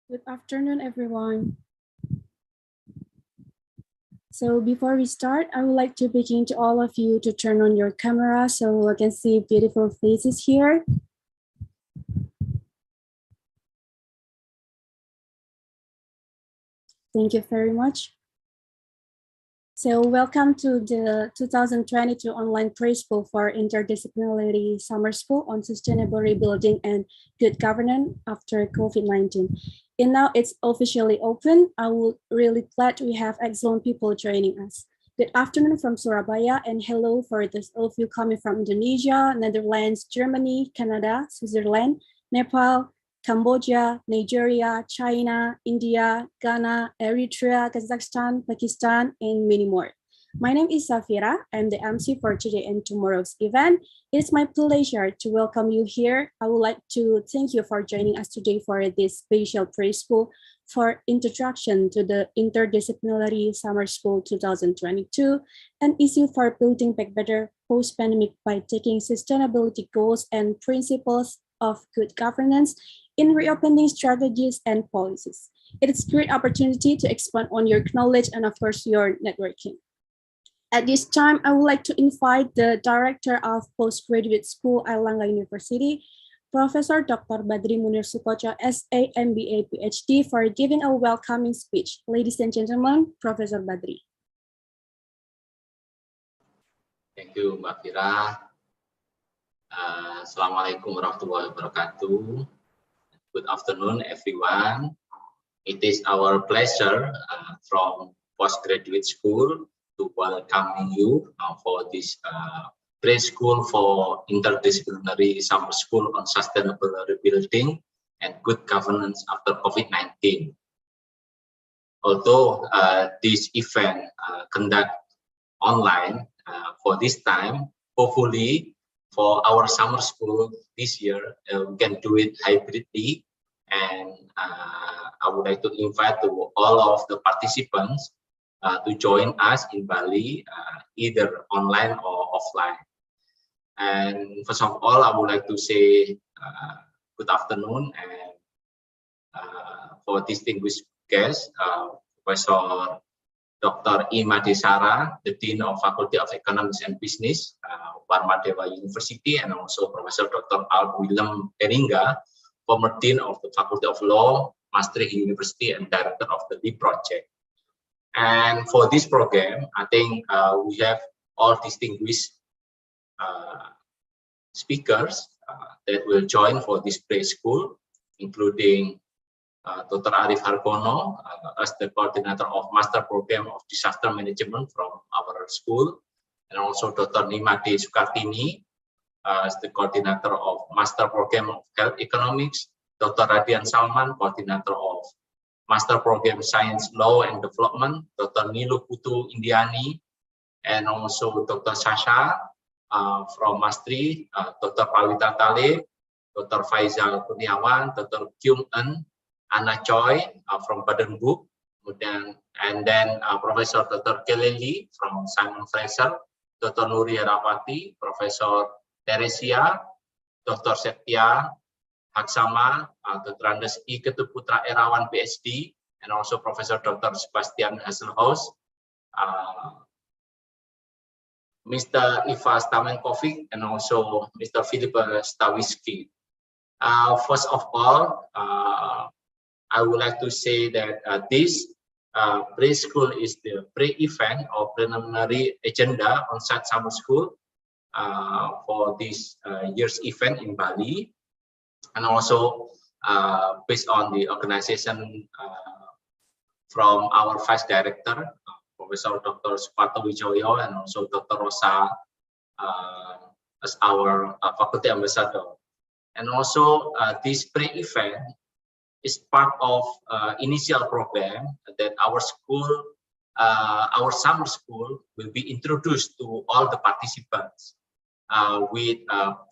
Good afternoon, everyone. So before we start, I would like to begin to all of you to turn on your camera so I can see beautiful faces here. Thank you very much. So welcome to the 2022 online PreSchool for Interdisciplinary Summer School on Sustainable Rebuilding and Good Governance after COVID-19. And now it's officially open. I will really glad we have excellent people joining us. Good afternoon from Surabaya and hello for those of you coming from Indonesia, Netherlands, Germany, Canada, Switzerland, Nepal, Cambodia, Nigeria, China, India, Ghana, Eritrea, Kazakhstan, Pakistan, and many more. My name is Safira. I'm the MC for today and tomorrow's event. It's my pleasure to welcome you here. I would like to thank you for joining us today for this special PreSchool for introduction to the Interdisciplinary Summer School 2022, an issue for building back better post-pandemic by taking sustainability goals and principles of good governance in reopening strategies and policies. It is a great opportunity to expand on your knowledge and of course your networking. At this time, I would like to invite the Director of Postgraduate School Airlangga University, Professor Dr. Badri Munir Sukocho, SA, MBA, PhD, for giving a welcoming speech. Ladies and gentlemen, Professor Badri. Thank you, Mbak Fira. Assalamualaikum warahmatullahi wabarakatuh. Good afternoon, everyone. It is our pleasure from Postgraduate School to welcome you for this PreSchool for Interdisciplinary Summer School on Sustainable Rebuilding and Good Governance after COVID-19. Although this event conduct online for this time, hopefully for our summer school this year, we can do it hybridly. And I would like to invite to all of the participants to join us in Bali, either online or offline. And first of all, I would like to say good afternoon and for distinguished guests, Professor Dr. Ima Desara, the Dean of Faculty of Economics and Business, Warmadewa University, and also Professor Dr. Al Willem Eringa, former Dean of the Faculty of Law, Maastricht University, and Director of the LEAP project. And for this program, I think we have all distinguished speakers that will join for this PreSchool, including Dr. Arif Hargono as the coordinator of Master Program of Disaster Management from our school, and also Dr. Nimade Sukartini as the coordinator of Master Program of Health Economics, Dr. Radian Salman, coordinator of Master Program Science, Law and Development, Dr. Nilu Putu Indiani, and also Dr. Sasha from Maastricht, Dr. Pawita Talib, Dr. Faizal Kurniawan, Dr. Kyung Eun, Anna Choi from Baden-Württemberg, and then Professor Dr. Kelly from Simon Fraser, Dr. Nuria Rawati, Professor Teresia, Dr. Setia Haksama, Dr. Andes I Ketuputra Erawan PhD, and also Professor Dr. Sebastian Hasselhaus, Mr. Iva Stamenkovic, and also Mr. Philip Stawisky. First of all, I would like to say that this PreSchool is the pre-event or preliminary agenda on such summer school for this year's event in Bali, and also based on the organization from our Vice Director, Professor Dr. Suparto Wijoyo, and also Dr. Rosa as our faculty ambassador. And also this pre-event is part of initial program that our school, our summer school will be introduced to all the participants with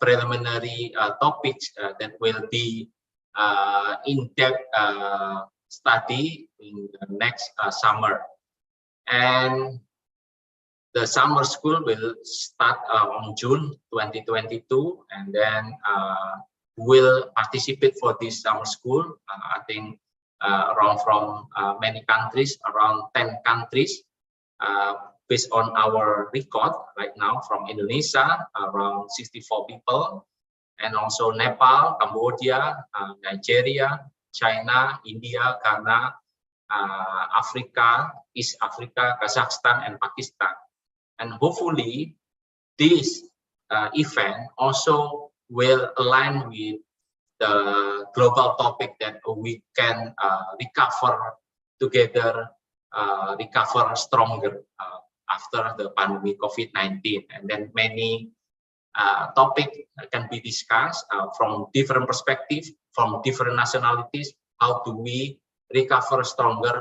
preliminary topics that will be in-depth study in the next summer. And the summer school will start on June 2022, and then will participate for this summer school. I think around from many countries, around 10 countries. Based on our record right now from Indonesia, around 64 people, and also Nepal, Cambodia, Nigeria, China, India, Ghana, Africa, East Africa, Kazakhstan, and Pakistan. And hopefully this event also will align with the global topic that we can recover together, recover stronger after the pandemic COVID-19. And then many topics can be discussed from different perspectives, from different nationalities. How do we recover stronger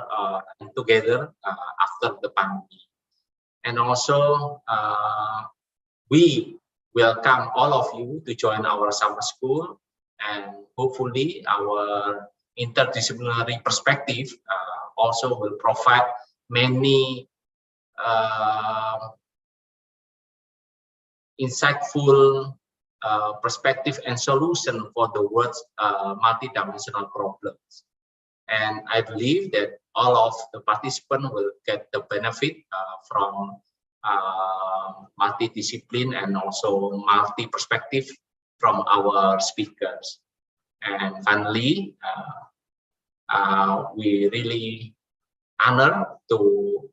and together after the pandemic? And also, we welcome all of you to join our summer school, and hopefully our interdisciplinary perspective also will provide many insightful perspective and solution for the world's multidimensional problems. And I believe that all of the participants will get the benefit from multidiscipline and also multi-perspective from our speakers. And finally, we really honored to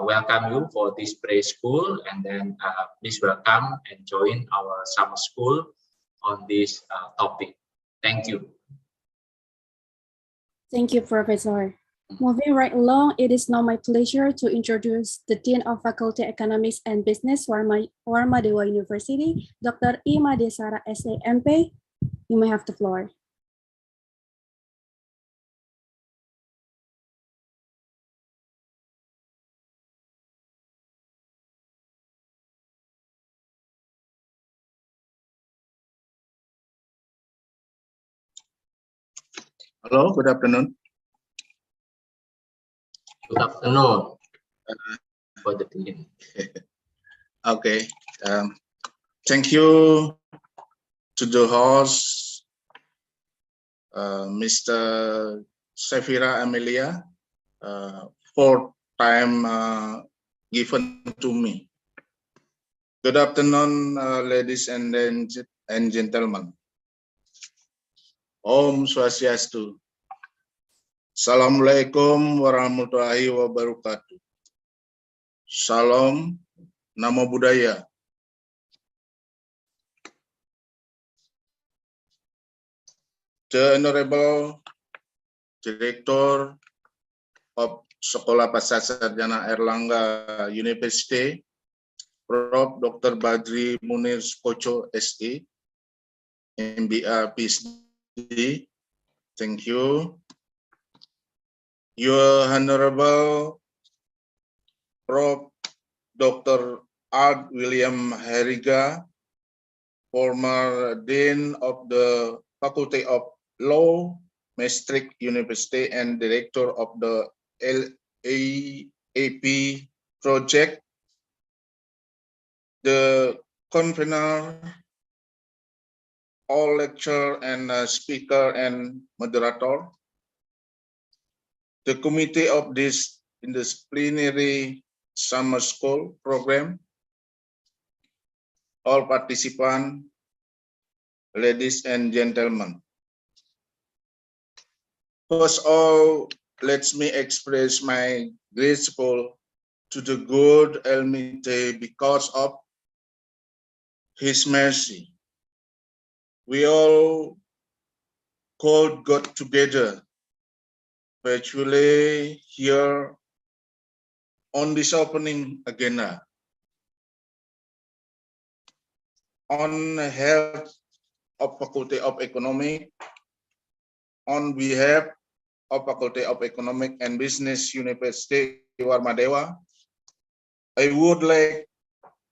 welcome you for this PreSchool, and then please welcome and join our summer school on this topic. Thank you. Thank you, Professor. Moving right along, it is now my pleasure to introduce the Dean of Faculty Economics and Business, Warmadewa University, Dr. Ima Desara SA MP. You may have the floor. Hello, good afternoon. Good afternoon for the Dean. Okay, thank you to the host, Mr. Safira Amelia, for time given to me. Good afternoon, ladies and gentlemen. Om Swastiastu. Assalamualaikum warahmatullahi wabarakatuh. Salam, Namo Buddhaya. The Honorable Director of Sekolah Pasca Sarjana Airlangga University, Prof. Dr. Badri Munir Koco SE, MBA PhD. Thank you. Your Honorable Prof. Dr. Art William Hariga, former Dean of the Faculty of Law, Maastricht University, and Director of the LAAP project, the convener, all lecturer and speaker and moderator, the committee of this interdisciplinary summer school program, all participants, ladies and gentlemen. First of all, let me express my gratitude to the good Almighty because of His mercy. We all called God together virtually here on this opening agenda on behalf of Faculty of Economics, on behalf of Faculty of Economics and Business University Warmadewa. I would like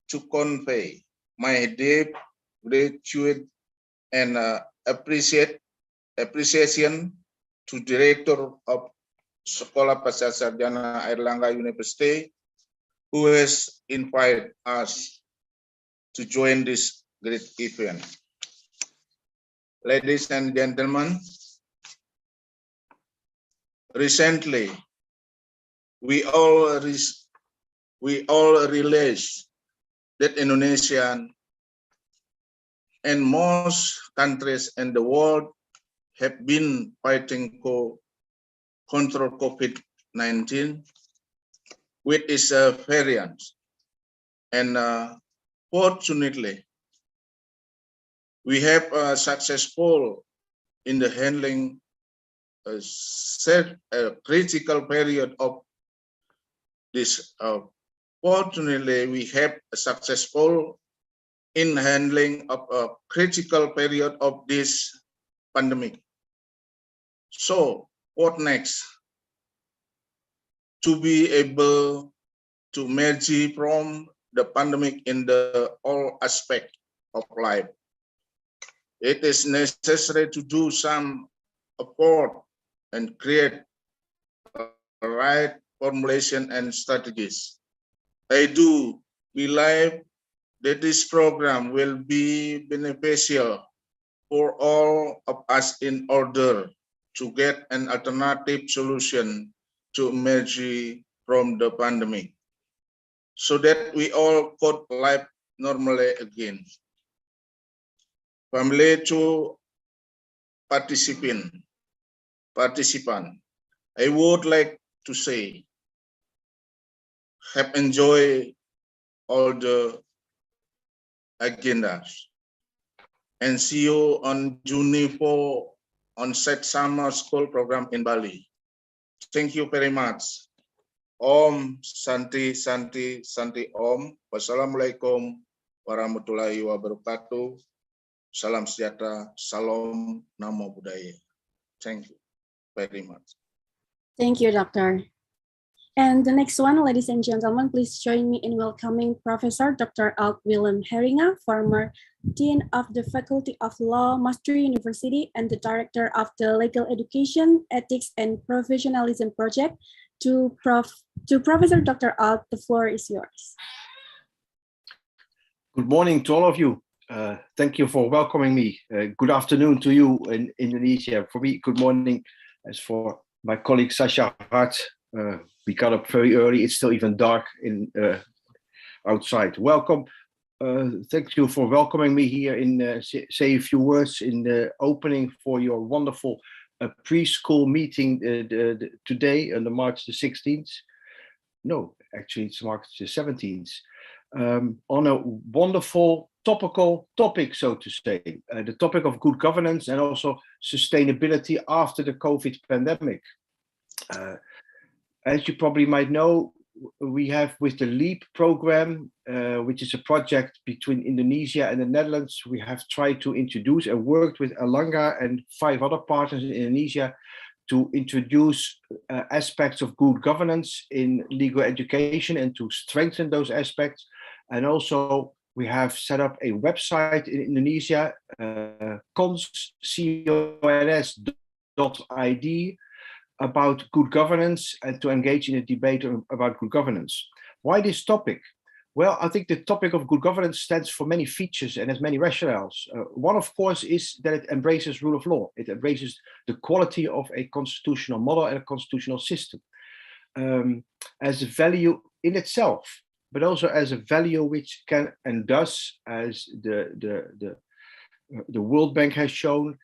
to convey my deep gratitude and appreciation to Director of Sekolah Pasca Sarjana Airlangga University, who has invited us to join this great event. Ladies and gentlemen, Recently, we all realize that Indonesia and most countries in the world have been fighting to control COVID-19 with its variants. And fortunately, we have successful in the handling a critical period of this. Fortunately, we have successful in handling of a critical period of this pandemic. So what next? To be able to emerge from the pandemic in the all aspect of life, it is necessary to do some effort and create a right formulation and strategies. I do believe that this program will be beneficial for all of us in order to get an alternative solution to emerge from the pandemic, so that we all could live normally again. Family to participant, I would like to say, have enjoyed all the agendas and see you on June 4 on-site summer school program in Bali. Thank you very much. Om Santi Santi Santi Om. Wassalamualaikum warahmatullahi wabarakatuh. Salam sejahtera, salam namo buddhaya. Thank you very much. Thank you, Doctor. And the next one, ladies and gentlemen, please join me in welcoming Professor Dr. Alt Willem Heringa, former Dean of the Faculty of Law, Maastricht University, and the Director of the Legal Education, Ethics, and Professionalism Project. To Professor Dr. Alt, the floor is yours. Good morning to all of you. Thank you for welcoming me. Good afternoon to you in Indonesia. For me, good morning. As for my colleague Sasha Hart, we got up very early. It's still even dark outside. Welcome. Thank you for welcoming me here and say a few words in the opening for your wonderful preschool meeting today on March the 16th. No, actually it's March the 17th. On a wonderful topical topic, so to say, the topic of good governance and also sustainability after the COVID pandemic. As you probably might know, we have with the LEAP program, which is a project between Indonesia and the Netherlands, we have tried to introduce and worked with Erlangga and 5 other partners in Indonesia to introduce aspects of good governance in legal education and to strengthen those aspects. And also we have set up a website in Indonesia, cons.id, about good governance and to engage in a debate about good governance. Why this topic? Well, I think the topic of good governance stands for many features and has many rationales. One, of course, is that it embraces rule of law. It embraces the quality of a constitutional model and a constitutional system as a value in itself, but also as a value which can and does, as the World Bank has shown,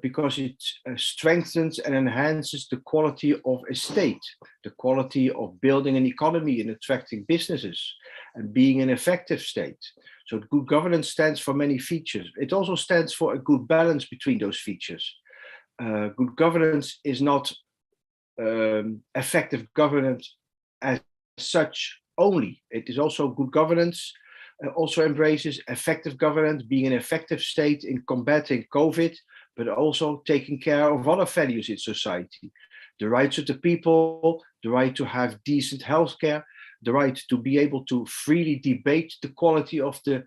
because it strengthens and enhances the quality of a state, the quality of building an economy and attracting businesses and being an effective state. So good governance stands for many features. It also stands for a good balance between those features. Good governance is not effective governance as such only. It is also good governance also embraces effective governance, being an effective state in combating COVID, but also taking care of other values in society. The rights of the people, the right to have decent healthcare, the right to be able to freely debate the quality of the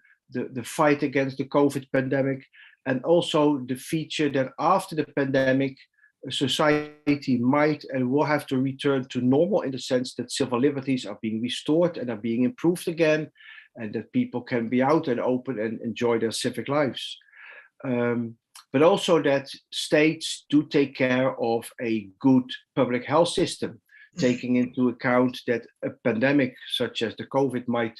fight against the COVID pandemic, and also the feature that after the pandemic, society might and will have to return to normal in the sense that civil liberties are being restored and are being improved again, and that people can be out and open and enjoy their civic lives. but also that states do take care of a good public health system, taking into account that a pandemic such as the COVID might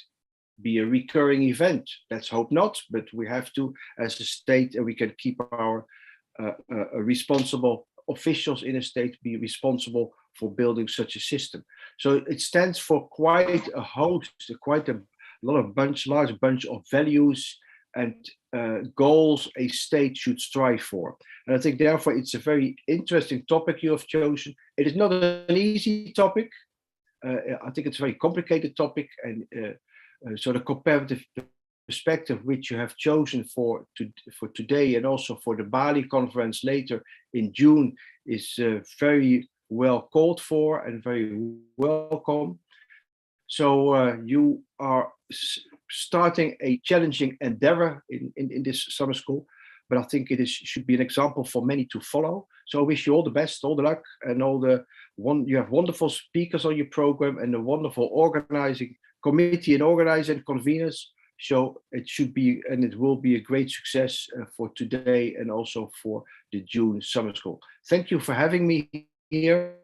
be a recurring event. Let's hope not, but we have to, as a state, and we can keep our responsible officials in a state be responsible for building such a system. So it stands for quite a host, quite a large bunch of values and goals a state should strive for. And I think therefore it's a very interesting topic you have chosen. It is not an easy topic. I think it's a very complicated topic, and so the comparative perspective which you have chosen for today and also for the Bali conference later in June is very well called for and very welcome. So you are starting a challenging endeavor in this summer school, but I think it should be an example for many to follow. So I wish you all the best, all the luck, and you have wonderful speakers on your program and a wonderful organizing committee and organizers and conveners. So it should be, and it will be a great success for today and also for the June summer school. Thank you for having me here.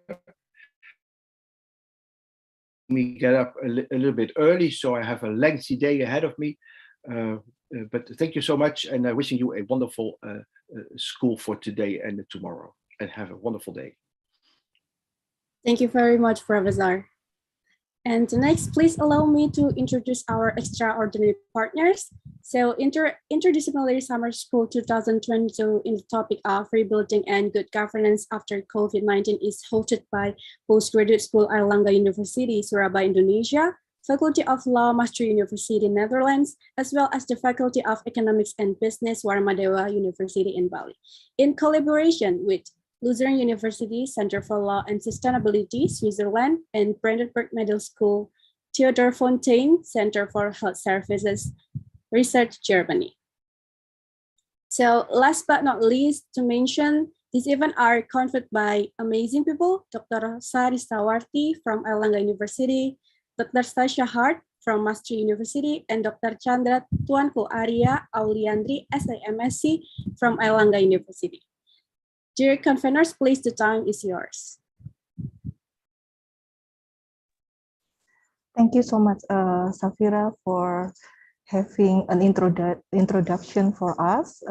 Me get up a little bit early, so I have a lengthy day ahead of me. But thank you so much, and wishing you a wonderful school for today and tomorrow, and have a wonderful day. Thank you very much, Professor. And next, please allow me to introduce our extraordinary partners. So Interdisciplinary Summer School 2022 in the topic of rebuilding and good governance after COVID-19 is hosted by Postgraduate School Airlangga University, Surabaya, Indonesia, Faculty of Law, Maastricht University, Netherlands, as well as the Faculty of Economics and Business, Warmadewa University in Bali, in collaboration with Luzern University, Center for Law and Sustainability, Switzerland, and Brandenburg Medical School, Theodor Fontaine, Center for Health Services, Research, Germany. So last but not least to mention, this event are conducted by amazing people, Dr. Sari Sawarti from Airlangga University, Dr. Sasha Hart from Maastricht University, and Dr. Chandra Tuanku Arya Auliandri, SAMSC from Airlangga University. Dear conveners, please, the time is yours. Thank you so much, Safira, for having an introduction for us.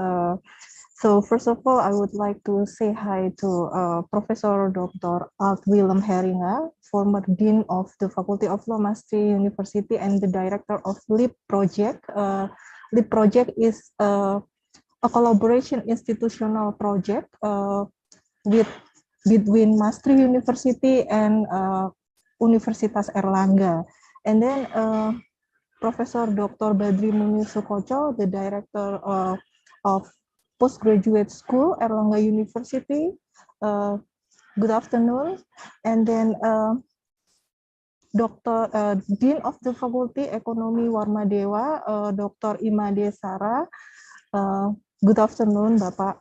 So first of all, I would like to say hi to Professor Dr. Alt Willem Heringa, former Dean of the Faculty of Law, Maastricht University, and the Director of LEAP Project. LEAP Project is a collaboration institutional project between Maastricht University and Universitas Airlangga. And then Professor Dr. Badri Munir Sukoco, the Director of Postgraduate School, Airlangga University. Good afternoon. And then Dean of the Faculty Ekonomi Warmadewa, Dr. Imade Sara. Good afternoon, Bapak.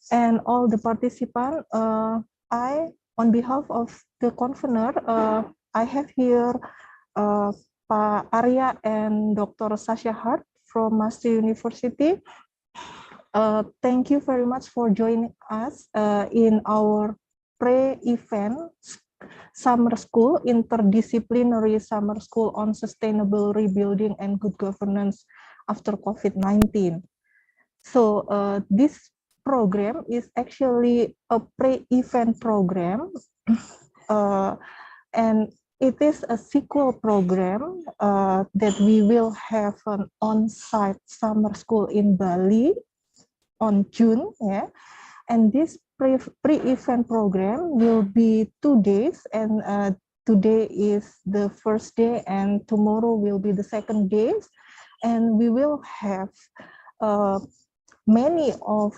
And all the participants, on behalf of the convener, I have here Pak Arya and Dr. Sasha Hart from Maastricht University. Thank you very much for joining us in our pre-event summer school, interdisciplinary summer school on sustainable rebuilding and good governance after COVID-19. So this program is actually a pre-event program, and it is a sequel program that we will have an on-site summer school in Bali on June, yeah. And this pre-event program will be 2 days, and today is the first day and tomorrow will be the second day, and we will have many of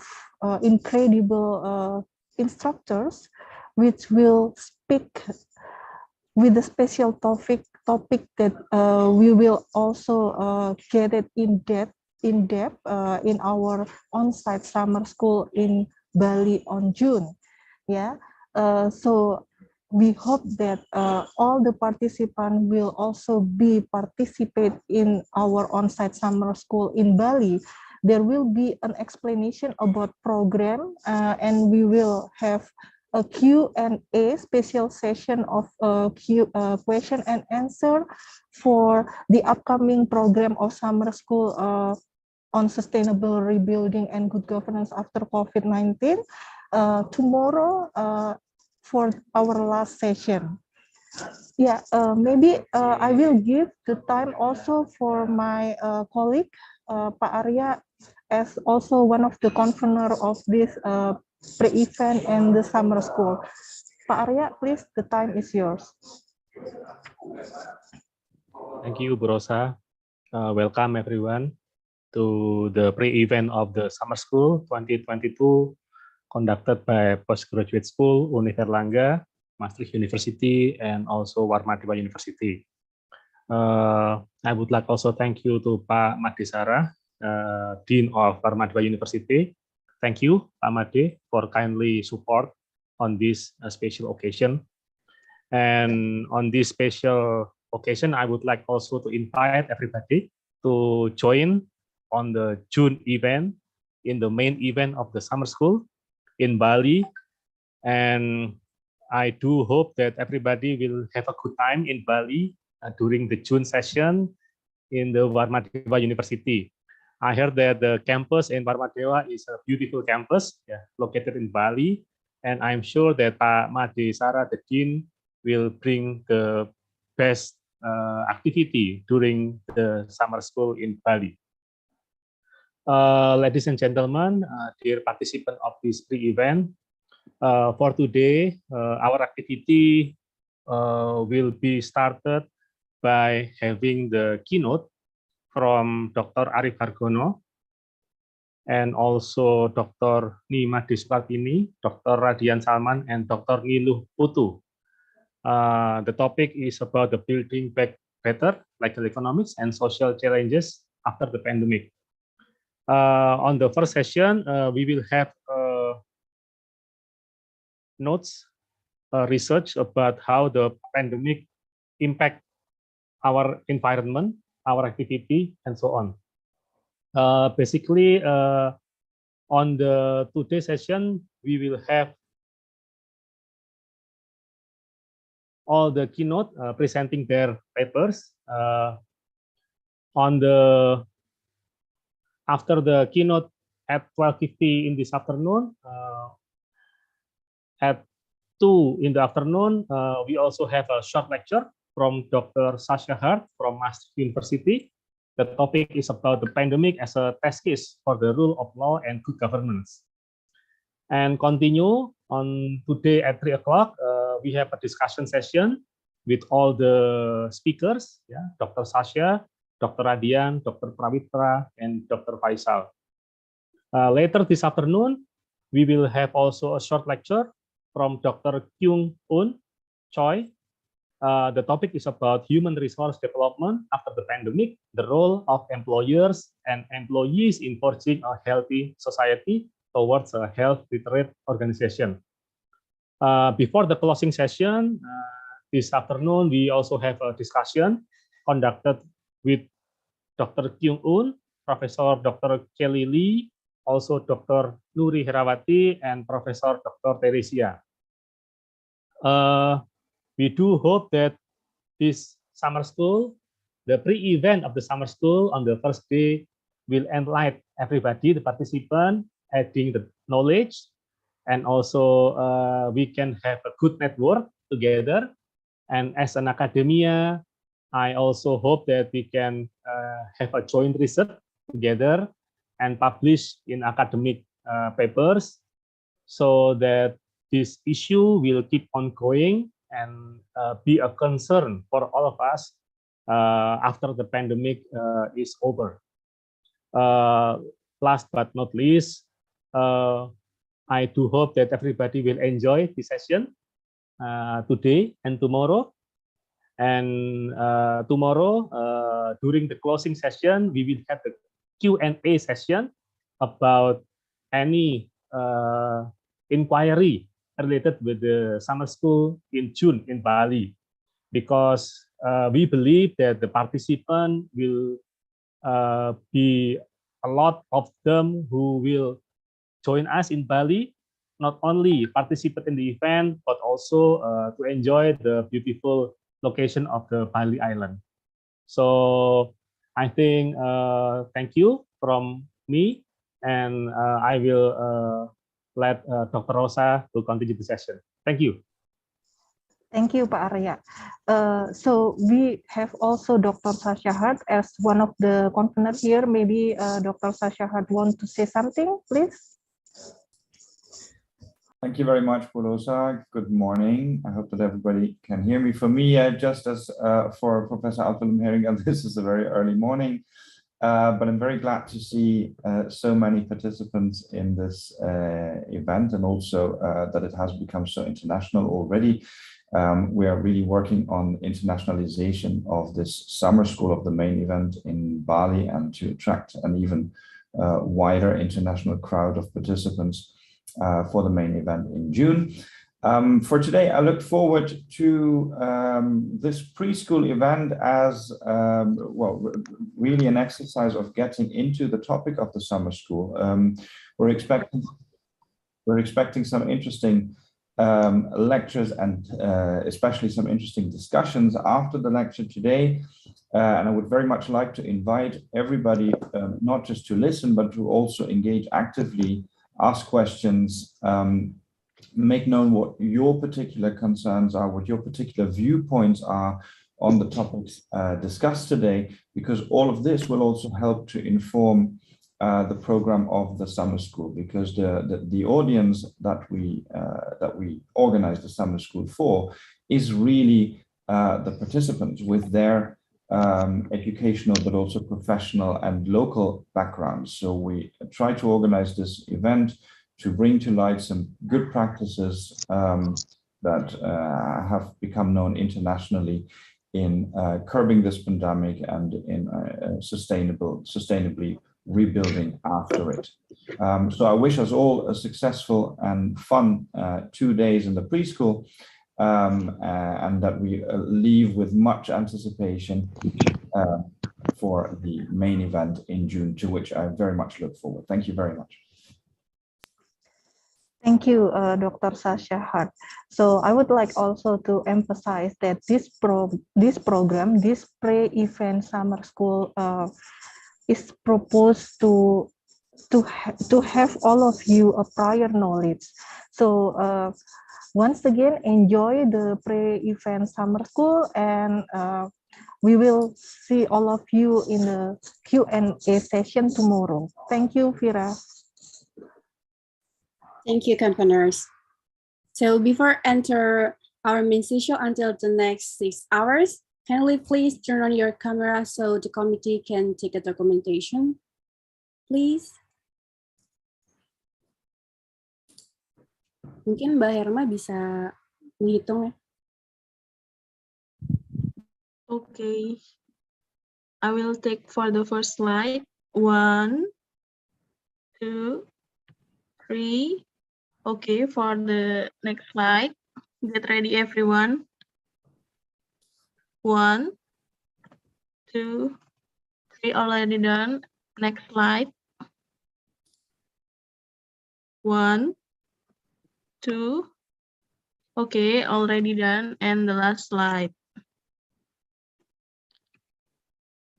incredible instructors which will speak with a special topic that we will also get it in depth in our on-site summer school in Bali on June. Yeah, so we hope that all the participants will also participate in our on-site summer school in Bali, there will be an explanation about program, and we will have a Q&A special session of question and answer for the upcoming program of summer school on sustainable rebuilding and good governance after COVID-19. Tomorrow for our last session. Yeah, maybe I will give the time also for my colleague, Pak Arya, as also one of the convener of this pre-event and the summer school. Pak Arya, please, the time is yours. Thank you, Bu Rosa. Welcome everyone to the pre-event of the summer school 2022 conducted by Postgraduate School Universitas Erlangga, Maastricht University, and also Warma-Dewa University. I would like also thank you to Pak Made Sara, Dean of Warma-Dewa University. Thank you, Pak Made, for kindly support on this special occasion. And on this special occasion, I would like also to invite everybody to join on the June event, in the main event of the summer school in Bali. And I do hope that everybody will have a good time in Bali during the June session in the Warma-Dewa University. I heard that the campus in Warma-Dewa is a beautiful campus, located in Bali, and I'm sure that Pak Made Sara, the Dean, will bring the best activity during the summer school in Bali. Ladies and gentlemen, dear participants of this pre-event, for today, our activity will be started by having the keynote from Dr. Arif Hargono and also Dr. Nima Deswartini, Dr. Radian Salman, and Dr. Niluh Putu. The topic is about the building back better, like economics and social challenges after the pandemic. On the first session, we will have notes, research about how the pandemic impact our environment, our activity, and so on. Basically, on the today's session, we will have all the keynote presenting their papers. After the keynote at 12:50 in this afternoon, at 2 in the afternoon, we also have a short lecture from Dr. Sasha Hart from Maastricht University. The topic is about the pandemic as a test case for the rule of law and good governance. And continue on today at 3 o'clock, we have a discussion session with all the speakers, Dr. Sasha, Dr. Radian, Dr. Prawitra, and Dr. Faisal. Later this afternoon, we will have also a short lecture from Dr. Kyung Un Choi. The topic is about human resource development after the pandemic, the role of employers and employees in forging a healthy society towards a health literate organization. Before the closing session, this afternoon, we also have a discussion conducted with Dr. Kyung Un, Professor Dr. Kelly Lee, also Dr. Nuri Herawati, and Professor Dr. Teresia. We do hope that this summer school, the pre-event of the summer school on the first day, will enlighten everybody, the participant, adding the knowledge, and also we can have a good network together. And as an academia, I also hope that we can have a joint research together and publish in academic papers, so that this issue will keep on going and be a concern for all of us after the pandemic is over. Last but not least, I do hope that everybody will enjoy this session today and tomorrow. And tomorrow, during the closing session, we will have the Q&A session about any inquiry related with the summer school in June in Bali, because we believe that the participant will be a lot of them who will join us in Bali, not only participate in the event, but also to enjoy the beautiful location of the Bali Island. So I think thank you from me, and I will let Dr. Rosa to continue the session. Thank you. Thank you, Pak Arya. So we have also Dr. Sasha Hart as one of the conveners here. Maybe Dr. Sasha Hart want to say something, please. Thank you very much, Bulosa. Good morning. I hope that everybody can hear me. For me, just as for Professor Alphelum Heringa, this is a very early morning, but I'm very glad to see so many participants in this event, and also that it has become so international already. We are really working on internationalization of this summer school of the main event in Bali, and to attract an even wider international crowd of participants for the main event in June. For today, I look forward to this preschool event as well, really an exercise of getting into the topic of the summer school. We're expecting some interesting lectures, and especially some interesting discussions after the lecture today. And I would very much like to invite everybody not just to listen, but to also engage actively, ask questions, make known what your particular concerns are, what your particular viewpoints are on the topics discussed today, because all of this will also help to inform the program of the summer school, because the audience that we organize the summer school for is really the participants with their educational but also professional and local backgrounds. So we try to organize this event to bring to light some good practices that have become known internationally in curbing this pandemic and in sustainably rebuilding after it. So I wish us all a successful and fun 2 days in the preschool, and that we leave with much anticipation for the main event in June, to which I very much look forward. Thank you very much. Thank you, Dr. Sasha Hart. So I would like also to emphasize that this program, this pre-event summer school, is proposed to have all of you a prior knowledge. So once again, enjoy the pre-event summer school, and we will see all of you in the Q&A session tomorrow. Thank you, Vira. Thank you, conveners. So before enter our main session until the next 6 hours, kindly please turn on your camera so the committee can take a documentation, please. Mungkin Mbak Herma bisa menghitung ya. Okay. I will take for the first slide. 1, 2, 3. Okay, for the next slide. Get ready, everyone. 1, 2, 3 already done. Next slide. 1, 2. Okay, already done. And the last slide.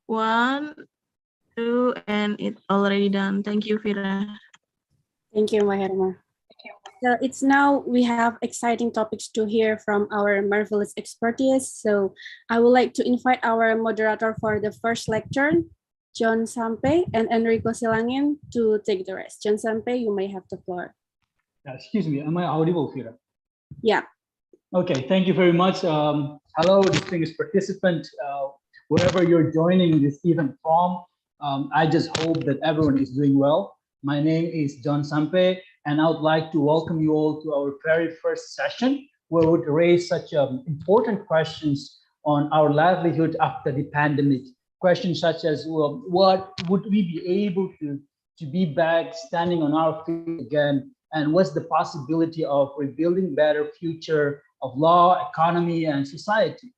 1, 2, and it's already done. Thank you, Vira. Thank you, Mbak Herma. So it's now we have exciting topics to hear from our marvelous expertise. So I would like to invite our moderator for the first lecture, John Sampe and Enrico Silangin, to take the rest. John Sampe, you may have the floor. Excuse me, am I audible, Vira? Yeah. Okay, thank you very much. Hello, distinguished participant. Wherever you're joining this event from, I just hope that everyone is doing well. My name is John Sampe, and I would like to welcome you all to our very first session, where we would raise such important questions on our livelihood after the pandemic. Questions such as, well, what would we be able to be back standing on our feet again? And what's the possibility of rebuilding better future of law, economy, and society?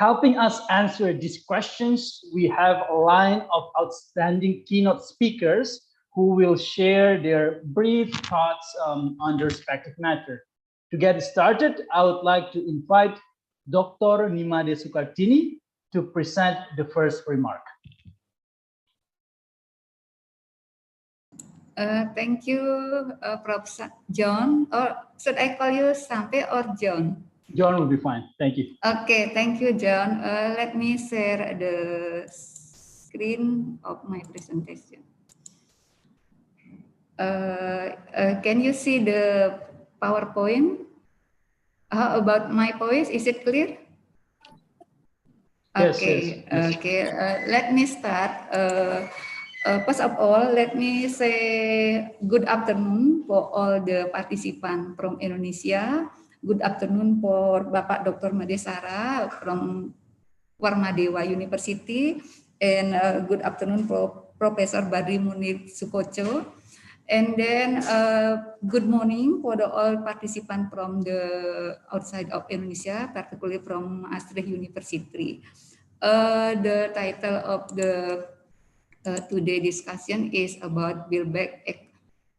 Helping us answer these questions, we have a line of outstanding keynote speakers who will share their brief thoughts on their respective matter. To get started, I would like to invite Dr. Nimade Sukartini to present the first remark. Thank you, Prof. John. Or should I call you Sampe or John? John will be fine. Thank you. Okay, thank you, John. Let me share the screen of my presentation. Can you see the PowerPoint? How about my voice? Is it clear? Okay, yes. okay. Let me start. First of all, let me say good afternoon for all the participants from Indonesia. Good afternoon for Bapak Dr. Madesara from Warmadewa University, and good afternoon for Professor Badri Munir Sukocho. And then good morning for the all participants from the outside of Indonesia, particularly from Maastricht University. The title of the today discussion is about Build Back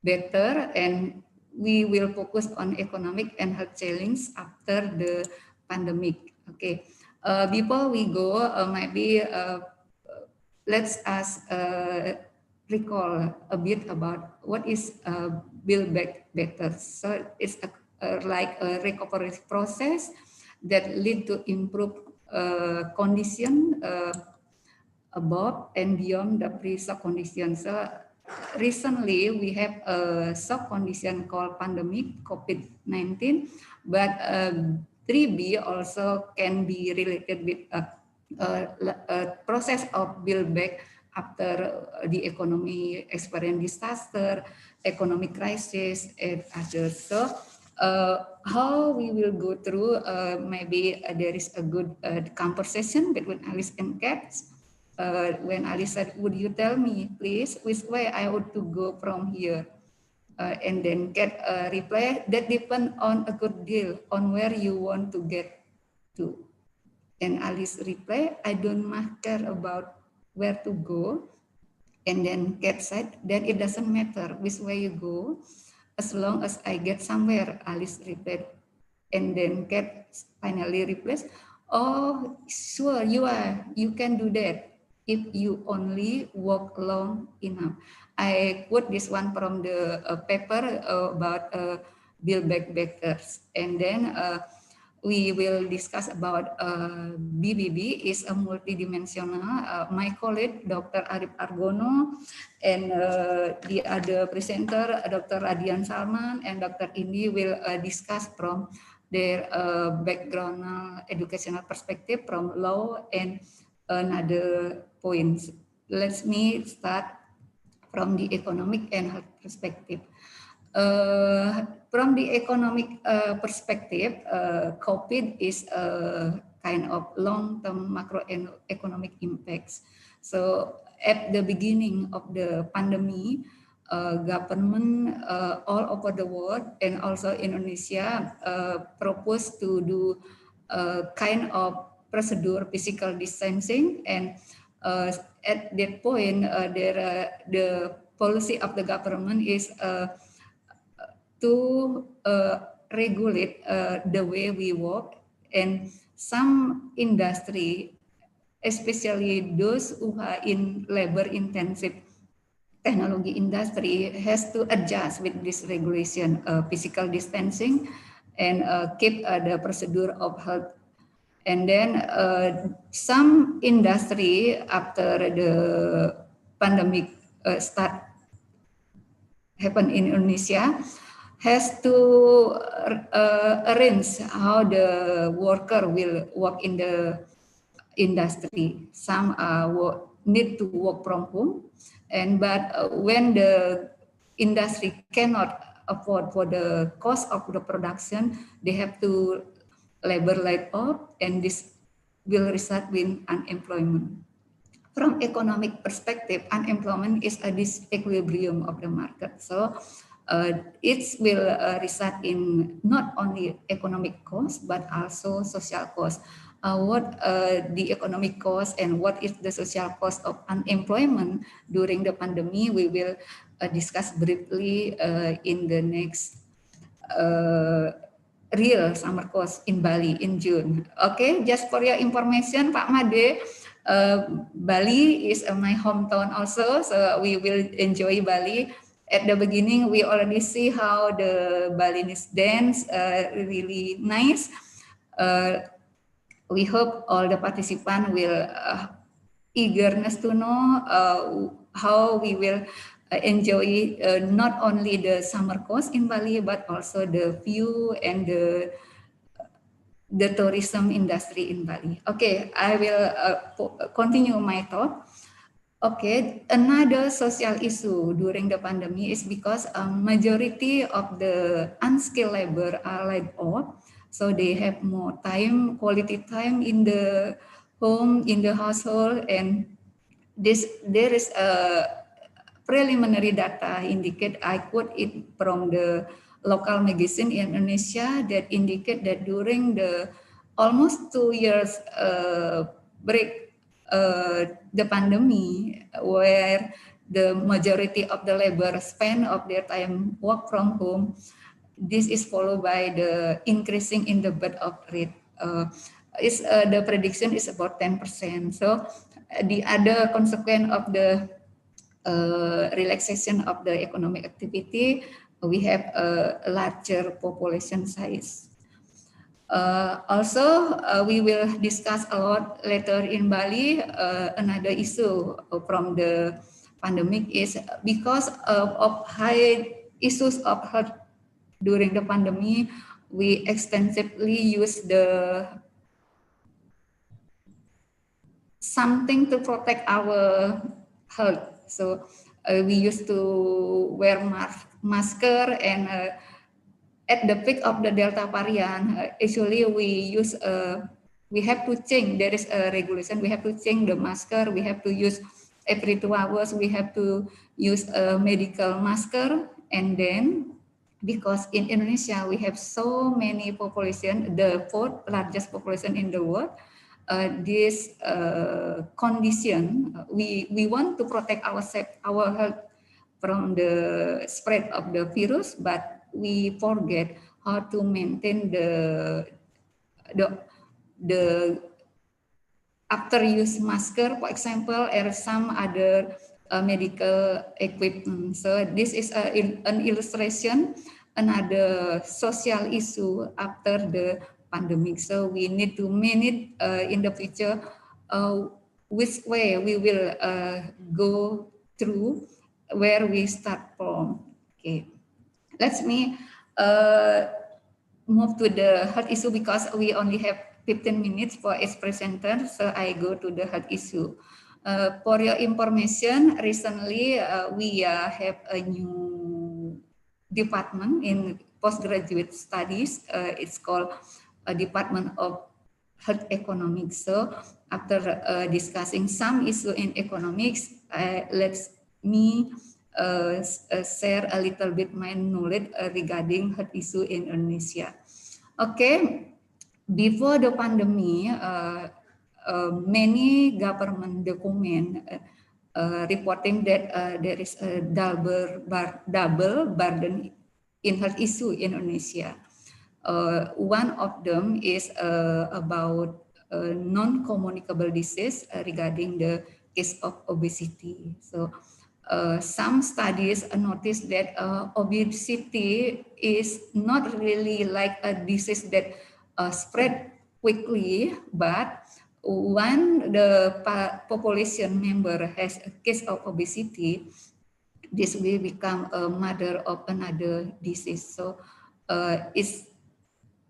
Better, and we will focus on economic and health challenges after the pandemic. Okay, before we go, maybe let's us recall a bit about what is Build Back Better. So it's like a recovery process that lead to improve condition above and beyond the pre-shock condition. So recently we have a shock condition called pandemic COVID-19, but 3B also can be related with a process of build back after the economy experience disaster, economic crisis, and others. So how we will go through, maybe there is a good conversation between Alice and Kat. When Alice said, would you tell me, please, which way I ought to go from here? And then Kat reply, that depends on a good deal on where you want to get to. And Alice reply, I don't matter about where to go. And then Kat said, then it doesn't matter which way you go, as long as I get somewhere, Alice replied. And then Kat finally replies, oh, sure, you can do that if you only walk long enough. I quote this one from the paper about Build Back Betters. And then we will discuss about BBB is a multidimensional. My colleague, Dr. Arif Argono, and the other presenter, Dr. Radian Salman and Dr. Indi will discuss from their background educational perspective from law and another points. Let me start from the economic and health perspective. From the economic perspective, COVID is a kind of long-term macroeconomic impacts. So at the beginning of the pandemic, government all over the world and also Indonesia proposed to do kind of procedure physical distancing, and at that point the policy of the government is to regulate the way we work, and some industry, especially those who are in labor intensive technology industry, has to adjust with this regulation, physical distancing, and keep the procedure of health. And then some industry after the pandemic start happen in Indonesia has to arrange how the worker will work in the industry. Some need to work from home, but when the industry cannot afford for the cost of the production, they have to labor laid off, and this will result in unemployment. From economic perspective, unemployment is a disequilibrium of the market. So it will result in not only economic cost, but also social cost. what the economic cost and what is the social cost of unemployment during the pandemic. We will discuss briefly in the next real summer course in Bali in June. Okay, just for your information, Pak Made, Bali is my hometown also, so we will enjoy Bali. At the beginning, we already see how the Balinese dance, really nice. We hope all the participants will eagerness to know how we will enjoy not only the summer course in Bali, but also the view and the tourism industry in Bali. Okay, I will continue my talk. Okay, another social issue during the pandemic is because a majority of the unskilled labor are laid off, so they have more time, quality time in the home, in the household, and there is a preliminary data indicate, I quote it from the local magazine in Indonesia, that indicate that during the almost 2 years break, the pandemic, where the majority of the labor spend of their time work from home, this is followed by the increasing in the birth of rate. The prediction is about 10%. So the other consequence of the relaxation of the economic activity, we have a larger population size. Also, we will discuss a lot later in Bali. Another issue from the pandemic is because of high issues of health during the pandemic, we extensively use the something to protect our health. So we used to wear masker, and at the peak of the Delta variant, actually we have to change. There is a regulation. We have to change the masker. We have to use every 2 hours. We have to use a medical masker. And then, because in Indonesia we have so many population, the 4th largest population in the world, this condition, we want to protect our health from the spread of the virus, but we forget how to maintain the after use masker, for example, or some other medical equipment. So this is an illustration, another social issue after the pandemic. So we need to manage in the future which way we will go through, where we start from. Okay, let me move to the health issue because we only have 15 minutes for each presenter, so I go to the health issue. For your information, recently we have a new department in postgraduate studies. It's called a Department of Health Economics. So after discussing some issue in economics, let me share a little bit my knowledge regarding health issue in Indonesia. Okay, before the pandemic, many government document reporting that there is a double burden in health issue in Indonesia. One of them is about non-communicable disease regarding the case of obesity. So some studies notice that obesity is not really like a disease that spread quickly, but when the population member has a case of obesity, this will become a mother of another disease. So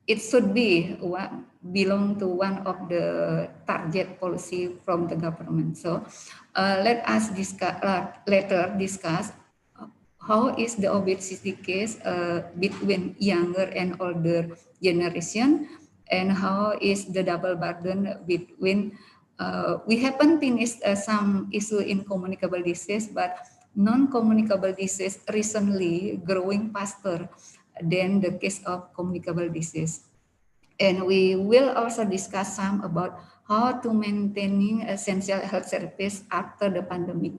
it should be belong to one of the target policy from the government. So let us later discuss how is the obesity case between younger and older generation, and how is the double burden between, we haven't finished some issue in communicable disease, but non-communicable disease recently growing faster than the case of communicable disease. And we will also discuss some about how to maintaining essential health service after the pandemic,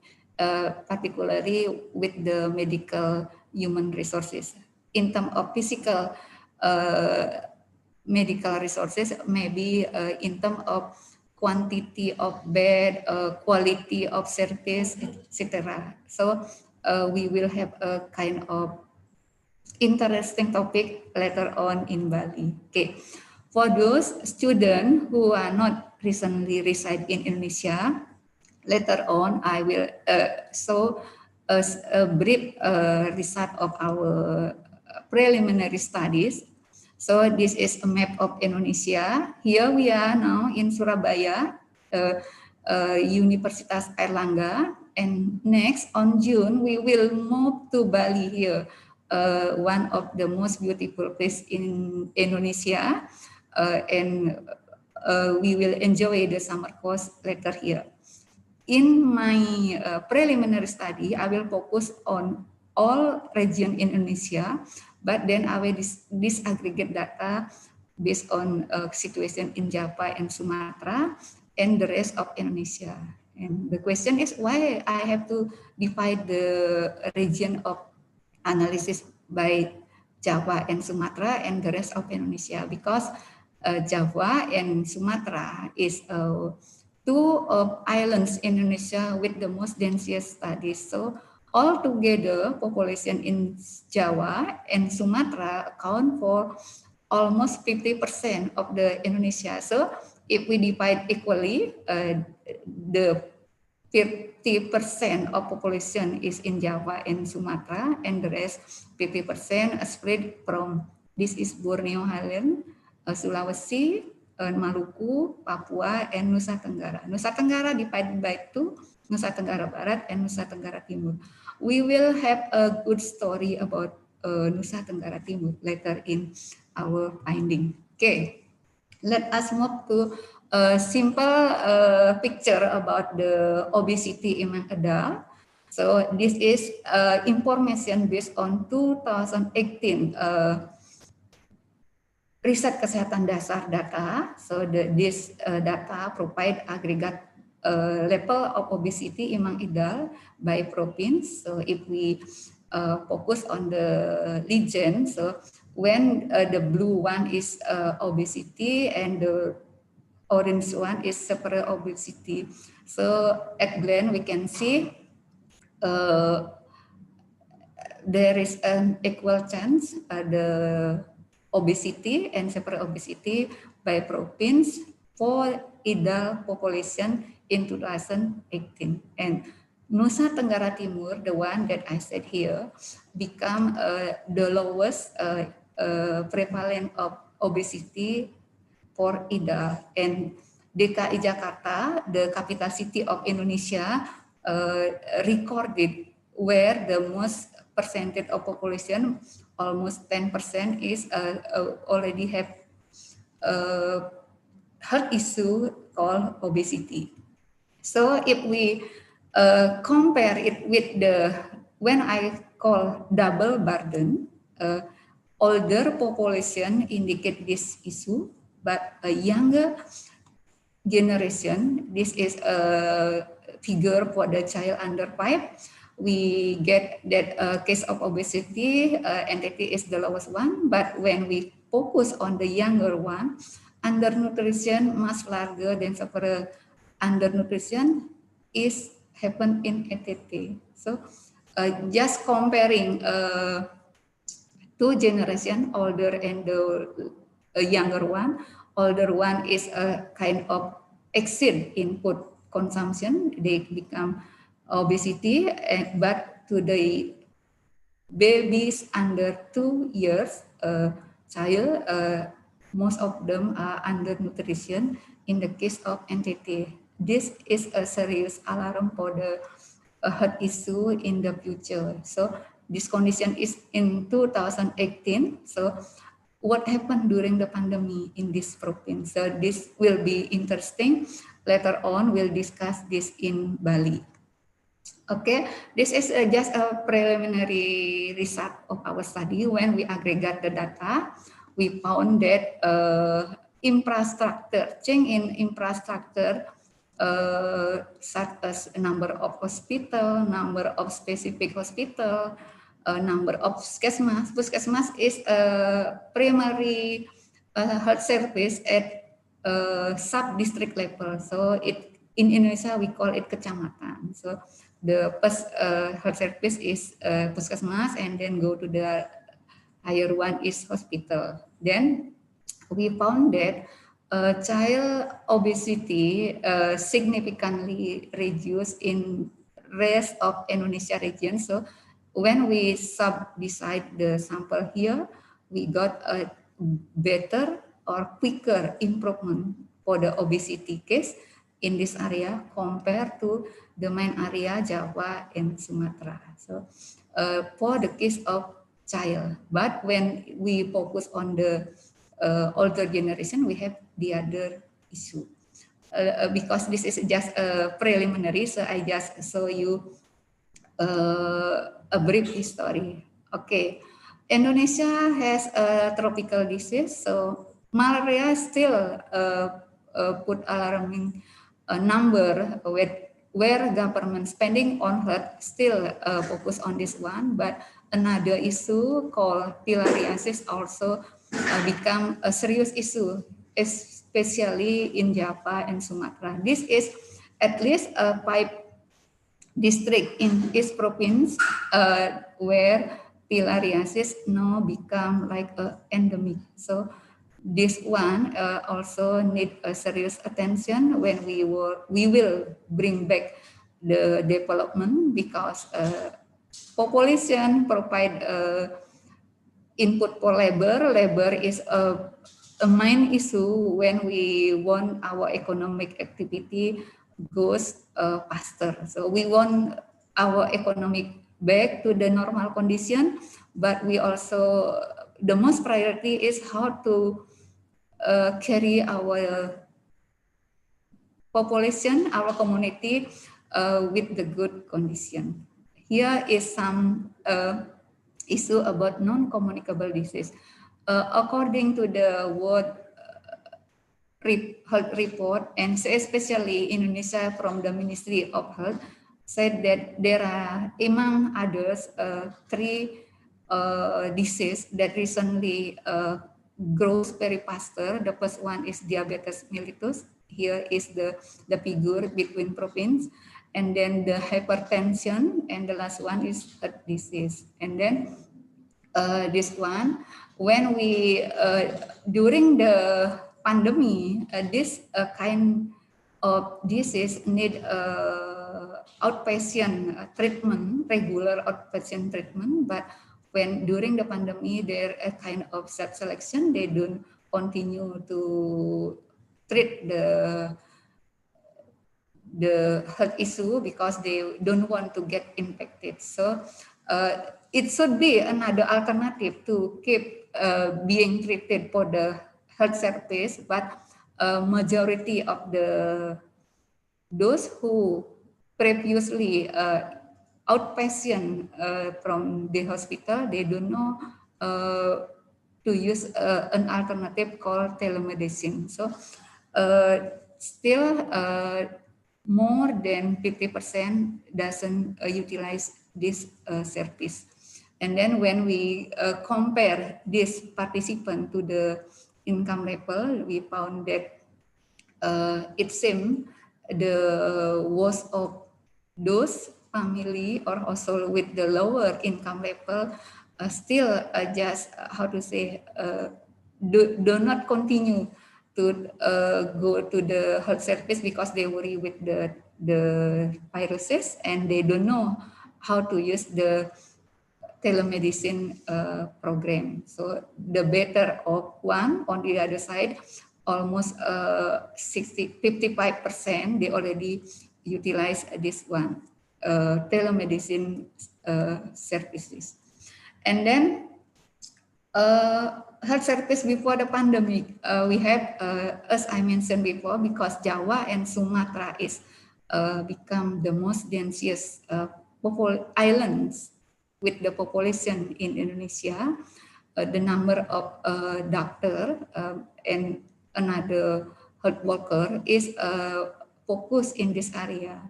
particularly with the medical human resources. In terms of physical medical resources, maybe in terms of quantity of bed, quality of service, etc. So we will have a kind of interesting topic later on in Bali. Okay, for those students who are not recently reside in Indonesia, later on I will show us a brief result of our preliminary studies. So this is a map of Indonesia. Here we are now in Surabaya, Universitas Airlangga, and next on June we will move to Bali here. One of the most beautiful place in Indonesia, and we will enjoy the summer course later here. In my preliminary study, I will focus on all region in Indonesia, but then I will disaggregate data based on situation in Java and Sumatra and the rest of Indonesia. And the question is why I have to divide the region of analysis by Java and Sumatra and the rest of Indonesia, because Java and Sumatra is two islands in Indonesia with the most densiest studies. So altogether, population in Java and Sumatra account for almost 50% of the Indonesia. So if we divide equally, the 50% of population is in Java and Sumatra, and the rest 50% spread from, this is Borneo Highland, Sulawesi, Maluku, Papua, and Nusa Tenggara. Nusa Tenggara divided by two, Nusa Tenggara Barat and Nusa Tenggara Timur. We will have a good story about Nusa Tenggara Timur later in our finding. Okay, let us move to a simple picture about the obesity among adults. So this is information based on 2018 riset kesehatan dasar data. So this data provide aggregate level of obesity among adult by province. So if we focus on the region, so when the blue one is obesity and the orange one is separate obesity. So at glance we can see there is an equal chance the obesity and separate obesity by province for adult population in 2018. And Nusa Tenggara Timur, the one that I said here, become the lowest prevalence of obesity for adult. And DKI Jakarta, the capital city of Indonesia, recorded where the most percentage of population, almost 10%, is already have health issue called obesity. So if we compare it with the, when I call double burden, older population indicate this issue, but a younger generation, this is a figure for the child under 5. We get that case of obesity entity is the lowest one, but when we focus on the younger one, undernutrition much larger than severe undernutrition is happen in NTT. So just comparing two generation, older and the younger one. Older one is a kind of exceed input consumption, they become obesity, but to the babies under 2 years child, most of them are undernutrition in the case of NTT. This is a serious alarm for the health issue in the future. So this condition is in 2018. So what happened during the pandemic in this province? So this will be interesting. Later on, we'll discuss this in Bali. Okay, this is just a preliminary result of our study. When we aggregate the data, we found that infrastructure, change in infrastructure, such as number of hospital, number of specific hospital, number of puskesmas. Puskesmas is a primary health service at sub-district level. So in Indonesia we call it kecamatan. So the first health service is puskesmas, and then go to the higher one is hospital. Then we found that child obesity significantly reduced in rest of Indonesia region. So when we sub-decide the sample here, we got a better or quicker improvement for the obesity case in this area compared to the main area Java and Sumatra. So for the case of child, but when we focus on the older generation, we have the other issue. Because this is just a preliminary, so I just show you a brief history. Okay, Indonesia has a tropical disease, so malaria still put alarming number where government spending on health still focus on this one, but another issue called filariasis also become a serious issue, especially in Java and Sumatra. This is at least 5 districts in each province where filariasis now become like an endemic. So this one also need a serious attention when we will bring back the development, because population provide input for labor. Labor is a main issue when we want our economic activity goes faster. So we want our economic back to the normal condition, but we also, the most priority is how to carry our population, our community with the good condition. Here is some issue about non-communicable disease. According to the World Health Report, and especially Indonesia from the Ministry of Health, said that there are, among others, 3 diseases that recently grows very faster. The first one is diabetes mellitus. Here is the figure between province, and then the hypertension, and the last one is heart disease. And then this one, when we during the pandemic, this kind of disease need outpatient treatment, regular outpatient treatment, but when during the pandemic there a kind of self-selection, they don't continue to treat the health issue because they don't want to get infected. So it should be another alternative to keep being treated for the health service, but majority of those who previously outpatient from the hospital, they don't know to use an alternative called telemedicine. So still more than 50% doesn't utilize this service. And then when we compare this participant to the income level, we found that it seems the worst of those family or household with the lower income level still just, how to say, do not continue to go to the health service because they worry with the viruses, and they don't know how to use the telemedicine program. So the better of one, on the other side, almost 55% they already utilize this one, telemedicine services. And then health service before the pandemic, we have, as I mentioned before, because Java and Sumatra is become the most densiest islands with the population in Indonesia, the number of doctor and another health worker is focused in this area.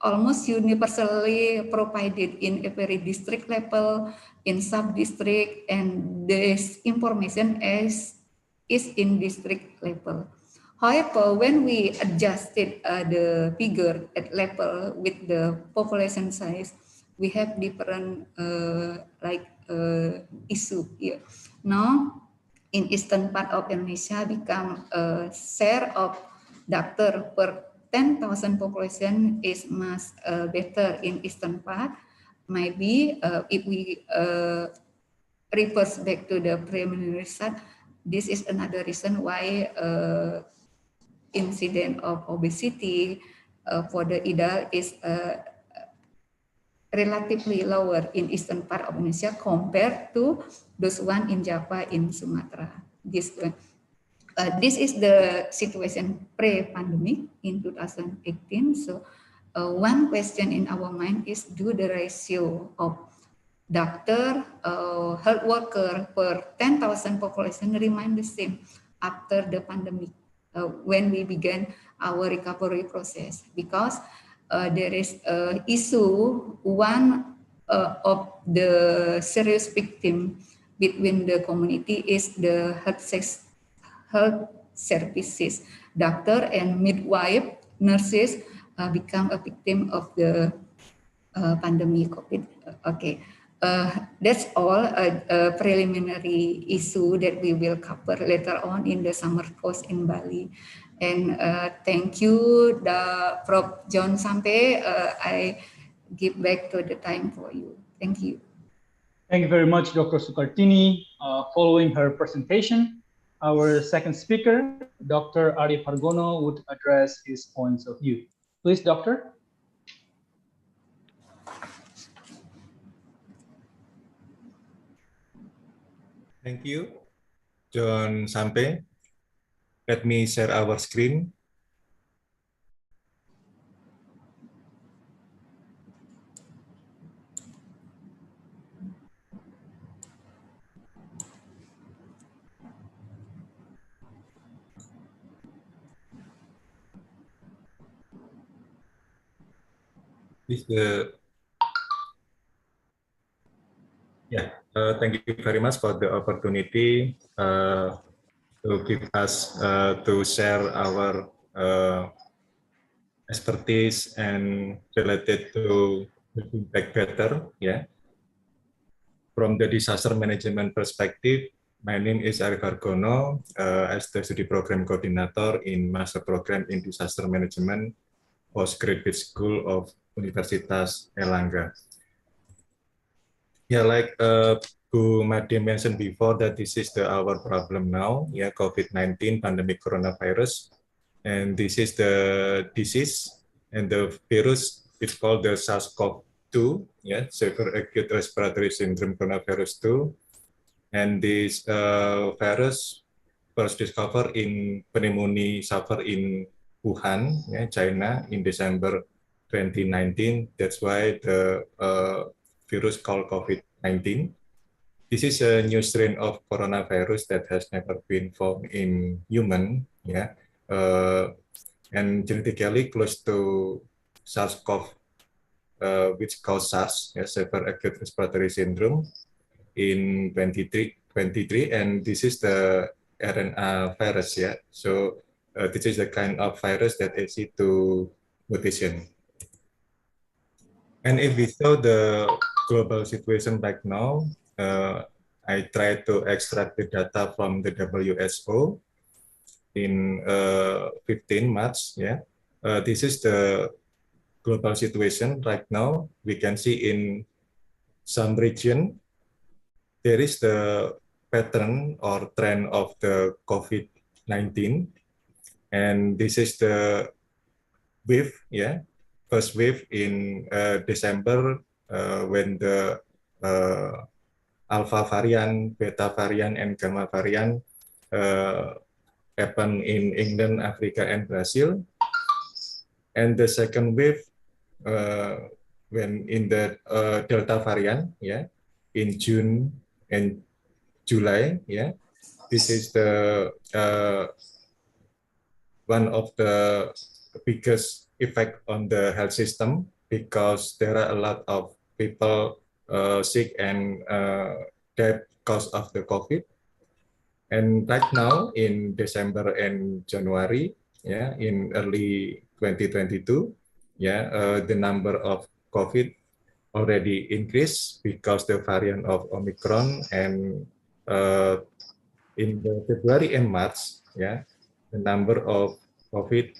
Almost universally provided in every district level, in sub-district, and this information is in district level. However, when we adjusted the figure at level with the population size, we have different issue here. Now, in eastern part of Indonesia, become a share of doctor per 10,000 population is much better in eastern part. Maybe if we reverse back to the preliminary result, this is another reason why incident of obesity for the adult is relatively lower in eastern part of Indonesia compared to those one in Java, in Sumatra. This is the situation pre-pandemic in 2018. So one question in our mind is, do the ratio of doctor, health worker per 10,000 population remain the same after the pandemic when we began our recovery process? Because there is an issue, one of the serious victim between the community is the health services. Doctor and midwife, nurses become a victim of the pandemic COVID. Okay. That's all a preliminary issue that we will cover later on in the summer course in Bali. And thank you, Prof. John Sampe. I give back to the time for you. Thank you. Thank you very much, Dr. Sukartini. Following her presentation, our second speaker, Dr. Arif Hargono, would address his points of view. Please, Doctor. Thank you, John Sampe. Let me share our screen. Thank you very much for the opportunity to give us to share our expertise and related to Buildback better. From the disaster management perspective, my name is Arif Hargono, as the study program coordinator in master program in disaster management postgraduate school of Universitas Airlangga. Like Bu Made mentioned before, that this is our problem now, COVID-19 pandemic coronavirus, and this is the disease, and the virus is called the SARS-CoV-2, severe acute respiratory syndrome coronavirus 2, and this virus first discovered in pneumonia suffer in Wuhan, China, in December 2019. That's why the virus called COVID-19. This is a new strain of coronavirus that has never been found in human, and genetically close to SARS-CoV, which caused SARS, severe acute respiratory syndrome, in 2023, and this is the RNA virus, So this is the kind of virus that is easy to mutation. And if we saw the global situation right now, I tried to extract the data from the WHO in 15 March. This is the global situation right now. We can see in some region, there is the pattern or trend of the COVID-19. And this is the wave, first wave in December when the Alpha variant, Beta variant, and Gamma variant happen in England, Africa, and Brazil. And the second wave when in the Delta variant, in June and July. Yeah, this is the one of the biggest effect on the health system, because there are a lot of people sick and dead because of the COVID. And right now in December and January, yeah, in early 2022, yeah, the number of COVID already increased because the variant of Omicron, and in the February and March, yeah, the number of COVID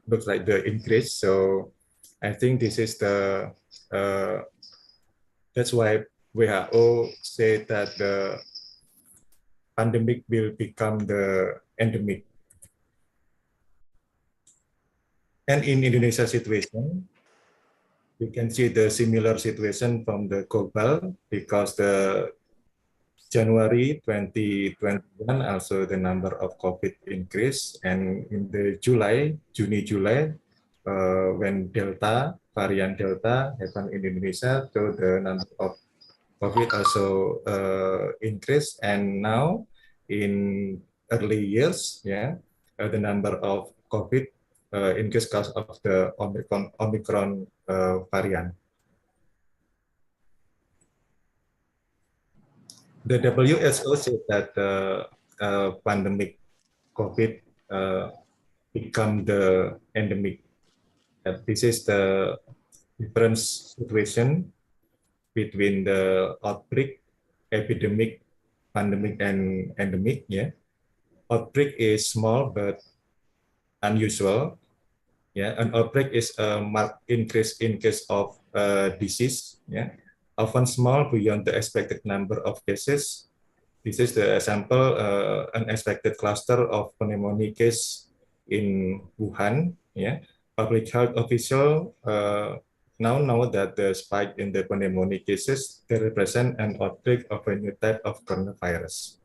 looks like the increase. So I think this is the that's why WHO said that the pandemic will become the endemic. And in Indonesia situation, we can see the similar situation from the global, because the January 2021 also the number of COVID increased, and in the July, when variant Delta happened in Indonesia, so the number of COVID also increased, and now in early years, yeah, the number of COVID increased because of the Omicron variant. The WHO said that pandemic COVID become the endemic. This is the different situation between the outbreak, epidemic, pandemic, and endemic. Yeah, outbreak is small but unusual. Yeah, an outbreak is a marked increase in case of disease. Yeah, often small beyond the expected number of cases. This is the example, unexpected cluster of pneumonia case in Wuhan. Yeah, public health official now know that the spike in the pneumonia cases, they represent an outbreak of a new type of coronavirus.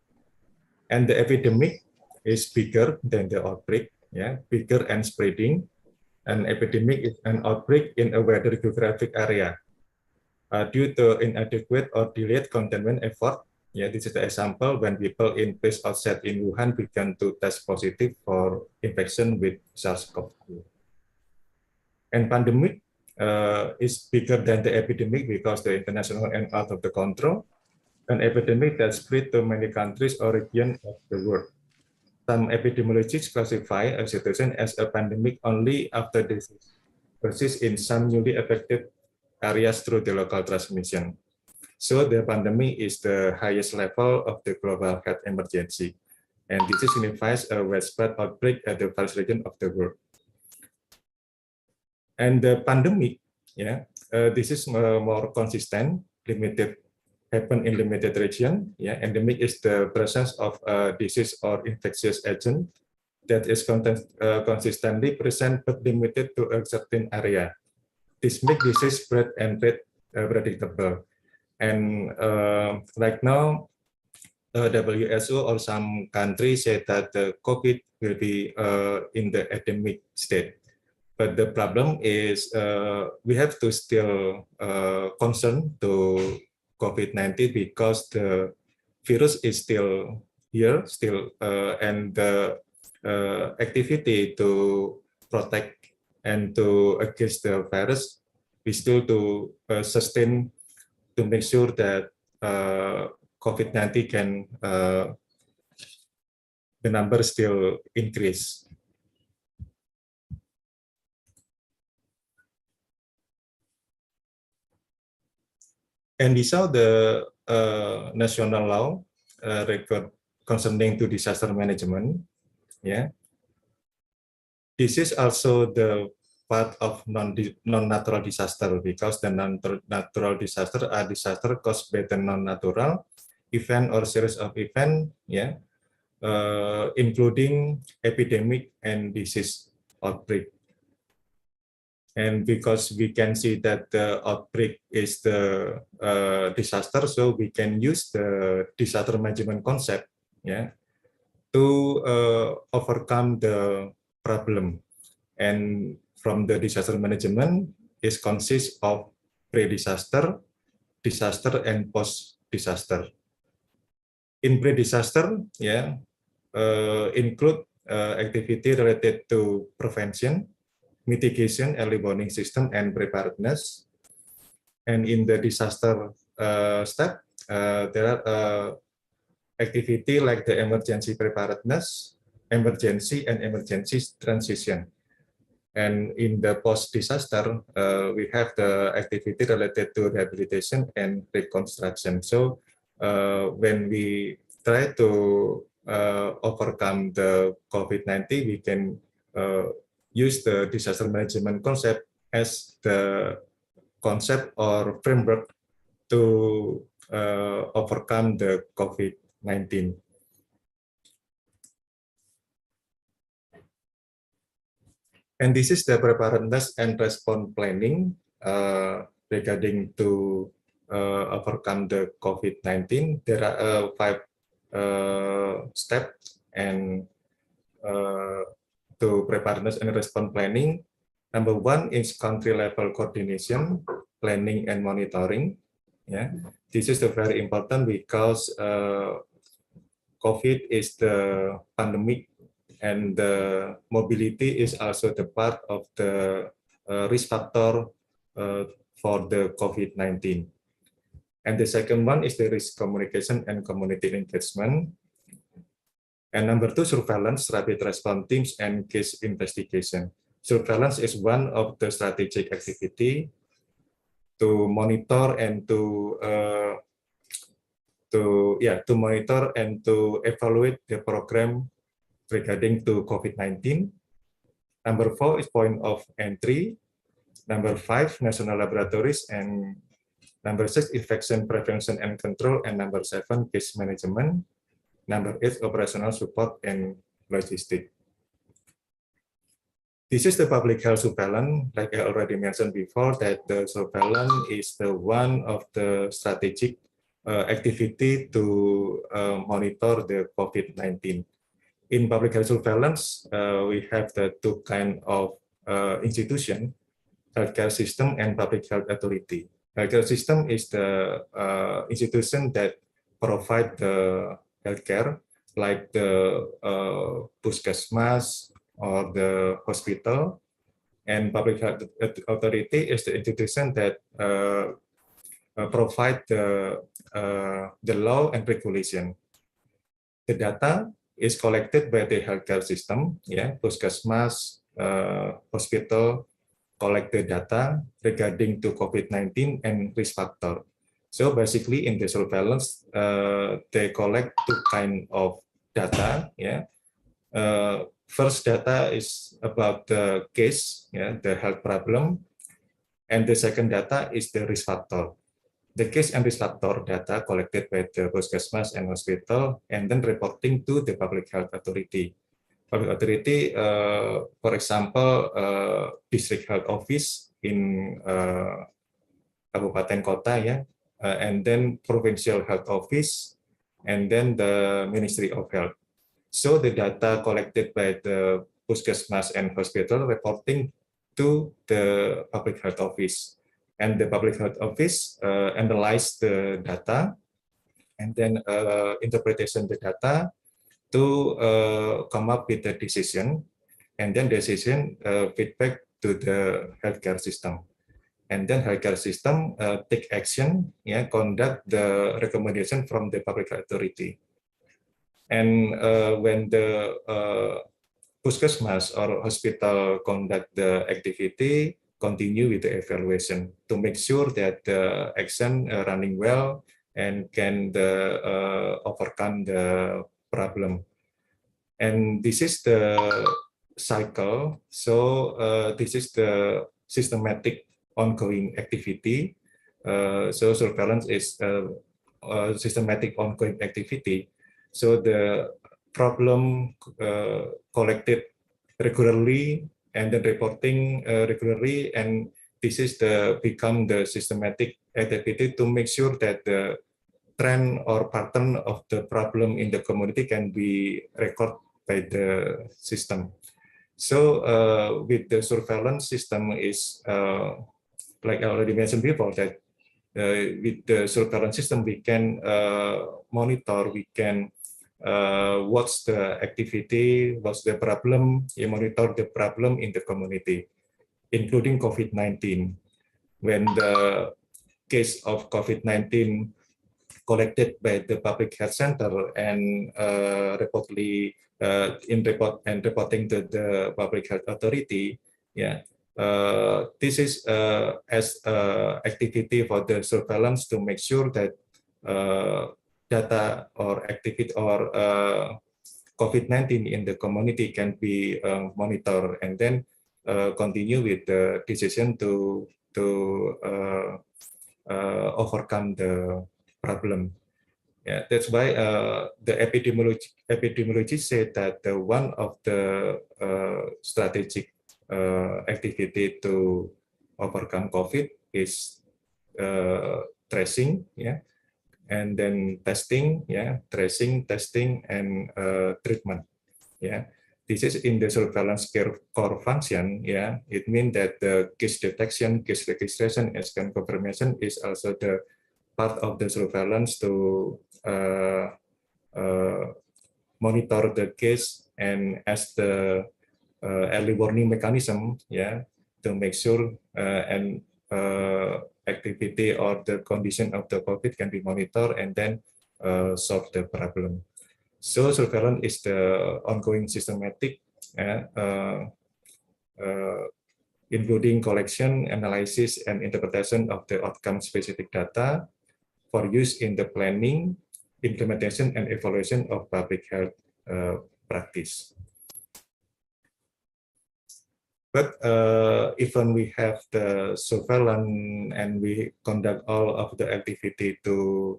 And the epidemic is bigger than the outbreak. Yeah, bigger and spreading. An epidemic is an outbreak in a wider geographic area due to inadequate or delayed containment effort. Yeah, this is the example when people in place outside in Wuhan began to test positive for infection with SARS-CoV-2. And pandemic is bigger than the epidemic because the international and out of the control. An epidemic that spread to many countries or regions of the world. Some epidemiologists classify a situation as a pandemic only after disease persists in some newly affected areas through the local transmission. So the pandemic is the highest level of the global health emergency. And this signifies a widespread outbreak at the various regions of the world. And the pandemic, yeah, this is more consistent, limited, happen in limited region. Yeah, endemic is the presence of a disease or infectious agent that is consistently present but limited to a certain area. This makes disease spread and rate predictable. And right now, WHO or some countries say that the COVID will be in the endemic state. But the problem is we have to still concern to COVID-19 because the virus is still here, and the activity to protect and to against the virus is still to sustain, to make sure that COVID-19 can the number still increase. And these are the national law record concerning to disaster management. Yeah, this is also the part of non-natural disaster, because the non-natural disaster are disaster caused by the non-natural event or series of event. Yeah, including epidemic and disease outbreak. And because we can see that the outbreak is the disaster, so we can use the disaster management concept, yeah, to overcome the problem. And from the disaster management, it consists of pre-disaster, disaster and post-disaster. In pre-disaster, include activity related to prevention, mitigation, early warning system, and preparedness. And in the disaster step, there are activity like the emergency preparedness, emergency and emergency transition. And in the post-disaster, we have the activity related to rehabilitation and reconstruction. So when we try to overcome the COVID-19, we can use the disaster management concept as the concept or framework to overcome the COVID-19. And this is the preparedness and response planning regarding to overcome the COVID-19. There are 5 steps and to preparedness and response planning. Number 1 is country level coordination, planning and monitoring. This is very important because COVID is the pandemic, and the mobility is also the part of the risk factor for the COVID-19. And the second one is the risk communication and community engagement. And number 2, surveillance, rapid response teams, and case investigation. Surveillance is one of the strategic activity to monitor and to monitor and to evaluate the program regarding to COVID-19. Number 4 is point of entry. Number 5, national laboratories, and number 6, infection prevention and control, and number 7, case management. Number 8, operational support and logistics. This is the public health surveillance, like I already mentioned before, that the surveillance is the one of the strategic activity to monitor the COVID-19. In public health surveillance, we have the 2 kind of institution, healthcare system and public health authority. Healthcare system is the institution that provide the healthcare, like the puskesmas or the hospital, and public health authority is the institution that provide the law and regulation. The data is collected by the healthcare system, puskesmas, hospital, collect the data regarding to COVID-19 and risk factor. So basically in the surveillance, they collect 2 kind of data. First data is about the case, the health problem, and the second data is the risk factor. The case and risk factor data collected by the puskesmas and hospital, and then reporting to the public health authority. Public authority, for example, district health office in kabupaten kota, and then provincial health office, and then the Ministry of Health. So the data collected by the puskesmas and hospital reporting to the public health office. And the public health office analyze the data and then interpretation the data to come up with a decision, and then decision feedback to the healthcare system. And then healthcare system take action, conduct the recommendation from the public health authority. And when the puskesmas or hospital conduct the activity, continue with the evaluation to make sure that the action running well and can overcome the problem. And this is the cycle. So this is the systematic ongoing activity. So surveillance is systematic ongoing activity. So the problem collected regularly and then reporting regularly, and this is become the systematic activity to make sure that the trend or pattern of the problem in the community can be recorded by the system. So with the surveillance system is, like I already mentioned before, that with the surveillance system, we can monitor, we can what's the activity, what's the problem, you monitor the problem in the community, including COVID-19. When the case of COVID-19 collected by the public health center and reportedly reporting to the public health authority, this is as activity for the surveillance to make sure that data or activity or COVID-19 in the community can be monitored, and then continue with the decision to overcome the problem. Yeah, that's why the epidemiology said that one of the strategic activity to overcome COVID is tracing, and then testing, tracing, testing, and treatment. This is in the surveillance core function. It means that the case detection, case registration, and scan confirmation is also the part of the surveillance to monitor the case and as the early warning mechanism, to make sure and activity or the condition of the COVID can be monitored and then solve the problem. So surveillance is the ongoing systematic, including collection, analysis, and interpretation of the outcome-specific data for use in the planning, implementation, and evaluation of public health practice. But even we have the surveillance and we conduct all of the activity to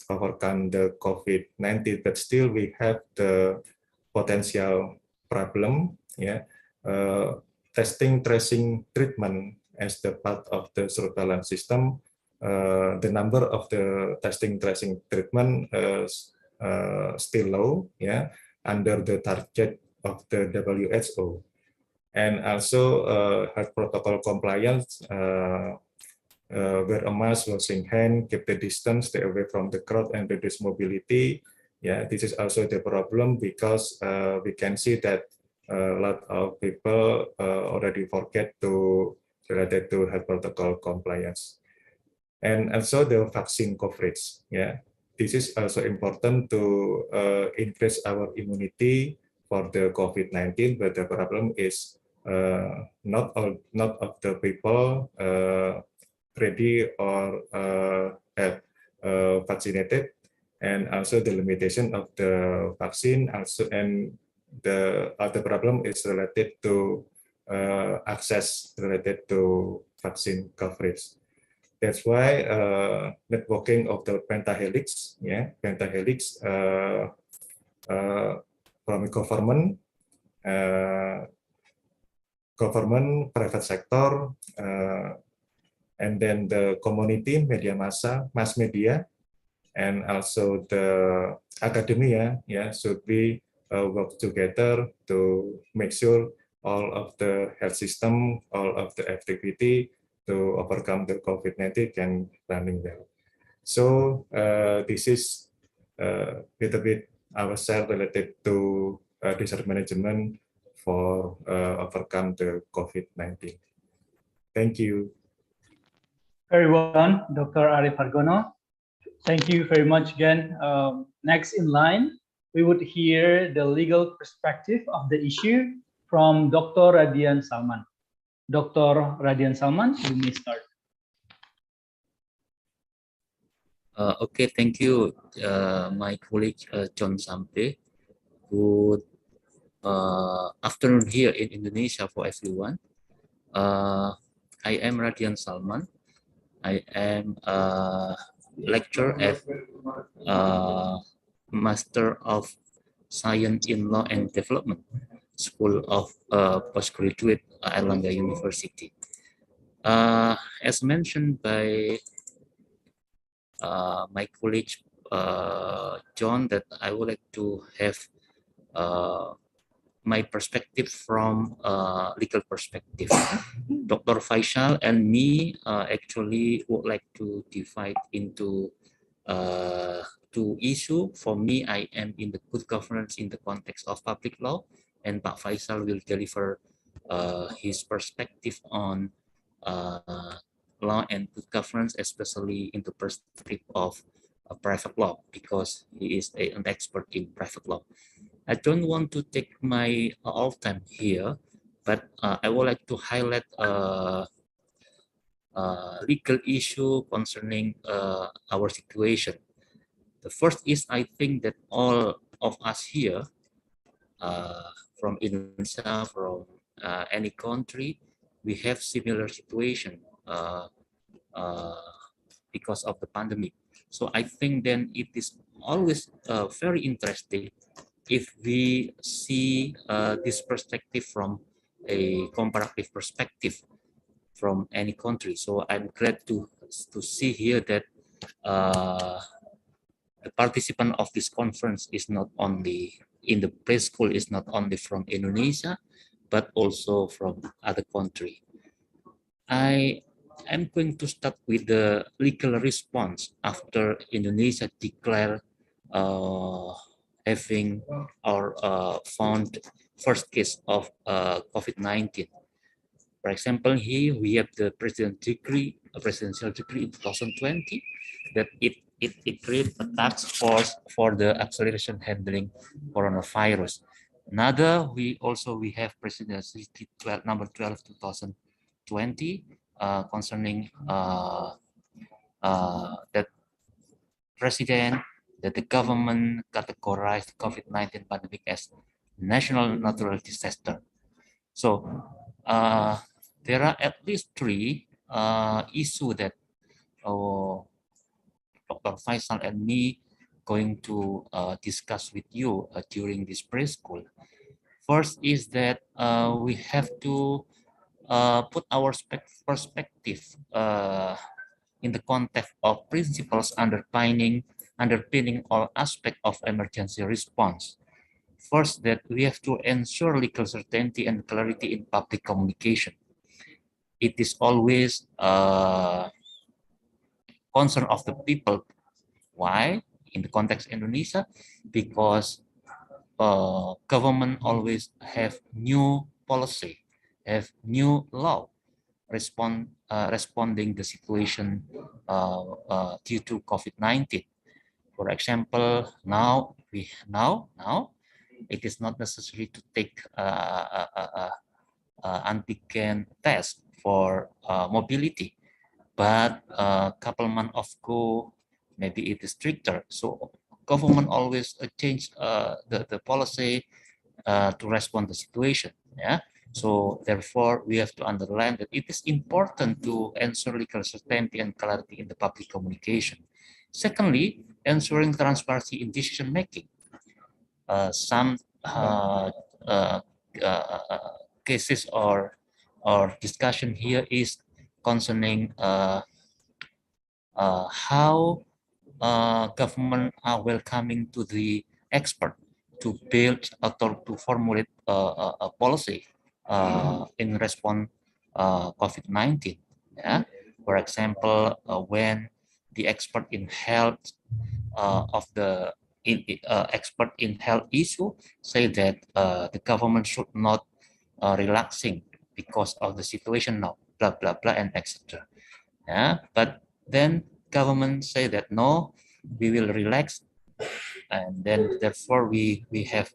overcome the COVID-19, but still we have the potential problem, testing, tracing, treatment as the part of the surveillance system. The number of the testing, tracing, treatment still low, under the target of the WHO. And also health protocol compliance, wear a mask, washing hand, keep the distance, stay away from the crowd, and reduce mobility. This is also the problem because we can see that a lot of people already forget to related to health protocol compliance. And also the vaccine coverage. This is also important to increase our immunity for the COVID-19, but the problem is not all of the people ready or have vaccinated, and also the limitation of the vaccine. Also, and the other problem is related to access related to vaccine coverage. That's why networking of the pentahelix, from government, private sector, and then the community, media massa, mass media, and also the academia, should be work together to make sure all of the health system, all of the activity to overcome the COVID-19 can running well. So this is a little bit ourselves related to disaster management for overcome the COVID-19. Thank you. Very well done, Dr. Arif Hargono. Thank you very much again. Next in line, we would hear the legal perspective of the issue from Dr. Radian Salman. Dr. Radian Salman, you may start. Okay, thank you, my colleague John Sampe. Good afternoon here in Indonesia for everyone. I am Radian Salman. I am a lecturer at Master of Science in Law and Development, School of Postgraduate Airlangga University. As mentioned by my colleague John, that I would like to have my perspective from legal perspective. Dr. Faisal and me actually would like to divide into two issues. For me, I am in the good governance in the context of public law, and Pak Faisal will deliver his perspective on law and good governance, especially in the perspective of private law, because he is an expert in private law. I don't want to take my all time here, but I would like to highlight legal issue concerning our situation. The first is, I think that all of us here from Indonesia, from any country, we have similar situation because of the pandemic. So I think then it is always very interesting if we see this perspective from a comparative perspective from any country. So I'm glad to see here that the participant of this conference is not only in the PreSchool, is not only from Indonesia, but also from other country. I am going to start with the legal response after Indonesia declared having or found first case of COVID-19. For example, here we have the presidential decree in 2020 that it created a task force for the acceleration handling coronavirus. Another, we have presidency number 12 2020 concerning that president that the government categorized COVID-19 pandemic as national natural disaster. So there are at least three issues that Dr. Faisal and me going to discuss with you during this PreSchool. First is that we have to put our perspective in the context of principles underpinning all aspects of emergency response. First, that we have to ensure legal certainty and clarity in public communication. It is always concern of the people. Why? In the context of Indonesia, because government always have new policy, have new law responding the situation due to COVID-19. For example, now it is not necessary to take antigen test for mobility, but a couple months ago, maybe it is stricter. So government always change the policy to respond to the situation. Yeah. So therefore, we have to underline that it is important to ensure legal certainty and clarity in the public communication. Secondly, ensuring transparency in decision making. Some cases or discussion here is concerning how government are welcoming to the expert to build or to formulate a policy in response COVID-19. Yeah? For example, when the expert in health expert in health issue say that the government should not relaxing because of the situation now, blah blah blah, and etc. Yeah, but then government say that no, we will relax, and then therefore we have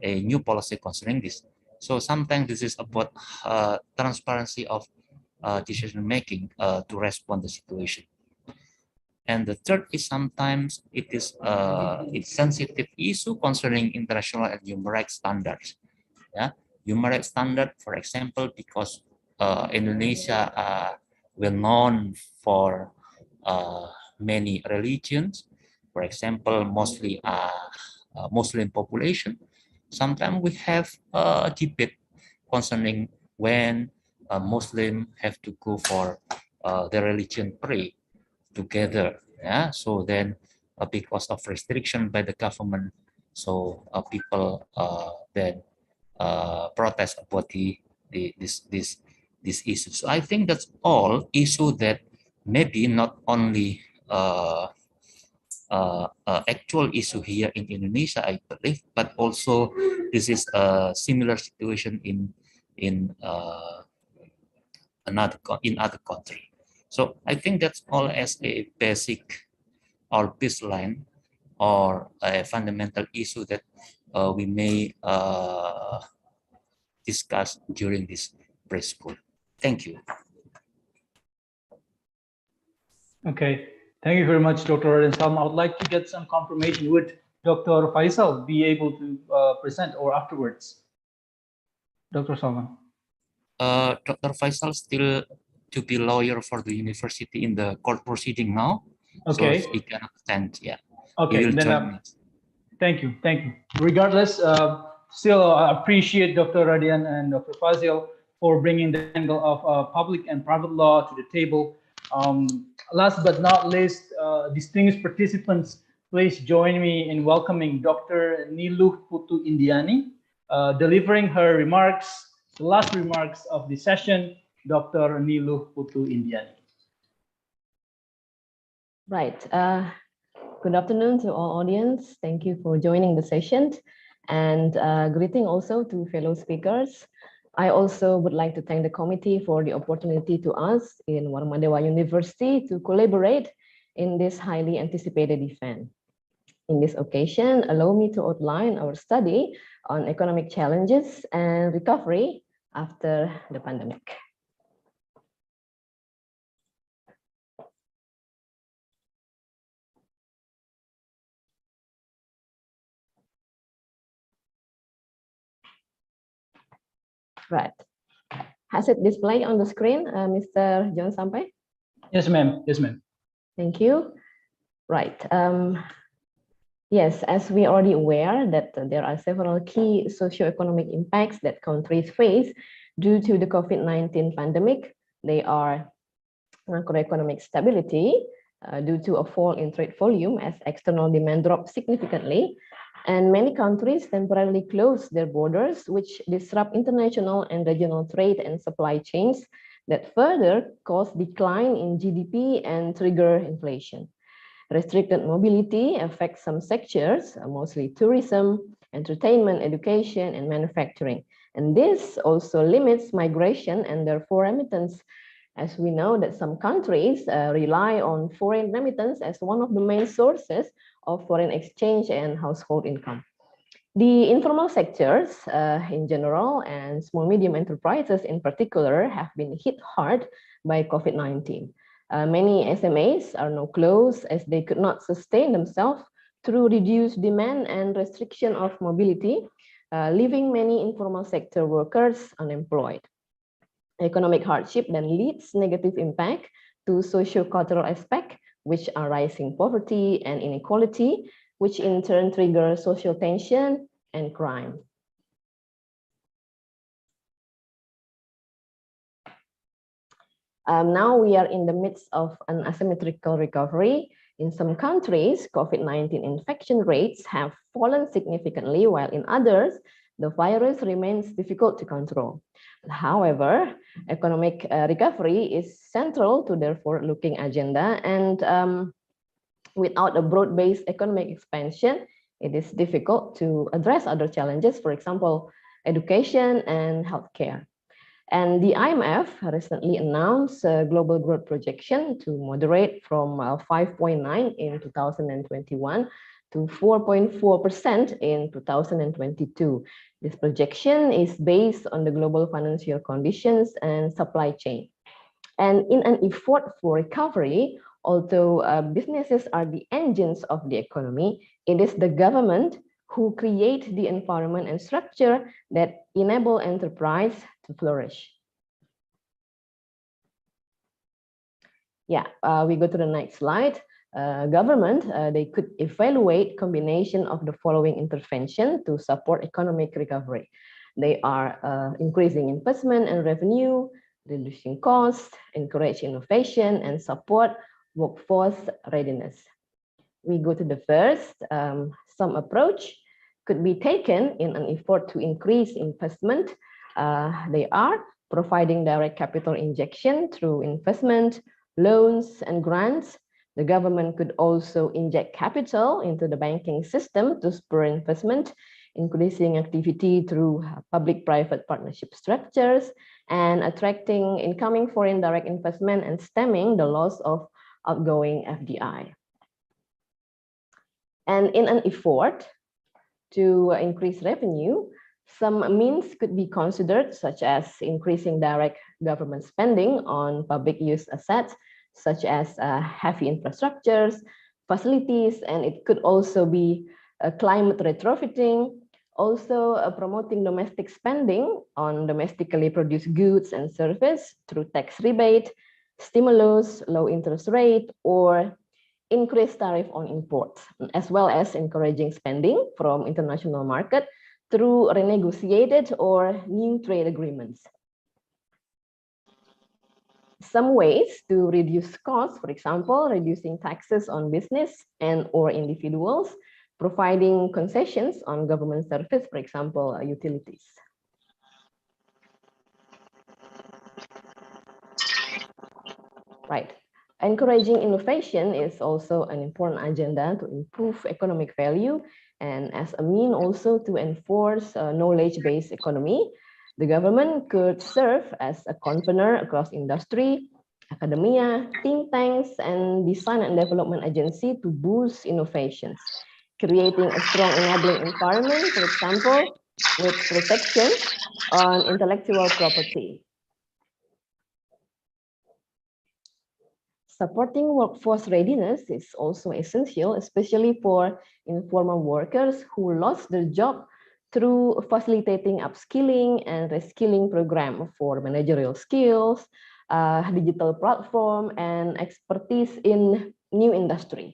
a new policy concerning this. So sometimes this is about transparency of decision making to respond to the situation. And the third is sometimes it is it's sensitive issue concerning international and human rights standards. Yeah, human rights standard, for example, because Indonesia well known for many religions. For example, mostly Muslim population. Sometimes we have a debate concerning when a Muslim have to go for their religion pray together. Yeah, so then because of restriction by the government, so people then protest about this issue. So I think that's all issue that maybe not only actual issue here in Indonesia, I believe, but also this is a similar situation in other country. So I think that's all as a basic or baseline or a fundamental issue that we may discuss during this preschool. Thank you. Okay, thank you very much, Dr. Raden Salma. I would like to get some confirmation. Would Dr. Faisal be able to present or afterwards? Dr. Salma. Dr. Faisal still to be lawyer for the university in the court proceeding now. Okay. So he cannot stand. Yeah. Okay. Then thank you. Thank you. Regardless, still appreciate Dr. Radian and Dr. Fazil for bringing the angle of public and private law to the table. Last but not least, distinguished participants, please join me in welcoming Dr. Niluh Putu Indiani, delivering her remarks, the last remarks of the session, Dr. Niluh Putu Indiani. Right. Good afternoon to all audience. Thank you for joining the session, and greeting also to fellow speakers. I also would like to thank the committee for the opportunity to us in Warmadewa University to collaborate in this highly anticipated event. In this occasion, allow me to outline our study on economic challenges and recovery after the pandemic. Right. Has it displayed on the screen, Mr. John Sampai? Yes, ma'am. Yes, ma'am. Thank you. Right. Yes, as we are already aware that there are several key socioeconomic impacts that countries face due to the COVID-19 pandemic. They are macroeconomic stability due to a fall in trade volume as external demand dropped significantly. And many countries temporarily close their borders, which disrupt international and regional trade and supply chains that further cause decline in GDP and trigger inflation. Restricted mobility affects some sectors, mostly tourism, entertainment, education, and manufacturing. And this also limits migration and therefore remittance, as we know that some countries rely on foreign remittance as one of the main sources of foreign exchange and household income. The informal sectors in general and small medium enterprises in particular have been hit hard by COVID-19. Many SMEs are now closed as they could not sustain themselves through reduced demand and restriction of mobility, leaving many informal sector workers unemployed. Economic hardship then leads negative impact to socio-cultural aspects, which are rising poverty and inequality, which in turn trigger social tension and crime. Now we are in the midst of an asymmetrical recovery. In some countries, COVID-19 infection rates have fallen significantly, while in others, the virus remains difficult to control. However, economic recovery is central to their forward-looking agenda, and without a broad-based economic expansion, it is difficult to address other challenges, for example, education and healthcare. And the IMF recently announced a global growth projection to moderate from 5.9 in 2021 to 4.4% in 2022. This projection is based on the global financial conditions and supply chain. And in an effort for recovery, although businesses are the engines of the economy, it is the government who create the environment and structure that enable enterprise to flourish. Yeah, we go to the next slide. Government, they could evaluate combination of the following intervention to support economic recovery. They are increasing investment and revenue, reducing costs, encourage innovation, and support workforce readiness. We go to the first, some approach could be taken in an effort to increase investment. They are providing direct capital injection through investment, loans, and grants. The government could also inject capital into the banking system to spur investment, increasing activity through public-private partnership structures, and attracting incoming foreign direct investment and stemming the loss of outgoing FDI. And in an effort to increase revenue, some means could be considered, such as increasing direct government spending on public use assets, such as heavy infrastructures, facilities, and it could also be climate retrofitting, also promoting domestic spending on domestically produced goods and services through tax rebate, stimulus, low interest rate, or increased tariff on imports, as well as encouraging spending from international market through renegotiated or new trade agreements. Some ways to reduce costs, for example, reducing taxes on business and or individuals, providing concessions on government service, for example, utilities. Right. Encouraging innovation is also an important agenda to improve economic value and as a mean also to enforce a knowledge-based economy. The government could serve as a convener across industry, academia, think tanks, and design and development agency to boost innovations, creating a strong enabling environment, for example, with protection on intellectual property. Supporting workforce readiness is also essential, especially for informal workers who lost their job through facilitating upskilling and reskilling program for managerial skills, digital platform, and expertise in new industries.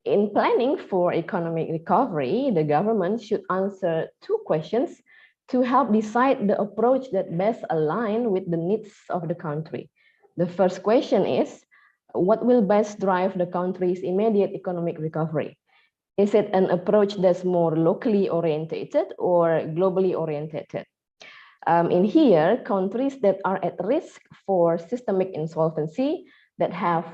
In planning for economic recovery, the government should answer two questions to help decide the approach that best align with the needs of the country. The first question is, what will best drive the country's immediate economic recovery? Is it an approach that's more locally orientated or globally orientated? In here, countries that are at risk for systemic insolvency, that have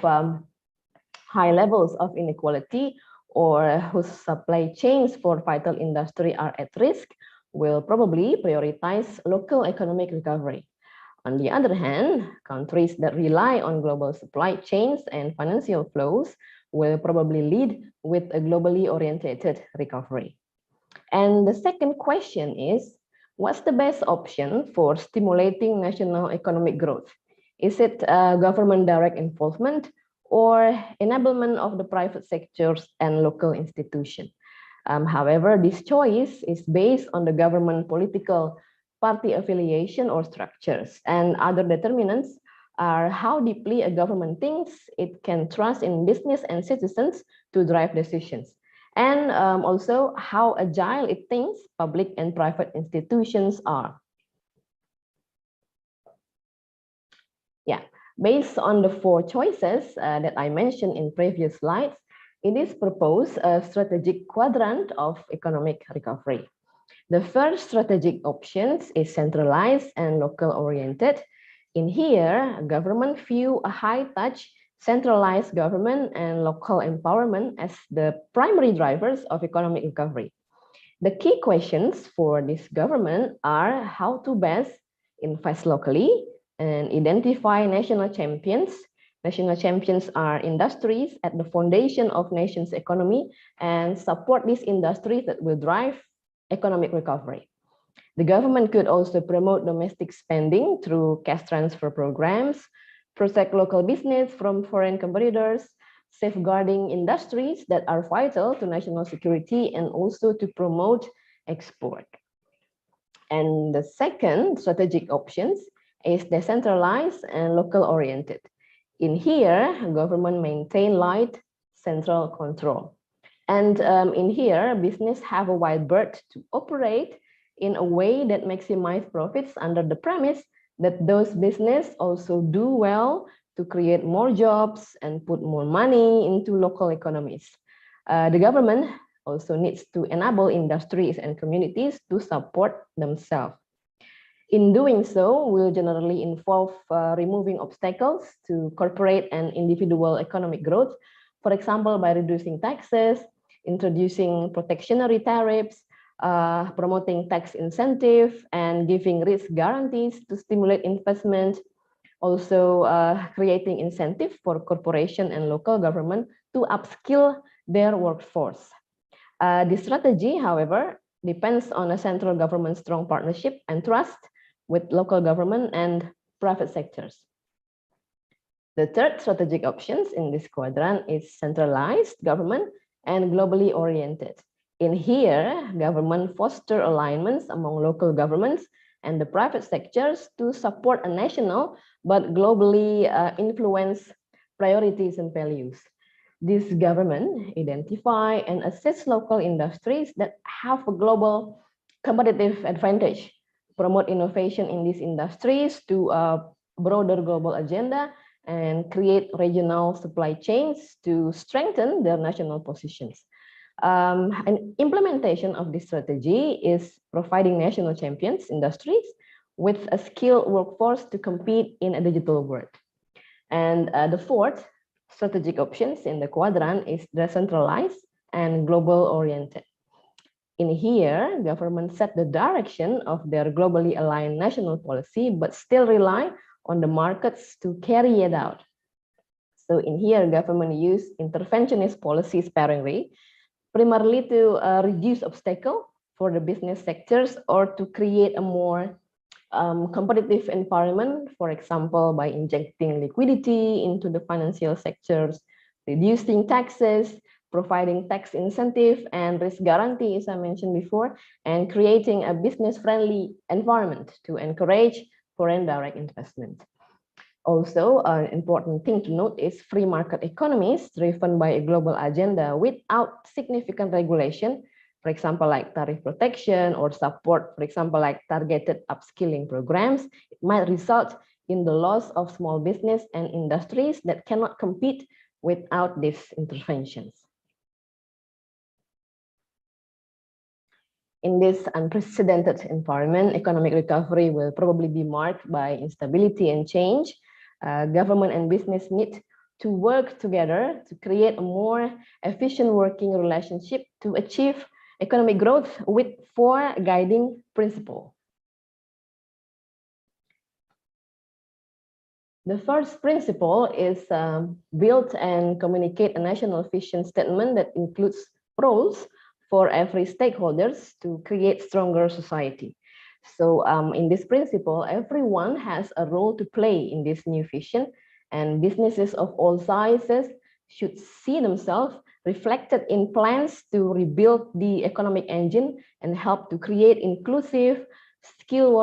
high levels of inequality, or whose supply chains for vital industry are at risk, will probably prioritize local economic recovery. On the other hand, countries that rely on global supply chains and financial flows will probably lead with a globally oriented recovery. And the second question is, what's the best option for stimulating national economic growth? Is it government direct involvement or enablement of the private sectors and local institutions? However, this choice is based on the government political party affiliation or structures, and other determinants are how deeply a government thinks it can trust in business and citizens to drive decisions, and also how agile it thinks public and private institutions are. Yeah, based on the four choices that I mentioned in previous slides, it is proposed a strategic quadrant of economic recovery. The first strategic option is centralized and local oriented. In here, government view a high-touch, centralized government and local empowerment as the primary drivers of economic recovery. The key questions for this government are how to best invest locally and identify national champions. National champions are industries at the foundation of nation's economy and support these industries that will drive economic recovery. The government could also promote domestic spending through cash transfer programs, protect local business from foreign competitors, safeguarding industries that are vital to national security, and also to promote export. And the second strategic options is decentralized and local oriented. In here, government maintain light central control. And in here, business have a wide berth to operate in a way that maximize profits under the premise that those business also do well to create more jobs and put more money into local economies. The government also needs to enable industries and communities to support themselves. In doing so, will generally involve removing obstacles to corporate and individual economic growth, for example, by reducing taxes, introducing protectionary tariffs, promoting tax incentive, and giving risk guarantees to stimulate investment, also creating incentive for corporation and local government to upskill their workforce. This strategy, however, depends on a central government's strong partnership and trust with local government and private sectors. The third strategic options in this quadrant is centralized government and globally oriented. In here, government foster alignments among local governments and the private sectors to support a national but globally influence priorities and values. This government identify and assist local industries that have a global competitive advantage, promote innovation in these industries to a broader global agenda, and create regional supply chains to strengthen their national positions. An implementation of this strategy is providing national champions industries with a skilled workforce to compete in a digital world. And the fourth strategic options in the quadrant is decentralized and global oriented. In here, government set the direction of their globally aligned national policy, but still rely on the markets to carry it out. So in here, government use interventionist policy sparingly, primarily to reduce obstacle for the business sectors or to create a more competitive environment, for example, by injecting liquidity into the financial sectors, reducing taxes, providing tax incentive and risk guarantee, as I mentioned before, and creating a business-friendly environment to encourage foreign direct investment. Also, an important thing to note is free market economies driven by a global agenda without significant regulation, for example, like tariff protection or support, for example, like targeted upskilling programs, it might result in the loss of small business and industries that cannot compete without these interventions. In this unprecedented environment, economic recovery will probably be marked by instability and change. Government and business need to work together to create a more efficient working relationship to achieve economic growth with 4 guiding principles. The first principle is build and communicate a national vision statement that includes roles for every stakeholders to create stronger society. So in this principle, everyone has a role to play in this new vision, and businesses of all sizes should see themselves reflected in plans to rebuild the economic engine and help to create inclusive, skilled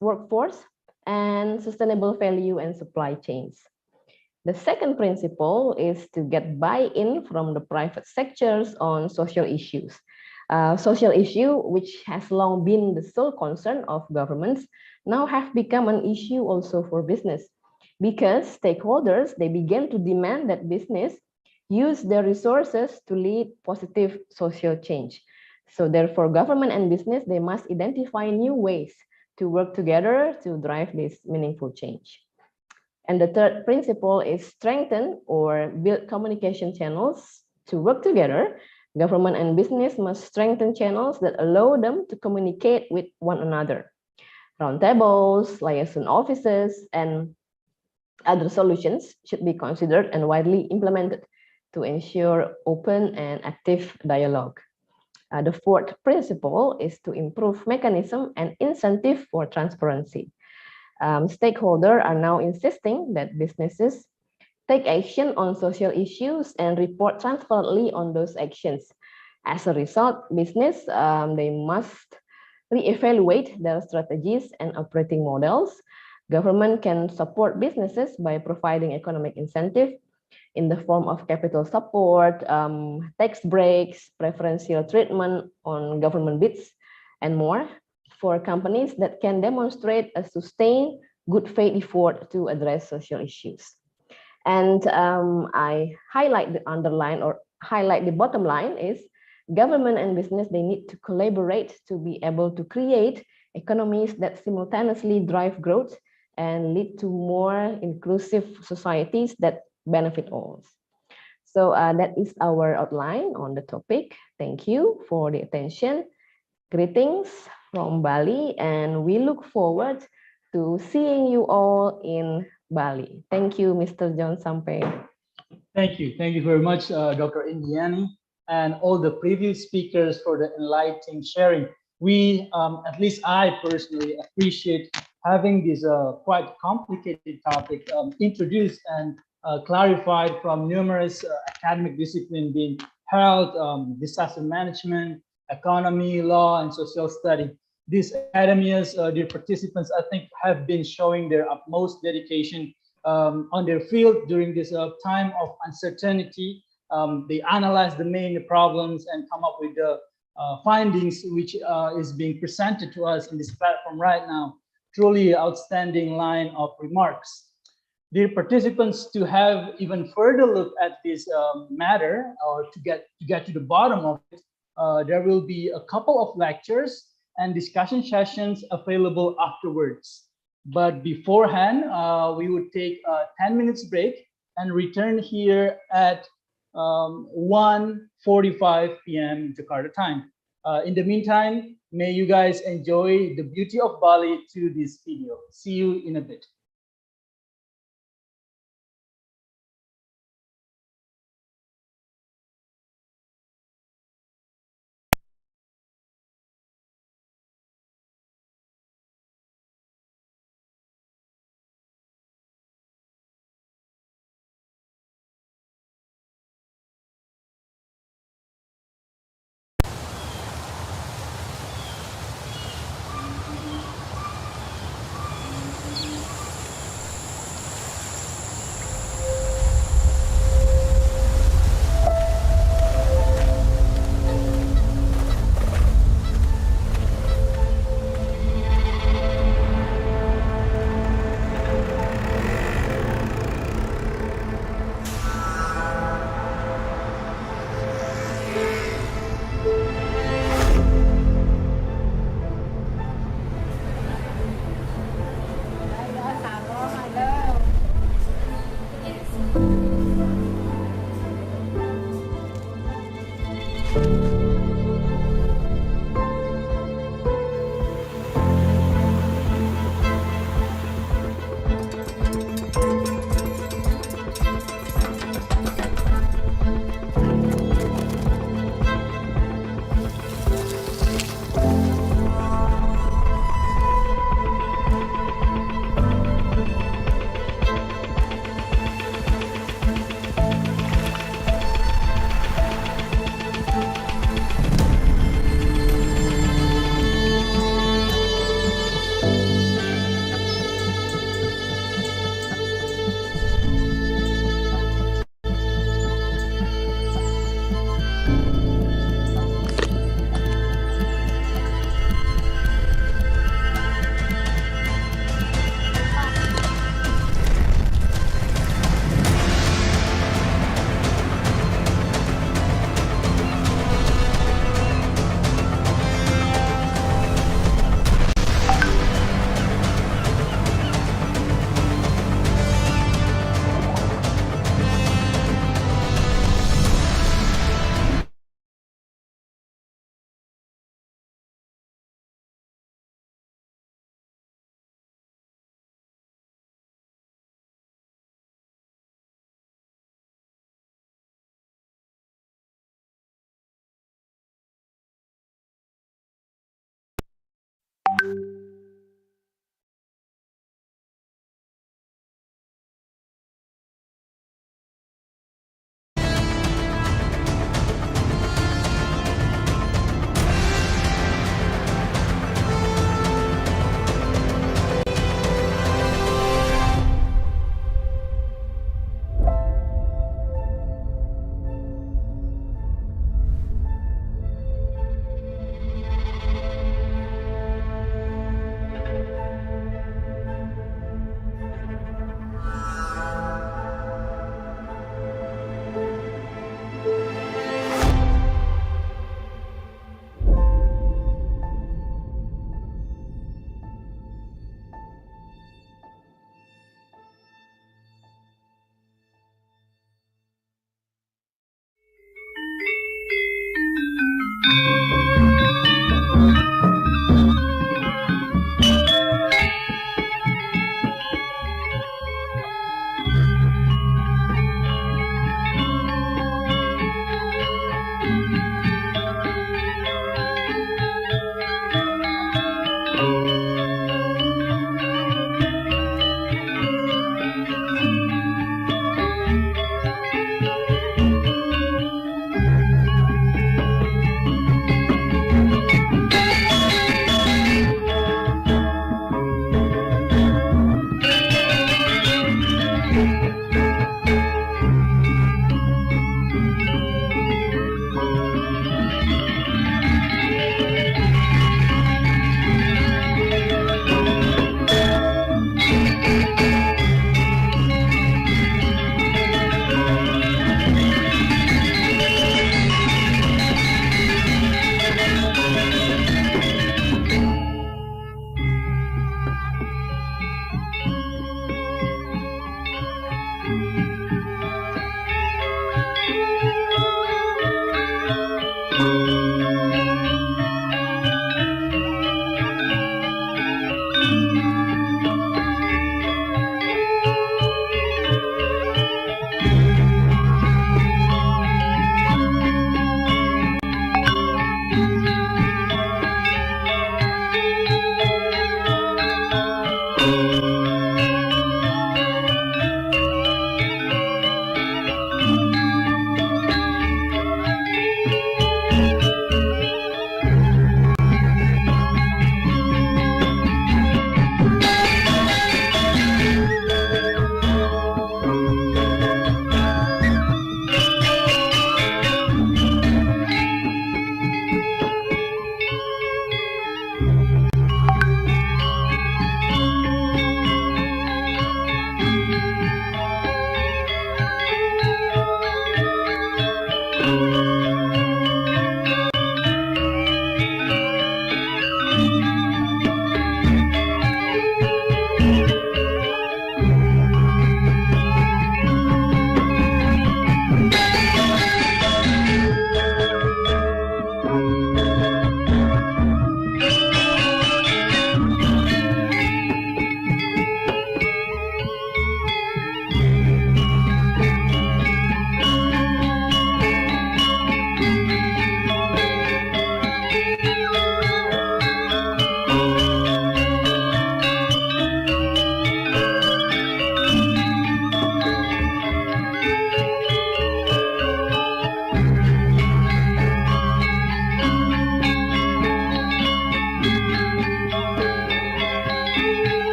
workforce and sustainable value and supply chains. The second principle is to get buy-in from the private sectors on social issues. Social issue, which has long been the sole concern of governments, now have become an issue also for business, because stakeholders, they begin to demand that business use their resources to lead positive social change. So therefore, government and business, they must identify new ways to work together to drive this meaningful change. And the third principle is strengthen or build communication channels to work together. Government and business must strengthen channels that allow them to communicate with one another. Roundtables, liaison offices, and other solutions should be considered and widely implemented to ensure open and active dialogue. The fourth principle is to improve mechanism and incentive for transparency. Stakeholders are now insisting that businesses take action on social issues and report transparently on those actions. As a result, business, they must reevaluate their strategies and operating models. Government can support businesses by providing economic incentive in the form of capital support, tax breaks, preferential treatment on government bids, and more, for companies that can demonstrate a sustained good faith effort to address social issues. And I highlight the underline or highlight the bottom line is government and business, they need to collaborate to be able to create economies that simultaneously drive growth and lead to more inclusive societies that benefit all. So that is our outline on the topic. Thank you for the attention. Greetings from Bali, and we look forward to seeing you all in Bali. Thank you, Mr. John Sampai. Thank you. Thank you very much, Dr. Indiani, and all the previous speakers for the enlightening sharing. We, at least I personally appreciate having this quite complicated topic introduced and clarified from numerous academic disciplines being health, disaster management, economy, law, and social study. These academias, dear participants, I think have been showing their utmost dedication on their field during this time of uncertainty. They analyze the main problems and come up with the findings which is being presented to us in this platform right now. Truly outstanding line of remarks. Dear participants, to have even further look at this matter, or to get to the bottom of it, there will be a couple of lectures and discussion sessions available afterwards. But beforehand, we would take a 10 minutes break and return here at 1:45 p.m. Jakarta time. In the meantime, may you guys enjoy the beauty of Bali to this video. See you in a bit.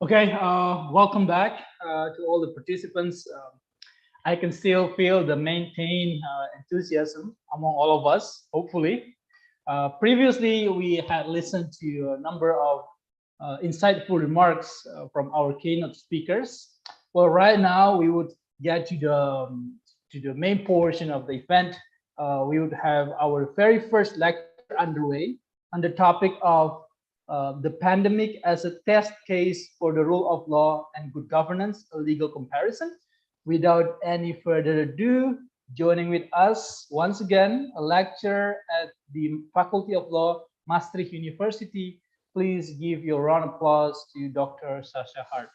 Okay, welcome back to all the participants. I can still feel the maintained enthusiasm among all of us, hopefully. Previously, we had listened to a number of insightful remarks from our keynote speakers. Well, right now, we would get to the main portion of the event. We would have our very first lecture underway on the topic of the pandemic as a test case for the rule of law and good governance, a legal comparison. Without any further ado, joining with us once again, a lecturer at the Faculty of Law, Maastricht University. Please give your round of applause to Dr. Sasha Hart.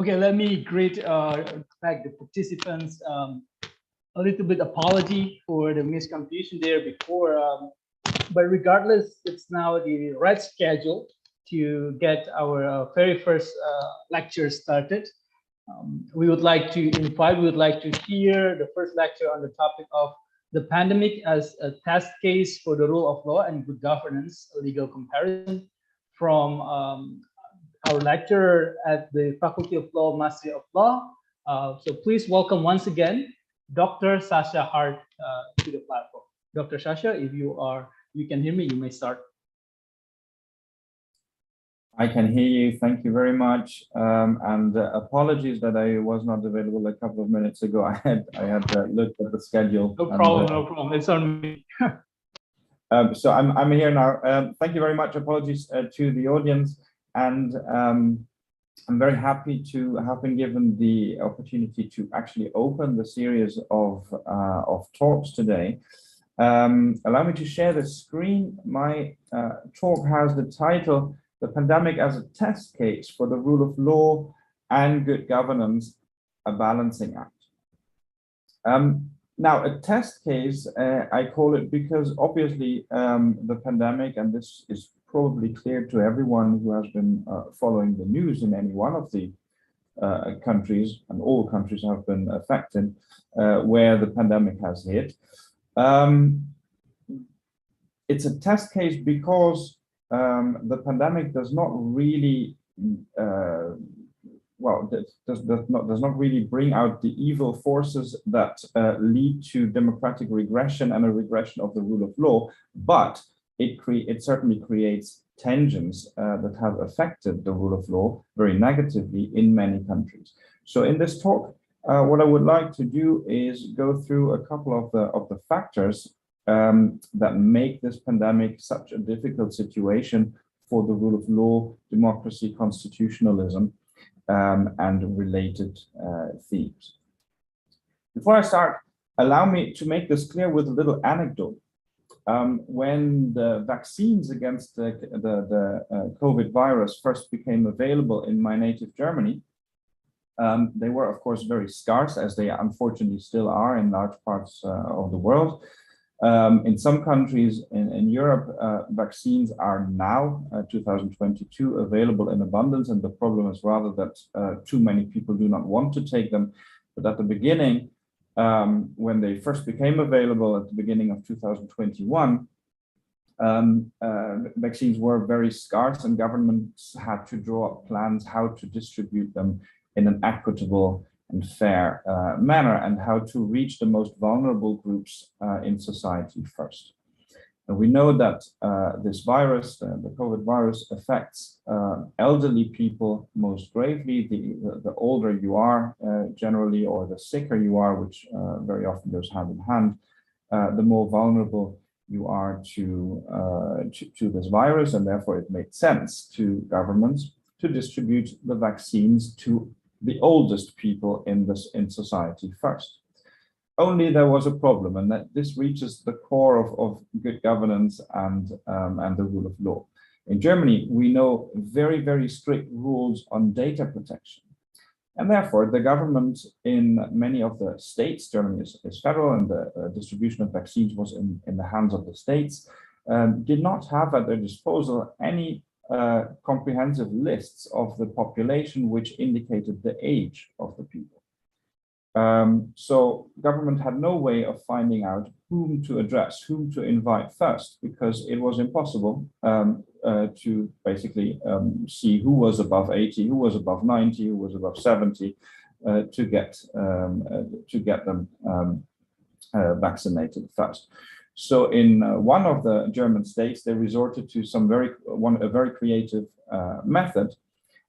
Okay, let me greet back the participants. A little bit apology for the misconfusion there before, but regardless, it's now the right schedule to get our very first lecture started. We would like to hear the first lecture on the topic of the pandemic as a test case for the rule of law and good governance, a legal comparison from our lecturer at the Faculty of Law, Mastery of Law. So please welcome once again, Dr. Sasha Hart to the platform. Dr. Sasha, if you can hear me, you may start. I can hear you. Thank you very much. And apologies that I was not available a couple of minutes ago. I had looked at the schedule. No problem, no problem. It's on me. So I'm here now. Thank you very much. Apologies to the audience. And I'm very happy to have been given the opportunity to actually open the series of talks today. Allow me to share the screen. My talk has the title, "The Pandemic as a Test Case for the Rule of Law and Good Governance, a Balancing Act." Now, a test case, I call it because obviously the pandemic, and this is probably clear to everyone who has been following the news in any one of the countries, and all countries have been affected, where the pandemic has hit. It's a test case because the pandemic does not really, does not really bring out the evil forces that lead to democratic regression and a regression of the rule of law, but it certainly creates tensions that have affected the rule of law very negatively in many countries. So in this talk, what I would like to do is go through a couple of the factors that make this pandemic such a difficult situation for the rule of law, democracy, constitutionalism, and related themes. Before I start, allow me to make this clear with a little anecdote. When the vaccines against the COVID virus first became available in my native Germany, they were, of course, very scarce, as they unfortunately still are in large parts of the world. In some countries in Europe, vaccines are now, 2022, available in abundance, and the problem is rather that too many people do not want to take them. But at the beginning, when they first became available at the beginning of 2021, vaccines were very scarce, and governments had to draw up plans how to distribute them in an equitable and fair manner, and how to reach the most vulnerable groups in society first. And we know that this virus, the COVID virus, affects elderly people most gravely. The older you are generally, or the sicker you are, which very often goes hand in hand, the more vulnerable you are to this virus, and therefore it made sense to governments to distribute the vaccines to the oldest people in society first. Only there was a problem, and that this reaches the core of good governance and the rule of law. In Germany, we know very, very strict rules on data protection. And therefore, the government in many of the states, Germany is federal, and the distribution of vaccines was in the hands of the states, did not have at their disposal any comprehensive lists of the population which indicated the age of the people. So government had no way of finding out whom to address, whom to invite first, because it was impossible to basically see who was above 80, who was above 90, who was above 70, to get them vaccinated first. So in one of the German states, they resorted to a very creative method.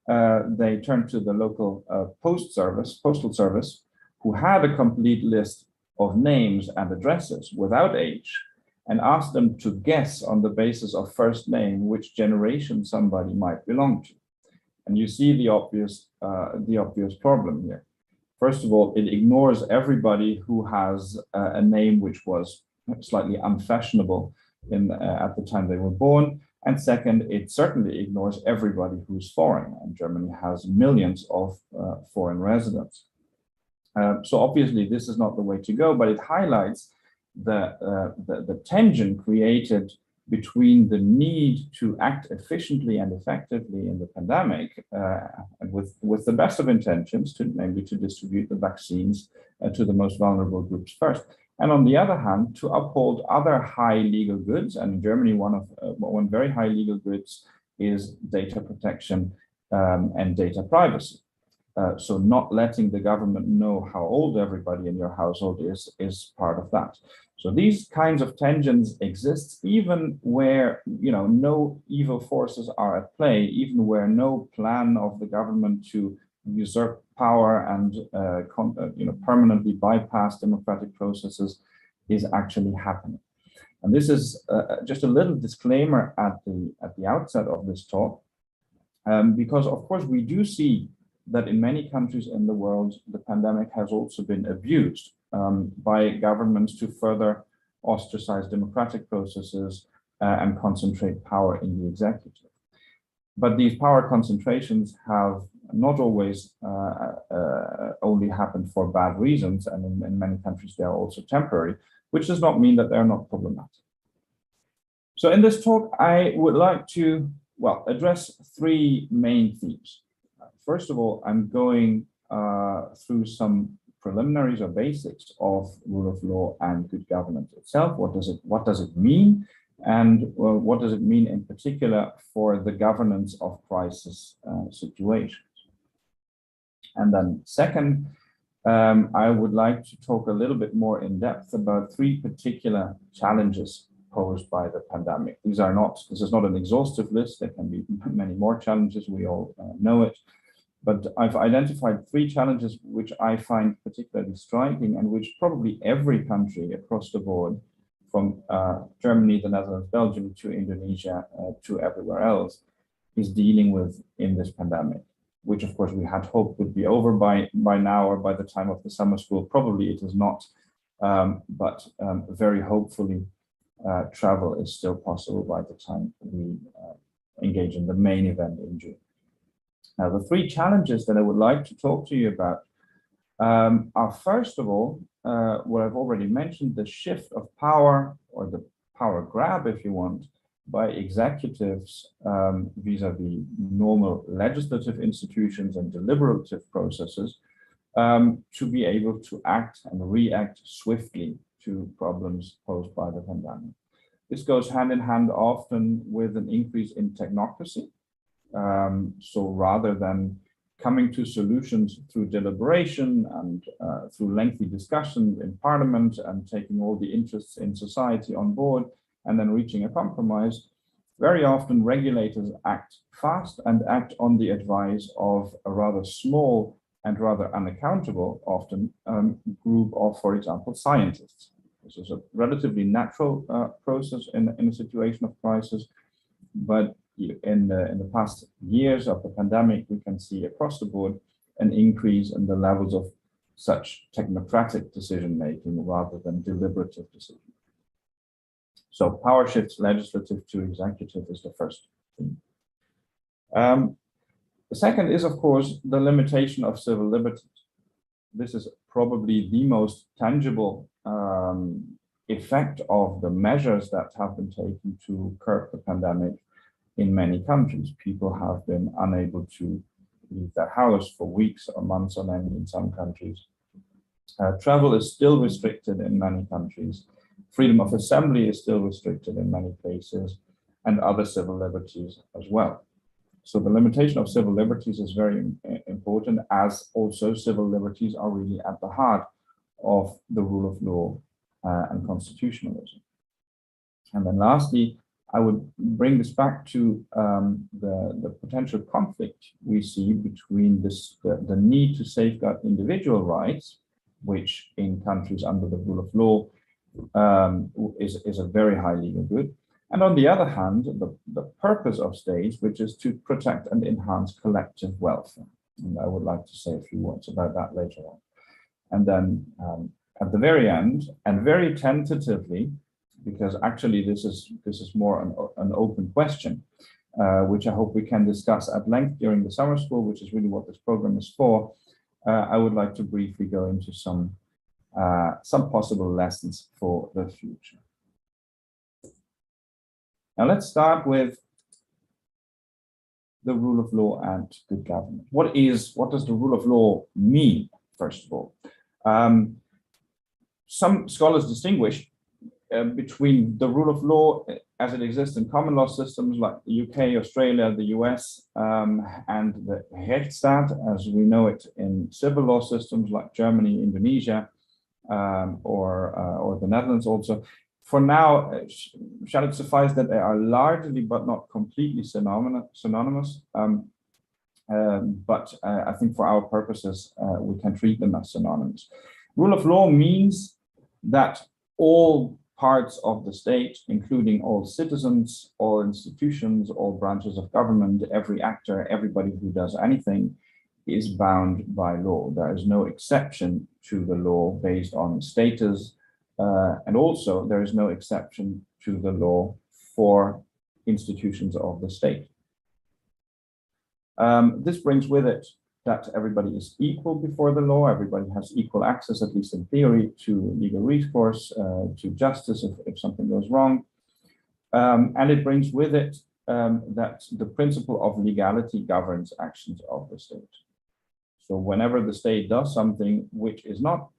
They turned to the local postal service, who had a complete list of names and addresses without age, and asked them to guess on the basis of first name which generation somebody might belong to. And you see the obvious problem here. First of all, it ignores everybody who has a name which was slightly unfashionable at the time they were born. And second, it certainly ignores everybody who's foreign, and Germany has millions of foreign residents. So obviously this is not the way to go, but it highlights the tension created between the need to act efficiently and effectively in the pandemic, and with the best of intentions, namely to distribute the vaccines to the most vulnerable groups first. And on the other hand, to uphold other high legal goods. And in Germany, one very high legal goods is data protection and data privacy. So not letting the government know how old everybody in your household is part of that. So these kinds of tensions exist even where no evil forces are at play, even where no plan of the government to usurp power and permanently bypass democratic processes is actually happening. And this is just a little disclaimer at the outset of this talk, because of course we do see that in many countries in the world, the pandemic has also been abused by governments to further ostracize democratic processes and concentrate power in the executive. But these power concentrations have not always only happened for bad reasons, and in many countries they are also temporary, which does not mean that they're not problematic. So in this talk, I would like to, address three main themes. First of all, I'm going through some preliminaries or basics of rule of law and good governance itself. What does it mean? And what does it mean in particular for the governance of crisis situations? And then second, I would like to talk a little bit more in depth about three particular challenges posed by the pandemic. This is not an exhaustive list. There can be many more challenges. We all know it. But I've identified three challenges which I find particularly striking, and which probably every country across the board, from Germany, the Netherlands, Belgium, to Indonesia, to everywhere else, is dealing with in this pandemic, which of course we had hoped would be over by now, or by the time of the summer school. Probably it is not, but very hopefully travel is still possible by the time we engage in the main event in June. Now, the three challenges that I would like to talk to you about are, first of all, what I've already mentioned, the shift of power, or the power grab, if you want, by executives vis-a-vis normal legislative institutions and deliberative processes, to be able to act and react swiftly to problems posed by the pandemic. This goes hand in hand often with an increase in technocracy. So rather than coming to solutions through deliberation and through lengthy discussion in parliament and taking all the interests in society on board and then reaching a compromise, very often regulators act fast and act on the advice of a rather small and rather unaccountable, often, group of, for example, scientists. This is a relatively natural process in a situation of crisis, but in the past years of the pandemic, we can see across the board an increase in the levels of such technocratic decision-making rather than deliberative decision. So power shifts legislative to executive is the first thing. The second is, of course, the limitation of civil liberties. This is probably the most tangible effect of the measures that have been taken to curb the pandemic in many countries. People have been unable to leave their house for weeks or months on end in some countries. Travel is still restricted in many countries. Freedom of assembly is still restricted in many places, and other civil liberties as well. So the limitation of civil liberties is very important, as also civil liberties are really at the heart of the rule of law and constitutionalism. And then lastly, I would bring this back to the potential conflict we see between the need to safeguard individual rights, which in countries under the rule of law is a very high legal good. And on the other hand, the purpose of states, which is to protect and enhance collective welfare. And I would like to say a few words about that later on. And then at the very end, and very tentatively, because actually this is more an open question, which I hope we can discuss at length during the summer school, which is really what this program is for. I would like to briefly go into some possible lessons for the future. Now let's start with the rule of law and good government. What does the rule of law mean, first of all? Some scholars distinguish between the rule of law as it exists in common law systems like the UK, Australia, the US, and the Rechtsstaat as we know it in civil law systems like Germany, Indonesia, or the Netherlands also. For now, shall it suffice that they are largely but not completely synonymous, but I think for our purposes, we can treat them as synonymous. Rule of law means that all parts of the state, including all citizens, all institutions, all branches of government, every actor, everybody who does anything, is bound by law. There is no exception to the law based on status, and also there is no exception to the law for institutions of the state. This brings with it that everybody is equal before the law, everybody has equal access, at least in theory, to legal recourse, to justice if something goes wrong. And it brings with it that the principle of legality governs actions of the state. So whenever the state does something which is not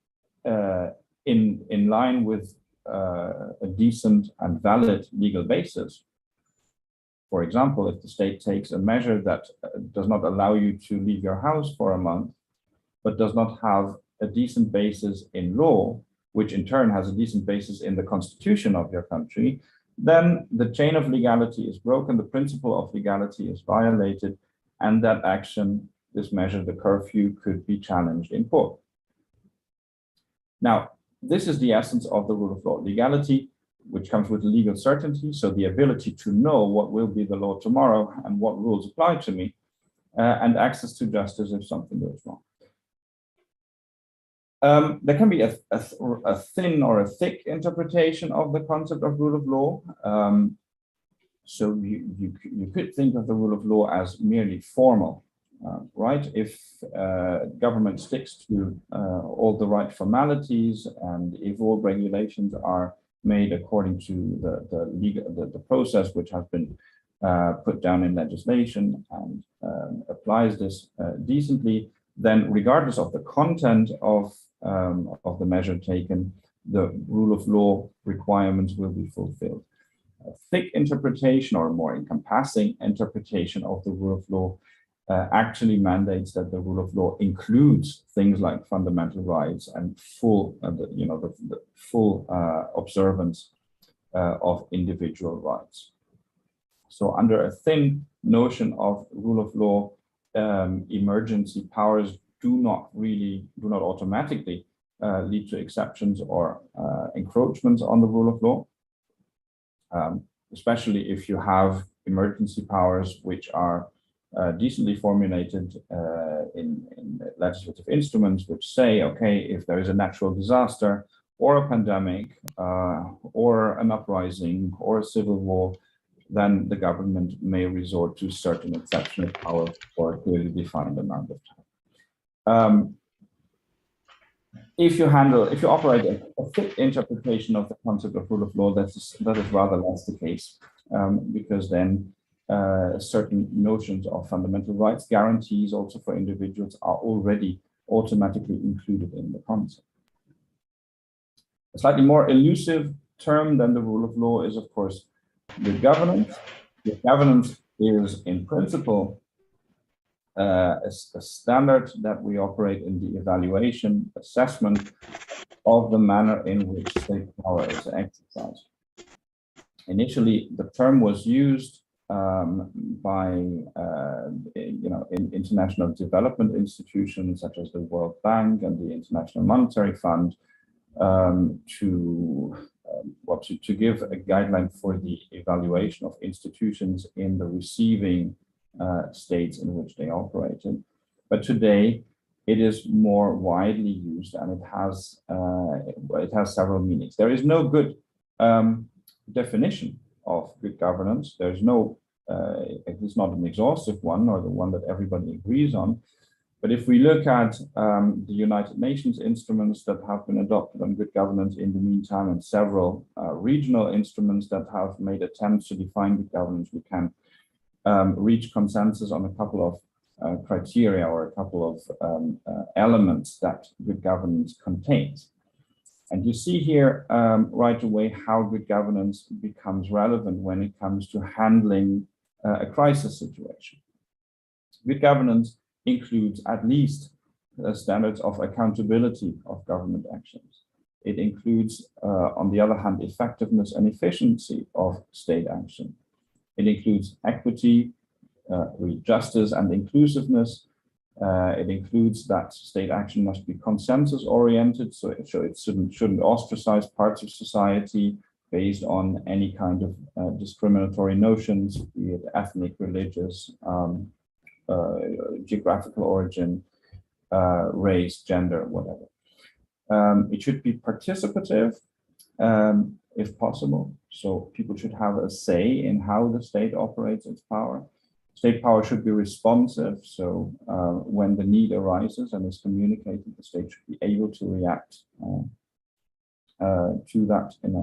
in line with a decent and valid legal basis, for example, if the state takes a measure that does not allow you to leave your house for a month, but does not have a decent basis in law, which in turn has a decent basis in the constitution of your country, then the chain of legality is broken, the principle of legality is violated, and that action, this measure, the curfew, could be challenged in court. Now, this is the essence of the rule of law. Legality, which comes with legal certainty, so the ability to know what will be the law tomorrow and what rules apply to me, and access to justice if something goes wrong. There can be a thin or a thick interpretation of the concept of rule of law. So you could think of the rule of law as merely formal, right? If government sticks to all the right formalities and if all regulations are made according to the process which has been put down in legislation and applies this decently, then regardless of the content of the measure taken, the rule of law requirements will be fulfilled. thick interpretation or more encompassing interpretation of the rule of law actually mandates that the rule of law includes things like fundamental rights and full, the full observance of individual rights. So under a thin notion of rule of law, emergency powers do not automatically lead to exceptions or encroachments on the rule of law, especially if you have emergency powers which are decently formulated in legislative instruments which say, okay, if there is a natural disaster or a pandemic or an uprising or a civil war, then the government may resort to certain exceptional powers for a clearly defined amount of time. If you operate a thick interpretation of the concept of rule of law, that is rather less the case, because then certain notions of fundamental rights, guarantees also for individuals, are already automatically included in the concept. A slightly more elusive term than the rule of law is, of course, good governance. Good governance is, in principle, a standard that we operate in the evaluation, assessment of the manner in which state power is exercised. Initially, the term was used by in international development institutions such as the World Bank and the International Monetary Fund to give a guideline for the evaluation of institutions in the receiving states in which they operated. But today it is more widely used, and it has several meanings. There is no good definition of good governance. There's no, at least not an exhaustive one, or the one that everybody agrees on. But if we look at the United Nations instruments that have been adopted on good governance in the meantime, and several regional instruments that have made attempts to define good governance, we can reach consensus on a couple of criteria or a couple of elements that good governance contains. And you see here right away how good governance becomes relevant when it comes to handling a crisis situation. Good governance includes at least standards of accountability of government actions. It includes, on the other hand, effectiveness and efficiency of state action. It includes equity, justice, and inclusiveness. It includes that state action must be consensus-oriented, so it shouldn't ostracize parts of society based on any kind of discriminatory notions, be it ethnic, religious, geographical origin, race, gender, whatever. It should be participative, if possible. So people should have a say in how the state operates its power. State power should be responsive. So when the need arises and is communicated, the state should be able to react to that in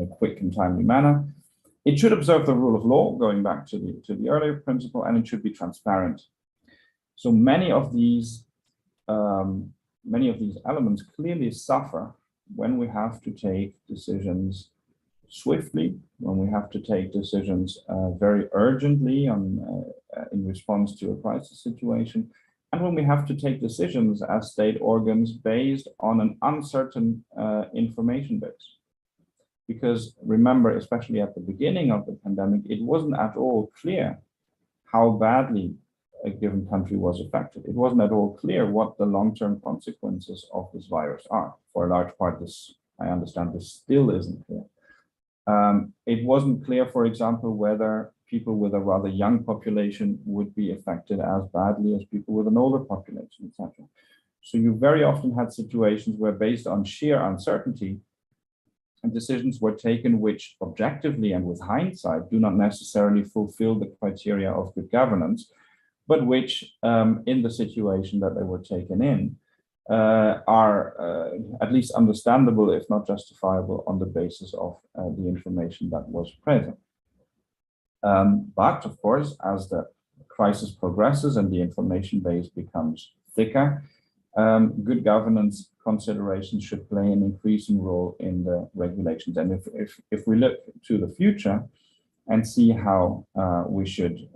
a quick and timely manner. It should observe the rule of law, going back to the earlier principle, and it should be transparent. So many of these elements clearly suffer when we have to take decisions swiftly, when we have to take decisions very urgently in response to a crisis situation, and when we have to take decisions as state organs based on an uncertain information base. Because remember, especially at the beginning of the pandemic, it wasn't at all clear how badly a given country was affected. It wasn't at all clear what the long-term consequences of this virus are. For a large part, I understand this still isn't clear. It wasn't clear, for example, whether people with a rather young population would be affected as badly as people with an older population, etc. So you very often had situations where, based on sheer uncertainty, and decisions were taken which objectively and with hindsight do not necessarily fulfill the criteria of good governance, but which in the situation that they were taken in are at least understandable, if not justifiable, on the basis of the information that was present. But of course, as the crisis progresses and the information base becomes thicker, good governance considerations should play an increasing role in the regulations. And if we look to the future and see how we should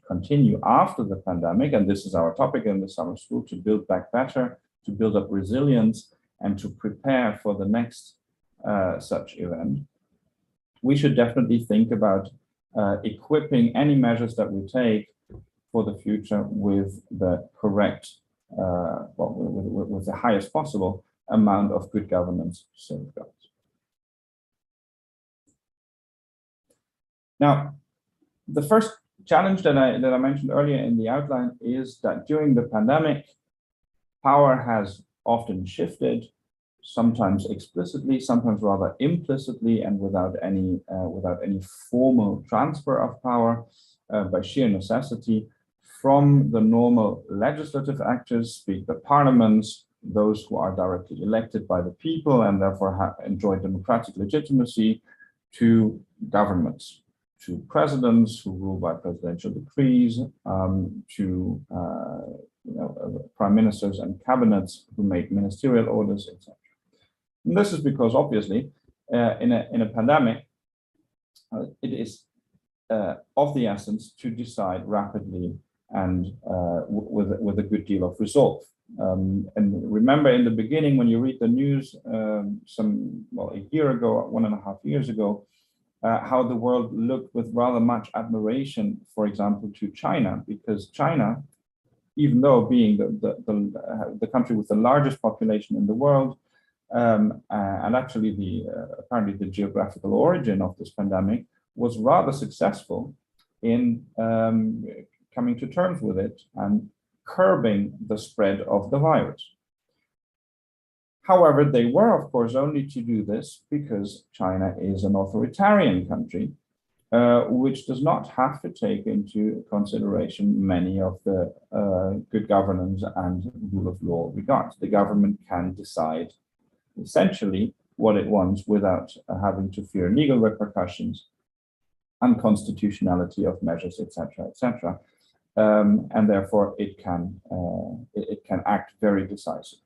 continue after the pandemic, and this is our topic in the summer school, to build back better, to build up resilience, and to prepare for the next such event, we should definitely think about equipping any measures that we take for the future with the correct, with the highest possible amount of good governance safeguards. Now, the first challenge that I mentioned earlier in the outline is that during the pandemic, power has often shifted, sometimes explicitly, sometimes rather implicitly, and without any formal transfer of power, by sheer necessity, from the normal legislative actors, speak the parliaments, those who are directly elected by the people and therefore enjoy democratic legitimacy, to governments, to presidents who rule by presidential decrees, to prime ministers and cabinets who make ministerial orders, etc. And this is because, obviously, in a pandemic, it is of the essence to decide rapidly and with a good deal of resolve. And remember, in the beginning, when you read the news a year ago, 1.5 years ago, how the world looked with rather much admiration, for example, to China, because China, even though being the country with the largest population in the world, and actually apparently the geographical origin of this pandemic, was rather successful in coming to terms with it and curbing the spread of the virus. However, they were, of course, only to do this because China is an authoritarian country, which does not have to take into consideration many of the good governance and rule of law regards. The government can decide essentially what it wants without having to fear legal repercussions, unconstitutionality of measures, etc., etc. And therefore it can act very decisively.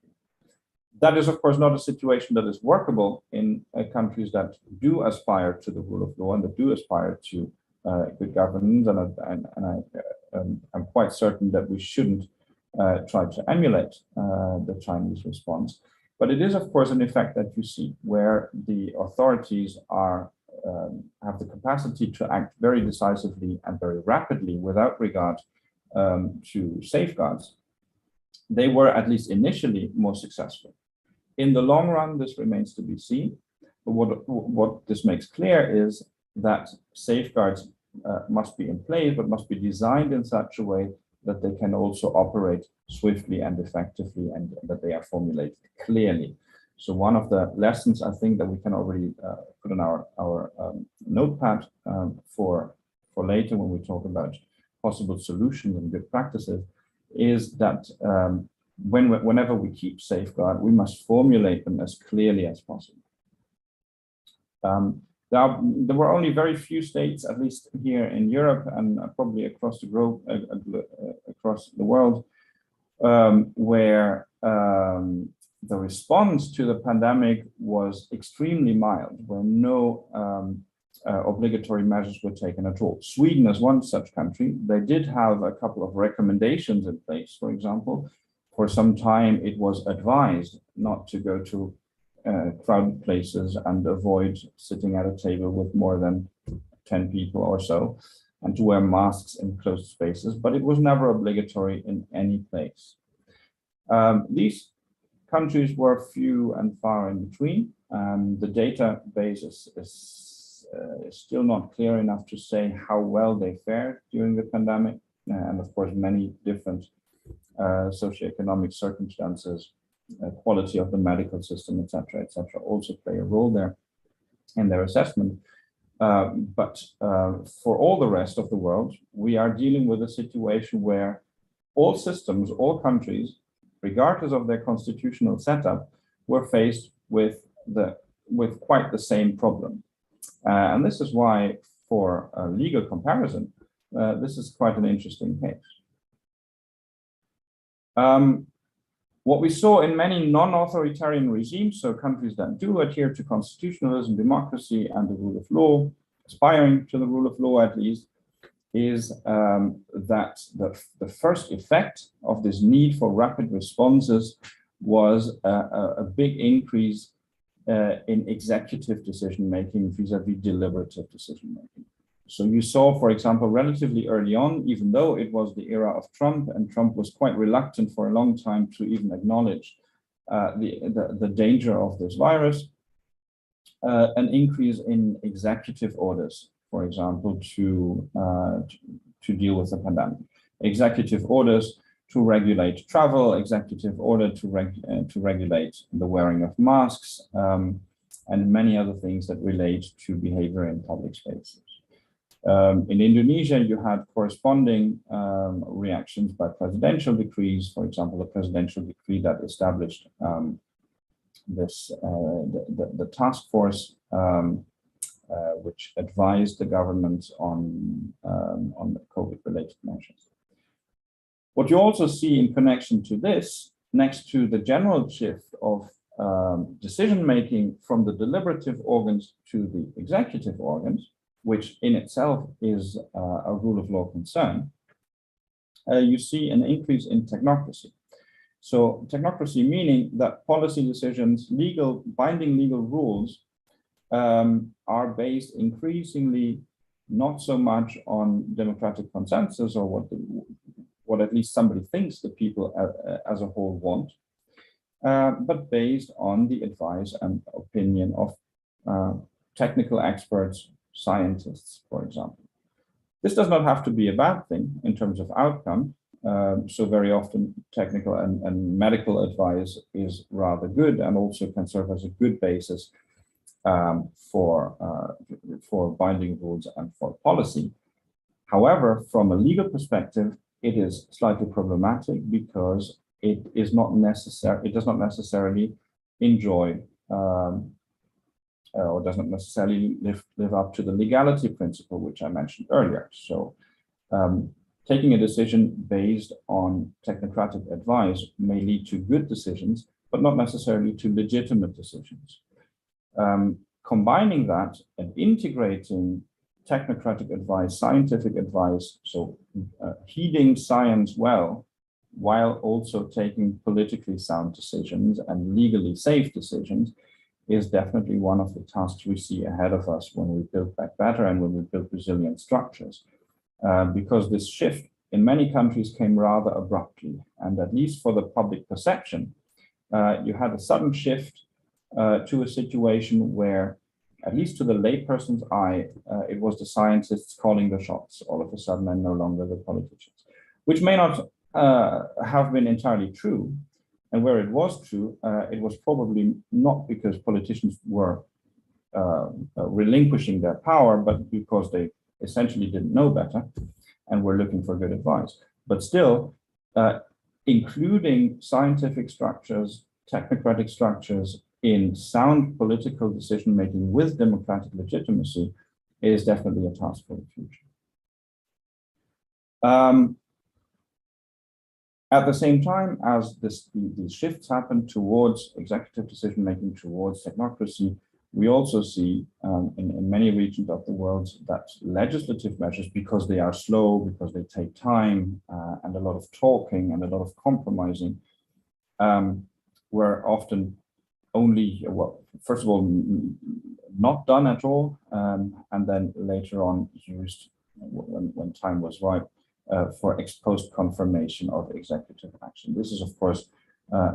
That is, of course, not a situation that is workable in countries that do aspire to the rule of law and that do aspire to good governance. And I'm quite certain that we shouldn't try to emulate the Chinese response. But it is, of course, an effect that you see where the authorities have the capacity to act very decisively and very rapidly without regard to safeguards. They were, at least initially, more successful. In the long run, this remains to be seen. But what this makes clear is that safeguards must be in place, but must be designed in such a way that they can also operate swiftly and effectively, and that they are formulated clearly. So one of the lessons I think that we can already put in our notepad for later when we talk about possible solutions and good practices is that whenever we keep safeguard, we must formulate them as clearly as possible. There were only very few states, at least here in Europe and probably across the globe, across the world, where the response to the pandemic was extremely mild, where no obligatory measures were taken at all. Sweden is one such country. They did have a couple of recommendations in place. For example, for some time it was advised not to go to crowded places and avoid sitting at a table with more than 10 people or so, and to wear masks in closed spaces, but it was never obligatory in any place. These countries were few and far in between. The database is still not clear enough to say how well they fared during the pandemic. And of course, many different socioeconomic circumstances, quality of the medical system, etc., also play a role there in their assessment. But for all the rest of the world, we are dealing with a situation where all systems, all countries, regardless of their constitutional setup, were faced with quite the same problem. And this is why, for a legal comparison, this is quite an interesting case. What we saw in many non-authoritarian regimes, so countries that do adhere to constitutionalism, democracy, and the rule of law, aspiring to the rule of law at least, is that the first effect of this need for rapid responses was a big increase in executive decision-making vis-a-vis deliberative decision-making. So you saw, for example, relatively early on, even though it was the era of Trump, and Trump was quite reluctant for a long time to even acknowledge the danger of this virus, an increase in executive orders, for example, to deal with the pandemic. Executive orders to regulate travel, executive order to regulate the wearing of masks, and many other things that relate to behavior in public spaces. In Indonesia, you had corresponding reactions by presidential decrees. For example, the presidential decree that established the task force, which advised the government on the COVID-related measures. What you also see in connection to this, next to the general shift of decision-making from the deliberative organs to the executive organs, which in itself is a rule of law concern, you see an increase in technocracy. So technocracy meaning that policy decisions, binding legal rules are based increasingly not so much on democratic consensus or what at least somebody thinks the people as a whole want, but based on the advice and opinion of technical experts, scientists, for example. This does not have to be a bad thing in terms of outcome. So very often technical and medical advice is rather good and also can serve as a good basis for binding rules and for policy. However, from a legal perspective, it is slightly problematic because it does not necessarily enjoy or does not necessarily live up to the legality principle, which I mentioned earlier. So taking a decision based on technocratic advice may lead to good decisions, but not necessarily to legitimate decisions. Combining that and integrating technocratic advice, scientific advice, so heeding science well, while also taking politically sound decisions and legally safe decisions, is definitely one of the tasks we see ahead of us when we build back better and when we build resilient structures. Because this shift in many countries came rather abruptly, and at least for the public perception, you had a sudden shift to a situation where, at least to the layperson's eye, it was the scientists calling the shots all of a sudden and no longer the politicians, which may not have been entirely true. And where it was true, it was probably not because politicians were relinquishing their power, but because they essentially didn't know better and were looking for good advice. But still, including scientific structures, technocratic structures in sound political decision-making with democratic legitimacy is definitely a task for the future. At the same time as these shifts happen towards executive decision-making, towards technocracy, we also see in many regions of the world that legislative measures, because they are slow, because they take time and a lot of talking and a lot of compromising, were often only, well, first of all, not done at all, and then later on used when time was right for ex post confirmation of executive action. This is, of course,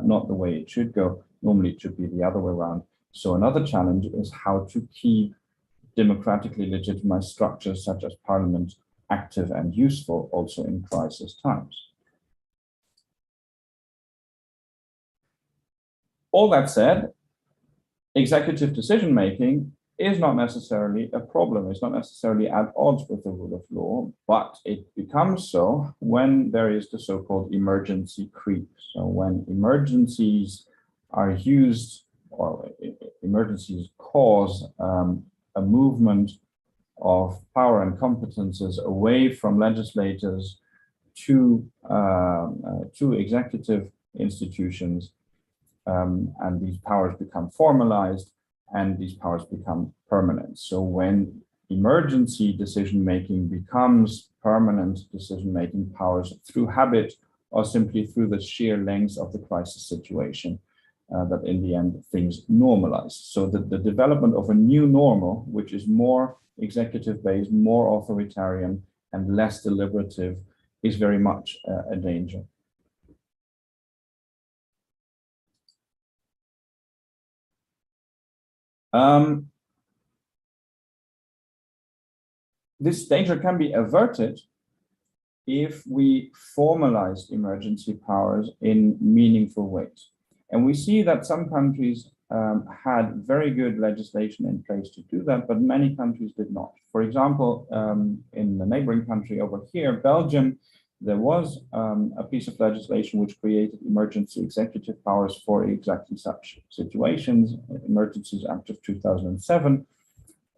not the way it should go. Normally, it should be the other way around. So another challenge is how to keep democratically legitimized structures such as parliament active and useful also in crisis times. All that said, executive decision-making is not necessarily a problem. It's not necessarily at odds with the rule of law, but it becomes so when there is the so-called emergency creep. So when emergencies are used, or emergencies cause a movement of power and competences away from legislators to executive institutions, and these powers become formalized, and these powers become permanent. So when emergency decision-making becomes permanent decision-making powers through habit or simply through the sheer length of the crisis situation, that in the end things normalize. So that the development of a new normal, which is more executive-based, more authoritarian, and less deliberative, is very much a danger. This danger can be averted if we formalize emergency powers in meaningful ways. And we see that some countries had very good legislation in place to do that, but many countries did not. For example, in the neighboring country over here, Belgium, there was a piece of legislation which created emergency executive powers for exactly such situations, Emergencies Act of 2007.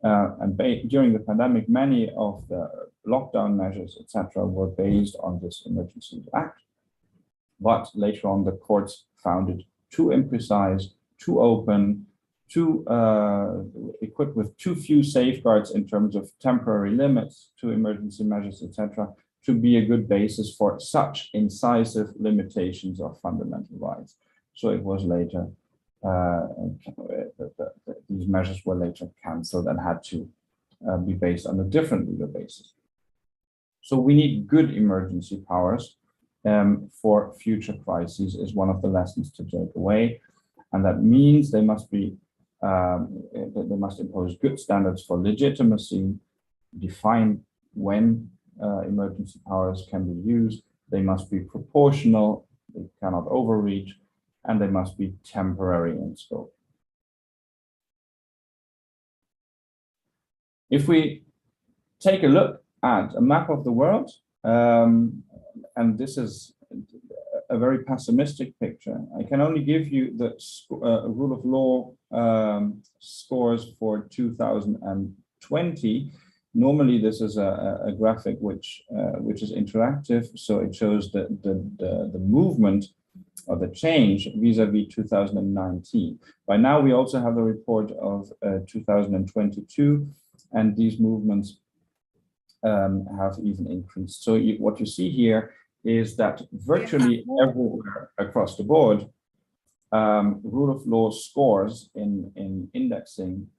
And during the pandemic, many of the lockdown measures, etc., were based on this Emergencies Act. But later on, the courts found it too imprecise, too open, too equipped with too few safeguards in terms of temporary limits to emergency measures, etc., to be a good basis for such incisive limitations of fundamental rights. So it was later, these measures were later cancelled and had to be based on a different legal basis. So we need good emergency powers for future crises is one of the lessons to take away. And that means they must be, they must impose good standards for legitimacy, define when emergency powers can be used. They must be proportional, they cannot overreach, and they must be temporary in scope. If we take a look at a map of the world, and this is a very pessimistic picture, I can only give you the rule of law scores for 2020. Normally, this is a graphic which is interactive, so it shows the movement or the change vis-a-vis 2019. By now, we also have the report of 2022, and these movements have even increased. So what you see here is that virtually everywhere across the board, rule of law scores in indexing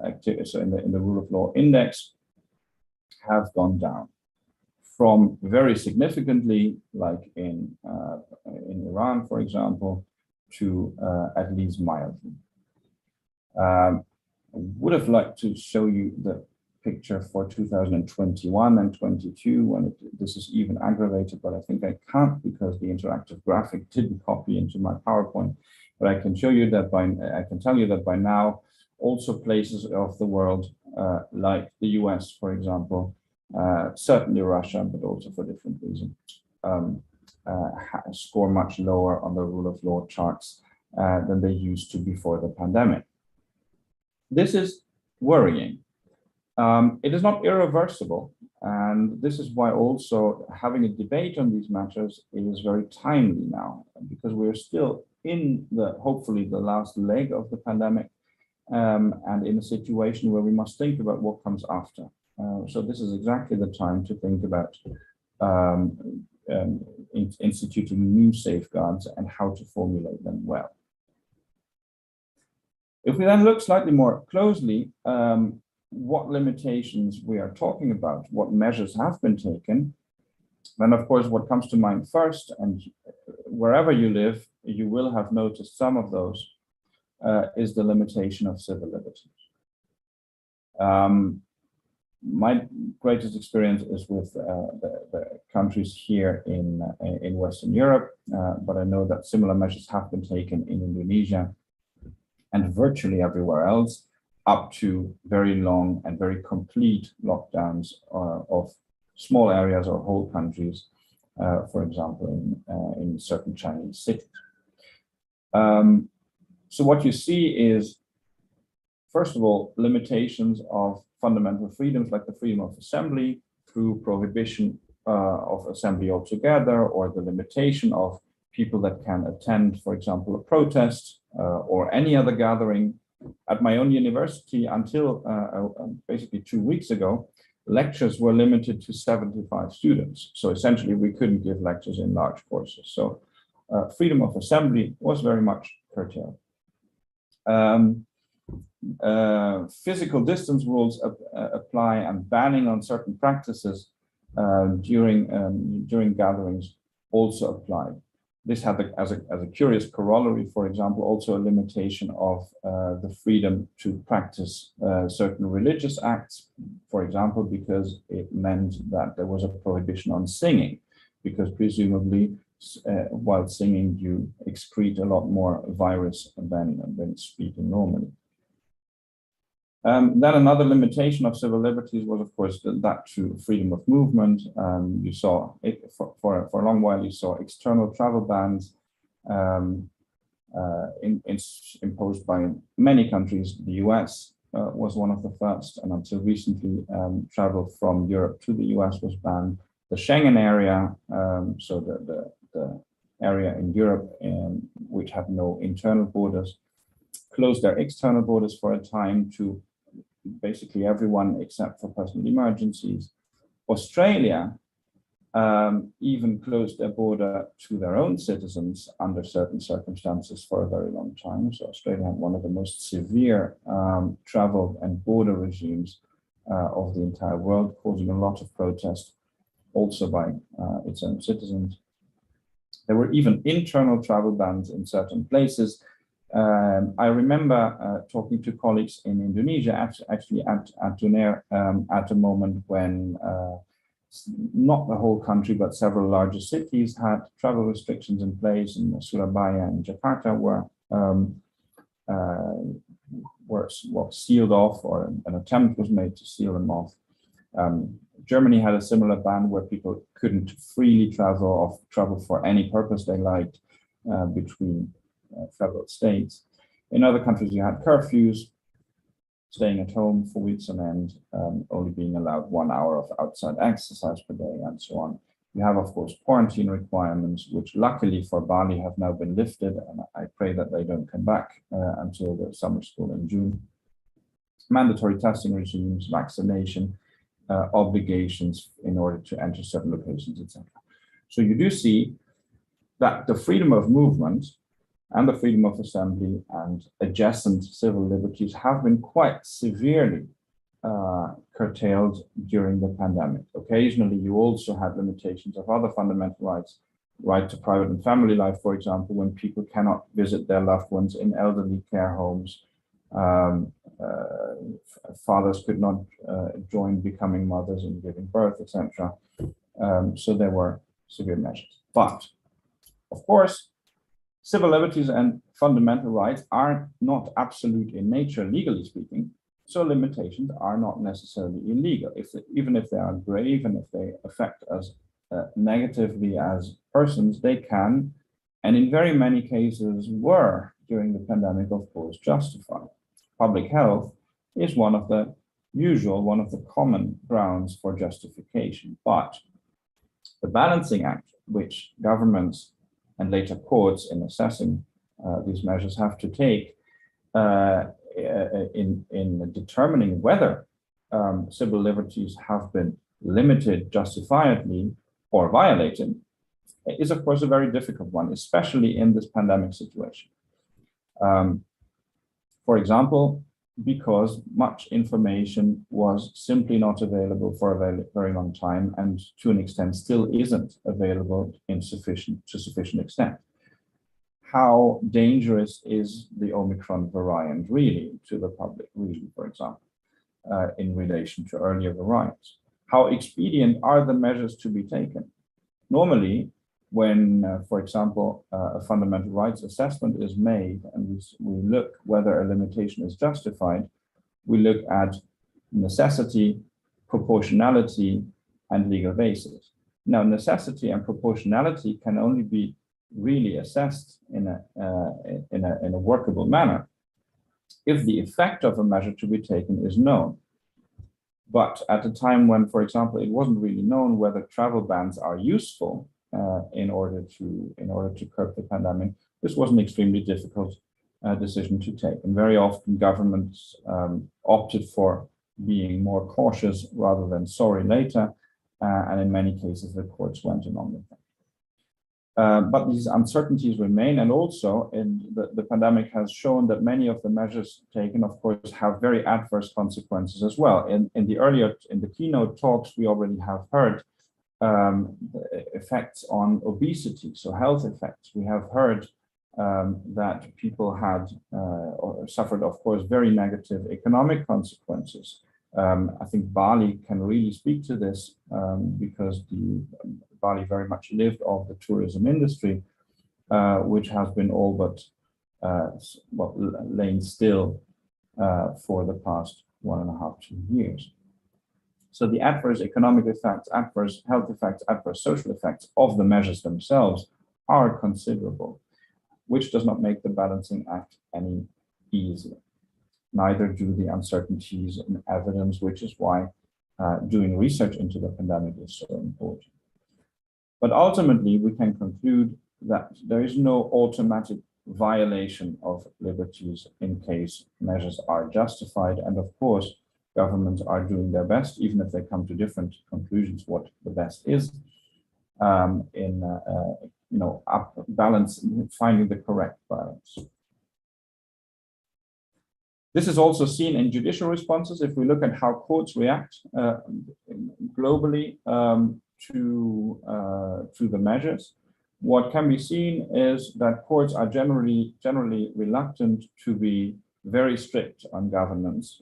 activity, so in the rule of law index, have gone down from very significantly, like in Iran, for example, to at least mildly. I would have liked to show you the picture for 2021 and 22 when this is even aggravated, but I think I can't because the interactive graphic didn't copy into my PowerPoint. But I can show you that I can tell you that by now, also places of the world like the US, for example, certainly Russia, but also for different reasons, score much lower on the rule of law charts than they used to before the pandemic. This is worrying. It is not irreversible, and this is why also having a debate on these matters is very timely now, because we're still in hopefully the last leg of the pandemic, and in a situation where we must think about what comes after. So this is exactly the time to think about instituting new safeguards and how to formulate them well. If we then look slightly more closely, what limitations we are talking about, what measures have been taken, then of course what comes to mind first, and wherever you live, you will have noticed some of those, is the limitation of civil liberties. My greatest experience is with the countries here in Western Europe, but I know that similar measures have been taken in Indonesia and virtually everywhere else, up to very long and very complete lockdowns of small areas or whole countries, for example, in certain Chinese cities. So what you see is, first of all, limitations of fundamental freedoms like the freedom of assembly through prohibition of assembly altogether, or the limitation of people that can attend, for example, a protest or any other gathering. At my own university, until basically 2 weeks ago, lectures were limited to 75 students. So essentially, we couldn't give lectures in large courses. So freedom of assembly was very much curtailed. Physical distance rules apply, and banning on certain practices during gatherings also applied. This had, as a curious corollary, for example, also a limitation of the freedom to practice certain religious acts, for example, because it meant that there was a prohibition on singing, because presumably while singing you excrete a lot more virus than speaking normally. Then another limitation of civil liberties was, of course, that to freedom of movement. You saw it for a long while. You saw external travel bans imposed by many countries. The US was one of the first, and until recently, travel from Europe to the US was banned. The Schengen area, so the area in Europe which had no internal borders, closed their external borders for a time to basically everyone except for personal emergencies. Australia even closed their border to their own citizens under certain circumstances for a very long time. So Australia had one of the most severe travel and border regimes of the entire world, causing a lot of protest also by its own citizens. There were even internal travel bans in certain places. I remember talking to colleagues in Indonesia, actually at UNAIR, at a moment when not the whole country, but several larger cities had travel restrictions in place, and Surabaya and Jakarta were sealed off, or an attempt was made to seal them off. Germany had a similar ban where people couldn't freely travel for any purpose they liked between several states. In other countries, you had curfews, staying at home for weeks on end, only being allowed 1 hour of outside exercise per day, and so on. You have, of course, quarantine requirements, which luckily for Bali have now been lifted, and I pray that they don't come back until the summer school in June. Mandatory testing regimes, vaccination obligations in order to enter certain locations, etc. So you do see that the freedom of movement and the freedom of assembly and adjacent civil liberties have been quite severely curtailed during the pandemic. Occasionally, you also had limitations of other fundamental rights, right to private and family life, for example, when people cannot visit their loved ones in elderly care homes. Fathers could not join becoming mothers and giving birth, etc. So there were severe measures. But, of course, civil liberties and fundamental rights are not absolute in nature, legally speaking, so limitations are not necessarily illegal. Even if they are grave and if they affect us negatively as persons, they can, and in very many cases were during the pandemic, of course, justified. Public health is one of the common grounds for justification, but the balancing act, which governments and later courts in assessing these measures have to take in determining whether civil liberties have been limited justifiably or violated, is of course a very difficult one, especially in this pandemic situation. For example, because much information was simply not available for a very long time, and to an extent still isn't available to sufficient extent. How dangerous is the Omicron variant really to the public, really, for example, in relation to earlier variants? How expedient are the measures to be taken? Normally, when, for example, a fundamental rights assessment is made and we look whether a limitation is justified, we look at necessity, proportionality, and legal basis. Now, necessity and proportionality can only be really assessed in a workable manner if the effect of a measure to be taken is known. But at a time when, for example, it wasn't really known whether travel bans are useful, in order to curb the pandemic. This was an extremely difficult decision to take, and very often governments opted for being more cautious rather than sorry later, and in many cases the courts went along with that. But these uncertainties remain, and also the pandemic has shown that many of the measures taken, of course, have very adverse consequences as well. In the keynote talks, we already have heard the effects on obesity, so health effects. We have heard that people had or suffered, of course, very negative economic consequences. I think Bali can really speak to this because Bali very much lived off the tourism industry, which has been all but lain still for the past 1.5–2 years. So the adverse economic effects, adverse health effects, adverse social effects of the measures themselves are considerable, which does not make the balancing act any easier. Neither do the uncertainties in evidence, which is why doing research into the pandemic is so important. But ultimately, we can conclude that there is no automatic violation of liberties in case measures are justified. And of course, governments are doing their best, even if they come to different conclusions what the best is, finding the correct balance. This is also seen in judicial responses. If we look at how courts react globally to the measures, what can be seen is that courts are generally reluctant to be very strict on governments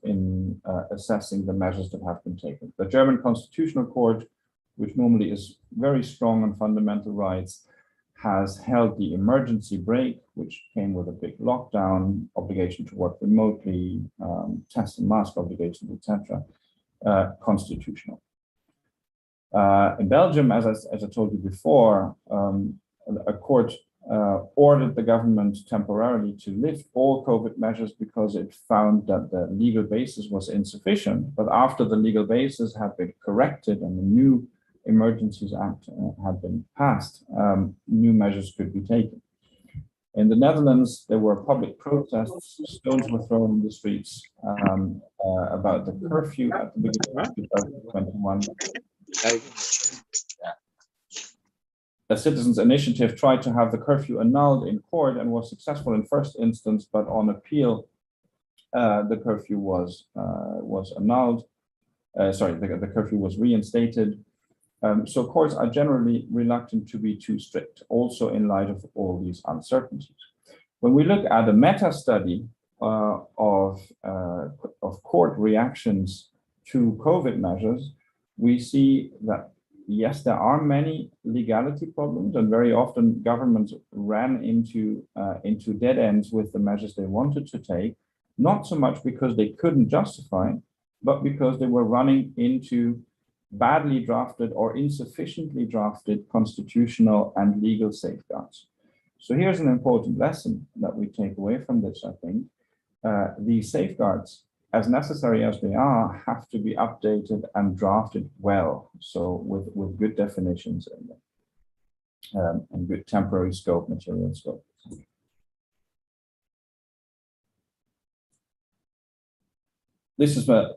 in assessing the measures that have been taken. The German Constitutional Court, which normally is very strong on fundamental rights, has held the emergency break, which came with a big lockdown, obligation to work remotely, test and mask obligations, etc., constitutional. In Belgium, as I told you before, a court ordered the government temporarily to lift all COVID measures because it found that the legal basis was insufficient. But after the legal basis had been corrected and the new Emergencies Act had been passed, new measures could be taken. In the Netherlands, there were public protests, stones were thrown in the streets about the curfew at the beginning of 2021. A citizens' initiative tried to have the curfew annulled in court and was successful in first instance, but on appeal, the curfew was annulled. The curfew was reinstated. So courts are generally reluctant to be too strict, also in light of all these uncertainties. When we look at a meta-study of court reactions to COVID measures, we see that yes, there are many legality problems, and very often governments ran into dead ends with the measures they wanted to take, not so much because they couldn't justify, but because they were running into badly drafted or insufficiently drafted constitutional and legal safeguards. So here's an important lesson that we take away from this, I think. These safeguards, as necessary as they are, have to be updated and drafted well, so with good definitions and good temporary scope, material scope. This is a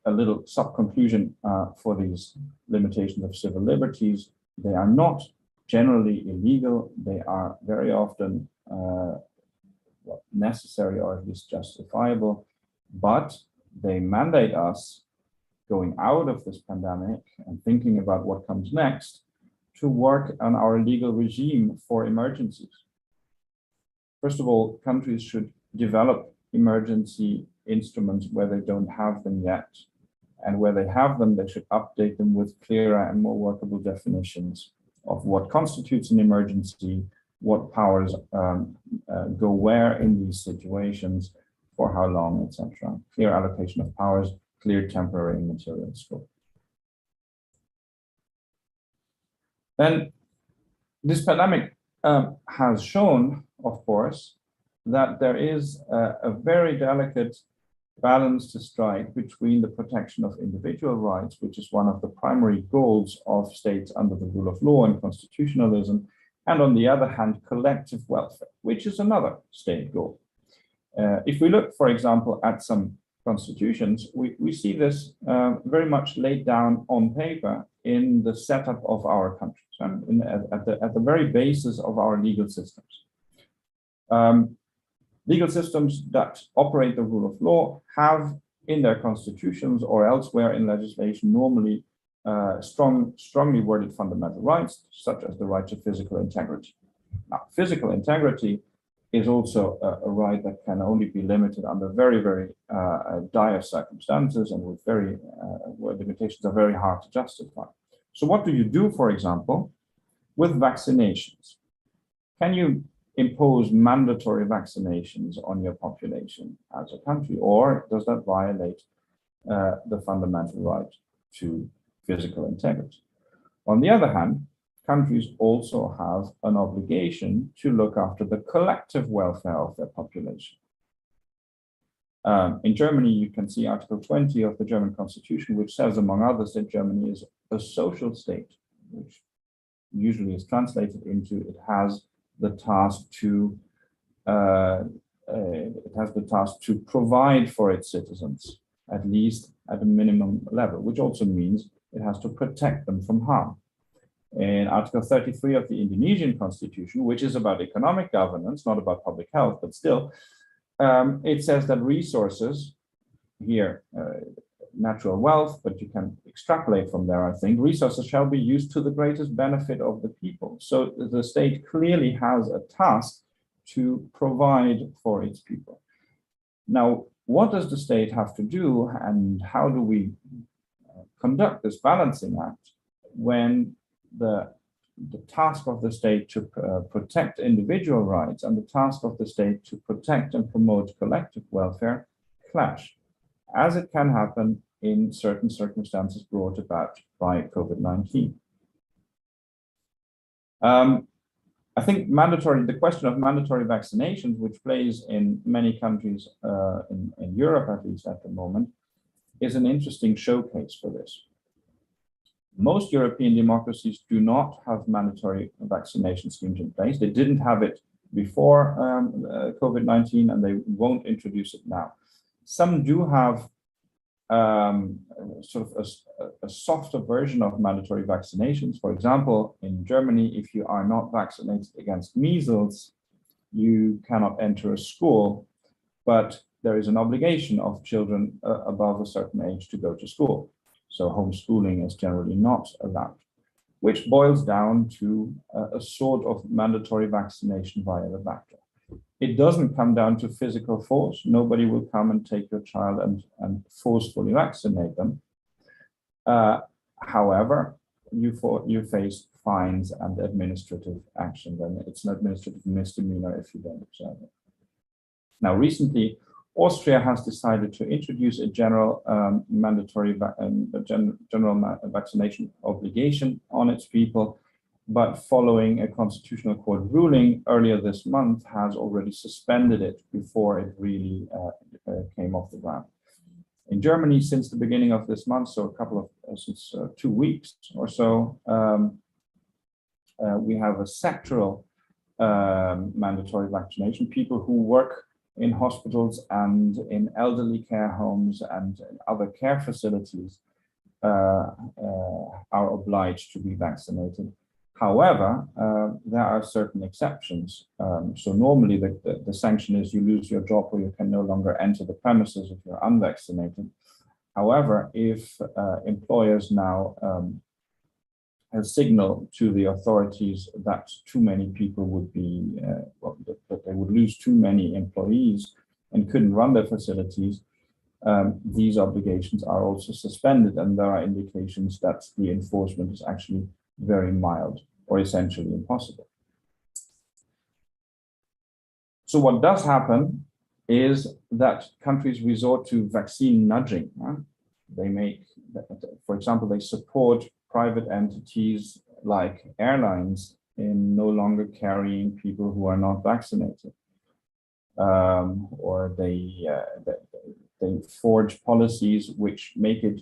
little sub-conclusion for these limitations of civil liberties. They are not generally illegal. They are very often necessary or at least justifiable, but they mandate us, going out of this pandemic and thinking about what comes next, to work on our legal regime for emergencies. First of all, countries should develop emergency instruments where they don't have them yet. And where they have them, they should update them with clearer and more workable definitions of what constitutes an emergency, what powers go where in these situations, for how long, etc. Clear allocation of powers, clear temporary and material scope. Then this pandemic has shown, of course, that there is a very delicate balance to strike between the protection of individual rights, which is one of the primary goals of states under the rule of law and constitutionalism, and on the other hand, collective welfare, which is another state goal. If we look, for example, at some constitutions, we see this very much laid down on paper in the setup of our countries and at the very basis of our legal systems. Legal systems that operate the rule of law have in their constitutions or elsewhere in legislation normally strongly worded fundamental rights, such as the right to physical integrity. Now, physical integrity is also a right that can only be limited under very, very dire circumstances and with where limitations are very hard to justify. So what do you do, for example, with vaccinations? Can you impose mandatory vaccinations on your population as a country, or does that violate the fundamental right to physical integrity? On the other hand, countries also have an obligation to look after the collective welfare of their population. In Germany, you can see Article 20 of the German Constitution, which says, among others, that Germany is a social state, which usually is translated into it has the task to provide for its citizens, at least at a minimum level, which also means it has to protect them from harm. In Article 33 of the Indonesian Constitution, which is about economic governance, not about public health, but still, it says that resources here, natural wealth, but you can extrapolate from there, I think, resources shall be used to the greatest benefit of the people. So the state clearly has a task to provide for its people. Now, what does the state have to do, and how do we conduct this balancing act when the task of the state to protect individual rights and the task of the state to protect and promote collective welfare clash, as it can happen in certain circumstances brought about by COVID-19. I think the question of mandatory vaccinations, which plays in many countries in Europe, at least at the moment, is an interesting showcase for this. Most European democracies do not have mandatory vaccination schemes in place. They didn't have it before COVID-19, and they won't introduce it now. Some do have sort of a softer version of mandatory vaccinations. For example, in Germany, if you are not vaccinated against measles, you cannot enter a school, but there is an obligation of children above a certain age to go to school. So homeschooling is generally not allowed, which boils down to a sort of mandatory vaccination via the backdoor. It doesn't come down to physical force. Nobody will come and take your child and forcefully vaccinate them. However, you face fines and administrative action, and it's an administrative misdemeanor if you don't observe it. Now, recently, Austria has decided to introduce a general mandatory vaccination obligation on its people, but following a constitutional court ruling earlier this month has already suspended it before it really came off the ground. In Germany, since the beginning of this month, so since 2 weeks or so, we have a sectoral mandatory vaccination. People who work in hospitals and in elderly care homes and other care facilities are obliged to be vaccinated. However, there are certain exceptions. So normally the sanction is you lose your job or you can no longer enter the premises if you're unvaccinated. However, if employers now signal to the authorities that too many people would be, that they would lose too many employees and couldn't run their facilities, these obligations are also suspended, and there are indications that the enforcement is actually very mild or essentially impossible. So what does happen is that countries resort to vaccine nudging. They make, for example, they support private entities like airlines in no longer carrying people who are not vaccinated, or they they forge policies which make it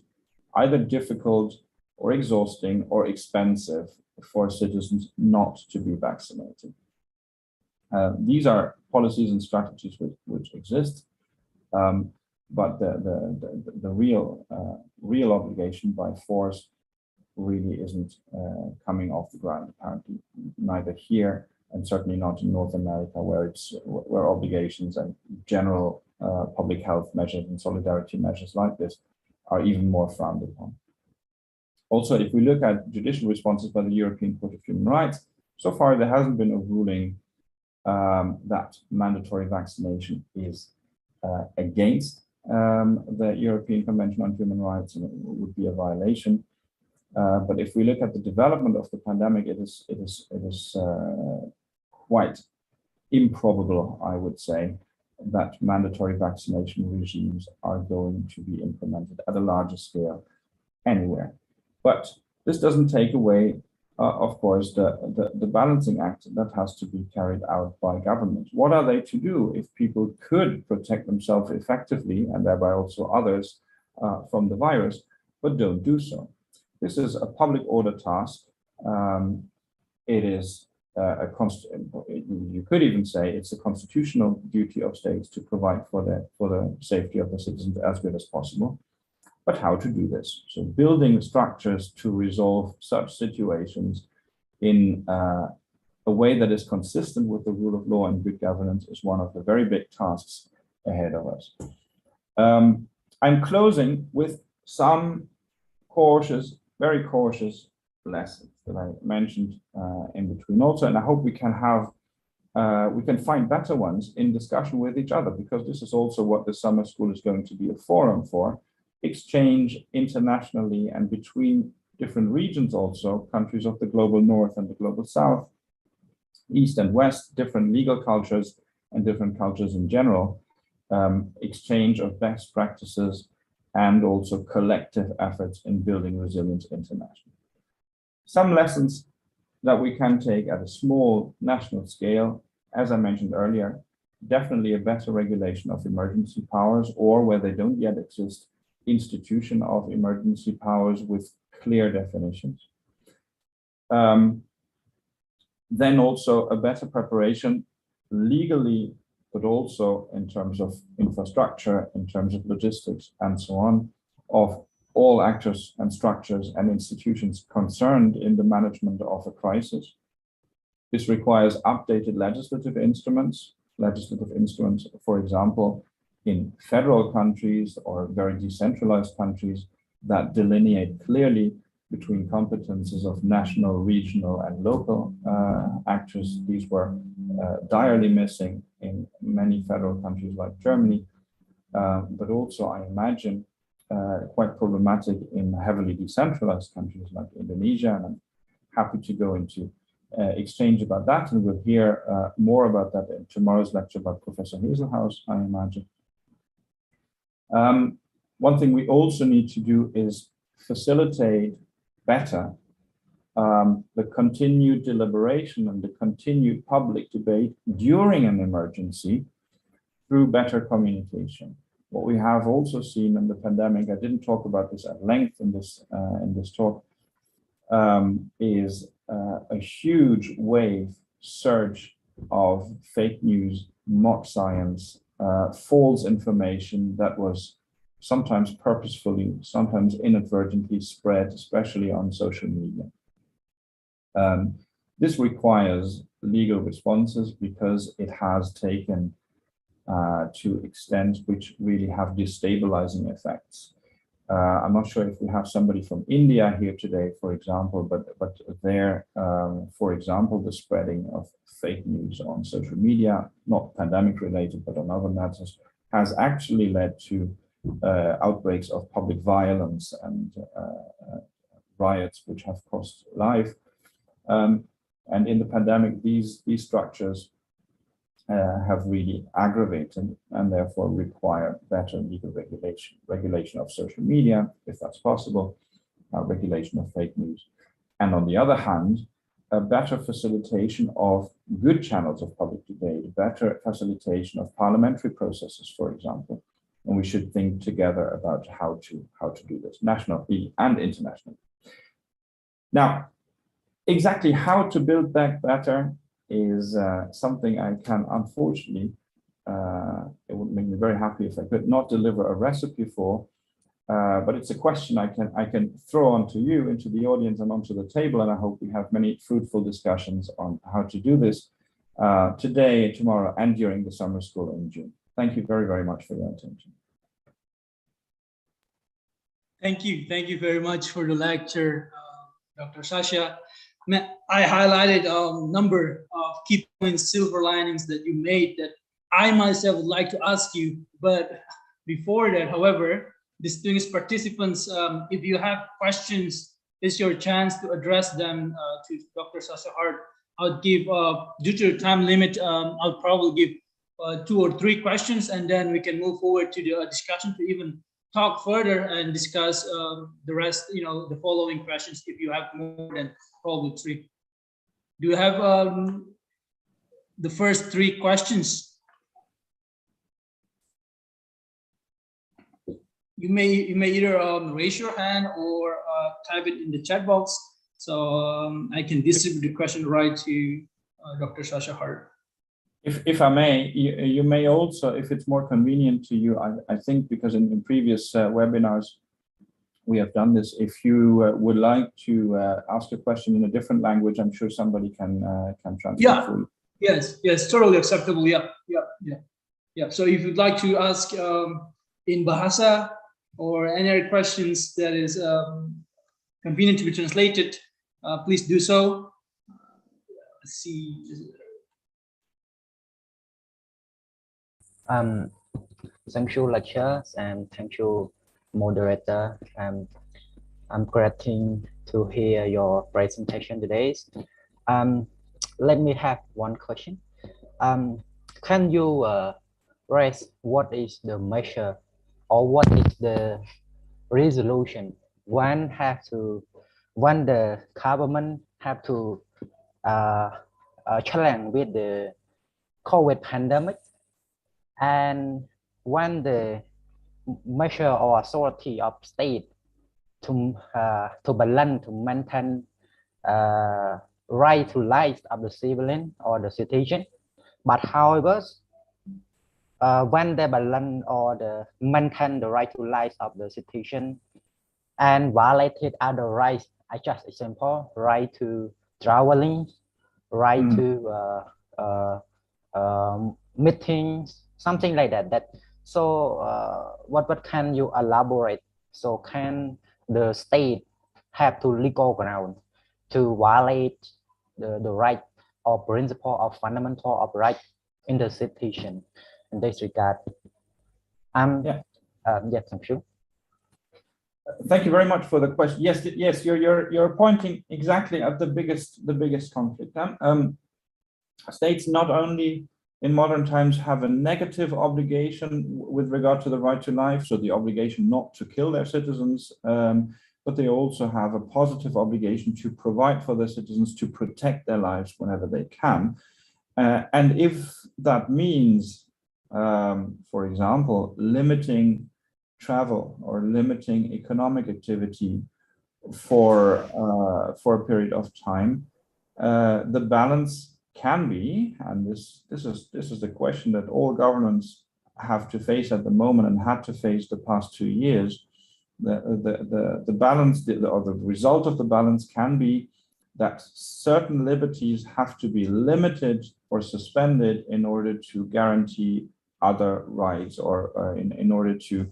either difficult or exhausting or expensive for citizens not to be vaccinated. These are policies and strategies which exist, but the real obligation by force really isn't coming off the ground, apparently, neither here and certainly not in North America, where obligations and general public health measures and solidarity measures like this are even more frowned upon. Also, if we look at judicial responses by the European Court of Human Rights, so far there hasn't been a ruling that mandatory vaccination is against the European Convention on Human Rights, and it would be a violation. But if we look at the development of the pandemic, it is quite improbable, I would say, that mandatory vaccination regimes are going to be implemented at a larger scale anywhere. But this doesn't take away, of course, the balancing act that has to be carried out by governments. What are they to do if people could protect themselves effectively, and thereby also others, from the virus, but don't do so? This is a public order task. It is you could even say it's a constitutional duty of states to provide for the safety of the citizens as good as possible. But how to do this? So building structures to resolve such situations in a way that is consistent with the rule of law and good governance is one of the very big tasks ahead of us. I'm closing with some very cautious lessons that I mentioned in between also, and I hope we can find better ones in discussion with each other, because this is also what the summer school is going to be a forum for. Exchange internationally and between different regions also, countries of the global north and the global south, east and west, different legal cultures and different cultures in general, exchange of best practices, and also collective efforts in building resilience internationally. Some lessons that we can take at a small national scale, as I mentioned earlier, definitely a better regulation of emergency powers, or where they don't yet exist, institution of emergency powers with clear definitions. Then also a better preparation legally, but also in terms of infrastructure, in terms of logistics and so on, of all actors and structures and institutions concerned in the management of a crisis. This requires updated legislative instruments, for example, in federal countries or very decentralized countries that delineate clearly between competences of national, regional, and local actors. These were direly missing in many federal countries like Germany, but also, I imagine, quite problematic in heavily decentralized countries like Indonesia. And I'm happy to go into exchange about that, and we'll hear more about that in tomorrow's lecture by Professor Hazelhouse, I imagine. One thing we also need to do is facilitate better the continued deliberation and the continued public debate during an emergency through better communication. What we have also seen in the pandemic, I didn't talk about this at length in this talk, is a huge surge of fake news, mock science, false information that was sometimes purposefully, sometimes inadvertently spread, especially on social media. This requires legal responses because it has taken to extents which really have destabilizing effects. I'm not sure if we have somebody from India here today, for example, but there, for example, the spreading of fake news on social media, not pandemic related, but on other matters, has actually led to outbreaks of public violence and riots which have cost life. And in the pandemic, these structures have really aggravated and therefore require better legal regulation of social media, if that's possible, regulation of fake news. And on the other hand, a better facilitation of good channels of public debate, better facilitation of parliamentary processes, for example, and we should think together about how to do this nationally and internationally. Now, exactly how to build back better is something I can, unfortunately, it would make me very happy if I could not deliver a recipe for, but it's a question I can throw onto you, into the audience and onto the table, and I hope we have many fruitful discussions on how to do this today, tomorrow, and during the summer school in June. Thank you very, very much for your attention. Thank you very much for the lecture, Dr. Sasha. I highlighted a number of key points, silver linings that you made that I myself would like to ask you. But before that, however, distinguished participants, if you have questions, it's your chance to address them to Dr. Sasha Hart. I'll give, due to the time limit, I'll probably give 2 or 3 questions, and then we can move forward to the discussion to even talk further and discuss the rest, the following questions if you have more than probably 3. Do you have the first 3 questions? You may either raise your hand or type it in the chat box, so I can distribute the question right to Dr. Sasha Hart. If I may, you may also, if it's more convenient to you, I think, because in previous webinars we have done this, if you would like to ask a question in a different language, I'm sure somebody can translate for you. Yes, totally acceptable. Yeah. So if you'd like to ask in Bahasa or any other questions that is convenient to be translated, please do so. Let's see. Thank you, lecturers, and thank you, moderator. I'm grateful to hear your presentation today. Let me have one question. Can you raise what is the measure or what is the resolution when the government have to challenge with the COVID pandemic, and when the measure or authority of state to balance, to maintain right to life of the civilian or the citizen, but however, when they balance or maintain the right to life of the citizen and violated other rights, I just example, right to traveling, right to meetings, something like that. So what can you elaborate? So can the state have to legal ground to violate the right or principle of fundamental of right in the citizen in this regard? Thank you. Thank you very much for the question. Yes, you're pointing exactly at the biggest conflict. States not only in modern times have a negative obligation with regard to the right to life, so the obligation not to kill their citizens, but they also have a positive obligation to provide for their citizens, to protect their lives whenever they can. And if that means, for example, limiting travel or limiting economic activity for a period of time, the balance can be, and this is the question that all governments have to face at the moment and had to face the past 2 years. The balance, or the result of the balance, can be that certain liberties have to be limited or suspended in order to guarantee other rights, or in order to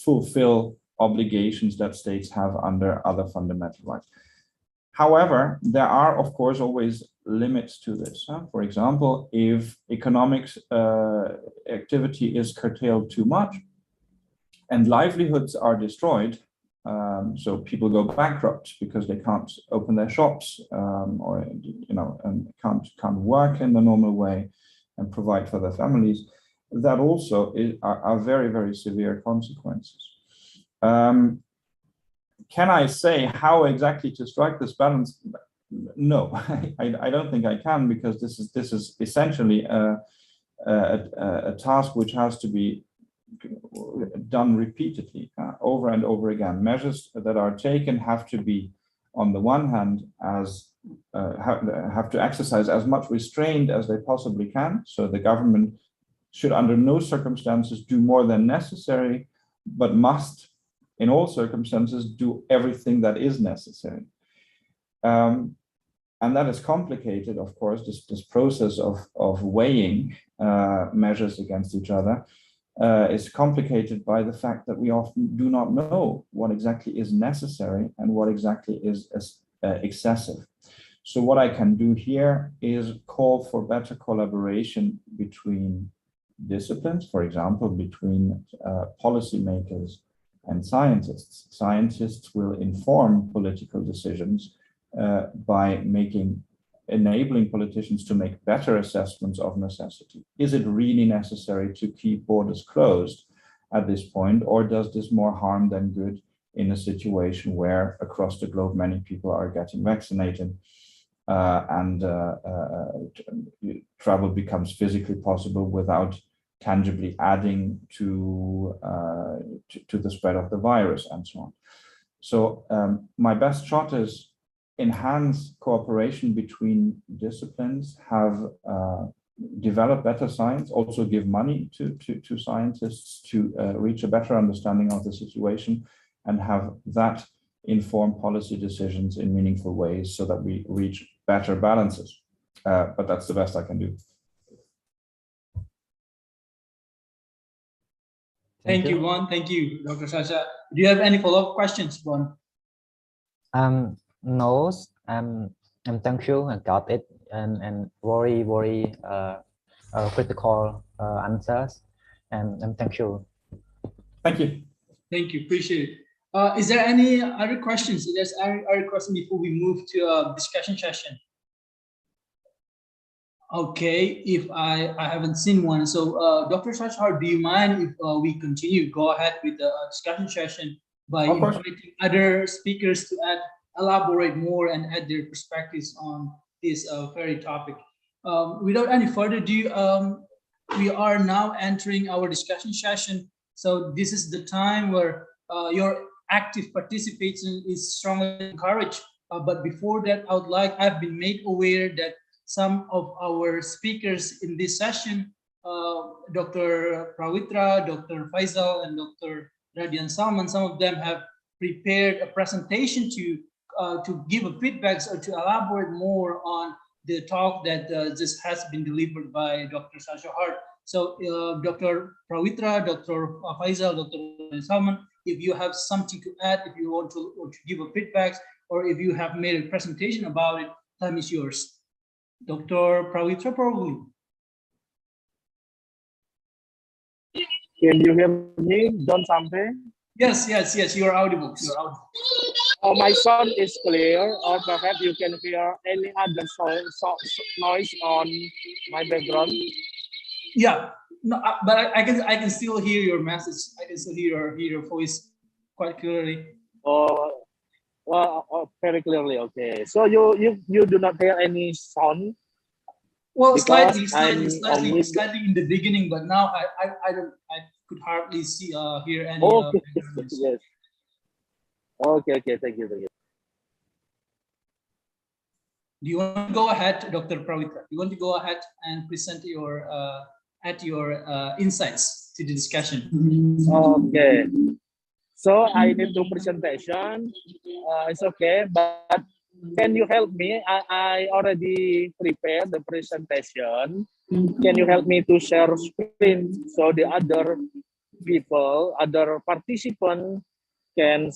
fulfill obligations that states have under other fundamental rights. However, there are, of course, always limits to this. For example, if economic activity is curtailed too much and livelihoods are destroyed, so people go bankrupt because they can't open their shops, or and can't work in the normal way and provide for their families, that also are very, very severe consequences. Can I say how exactly to strike this balance? No, I don't think I can, because this is essentially a task which has to be done repeatedly over and over again. Measures that are taken have to be, on the one hand, have to exercise as much restraint as they possibly can. So the government should under no circumstances do more than necessary, but must in all circumstances do everything that is necessary. And that is complicated, of course, this process of weighing measures against each other is complicated by the fact that we often do not know what exactly is necessary and what exactly is excessive. So what I can do here is call for better collaboration between disciplines, for example, between policymakers and scientists. Scientists will inform political decisions by enabling politicians to make better assessments of necessity. Is it really necessary to keep borders closed at this point, or does this more harm than good in a situation where across the globe many people are getting vaccinated and travel becomes physically possible without tangibly adding to the spread of the virus and so on. So my best shot is enhance cooperation between disciplines, have develop better science, also give money to scientists to reach a better understanding of the situation, and have that inform policy decisions in meaningful ways so that we reach better balances. But that's the best I can do. Thank you, Bon. Thank you, Dr. Sasha. Do you have any follow-up questions, Bon? No, thank you. I got it, and very critical answers, and thank you. Thank you. Thank you. Appreciate it. Is there any other questions? If there's any other question before we move to a discussion session? Okay, if I haven't seen one. So, Dr. Sasha Hart, do you mind if we continue, go ahead with the discussion session by inviting other speakers to elaborate more and add their perspectives on this very topic. Without any further ado, we are now entering our discussion session. So this is the time where your active participation is strongly encouraged. But before that, I've been made aware that some of our speakers in this session, Dr. Prawitra, Dr. Faisal, and Dr. Radian Salman, some of them have prepared a presentation to give a feedback or to elaborate more on the talk that just has been delivered by Dr. Sasha Hart. So Dr. Prawitra, Dr. Faisal, Dr. Salman, if you have something to add, if you want to give a feedback, or if you have made a presentation about it, time is yours. Dr. Prawitra, probably. Can you hear me, John Sampe? Yes, you are audible. My sound is clear, or perhaps you can hear any other noise on my background. Yeah, no, but I can still hear your message. I can still hear your voice quite clearly. Very clearly. Okay, so you do not hear any sound. Well, slightly in the beginning, but now I could hardly hear any. Okay. Yes. Okay. Thank you. Do you want to go ahead, Dr. Prawitra? You want to go ahead and present your insights to the discussion? Okay. So I need to presentation. It's okay, but can you help me? I already prepared the presentation. Can you help me to share screen so the other people, other participants can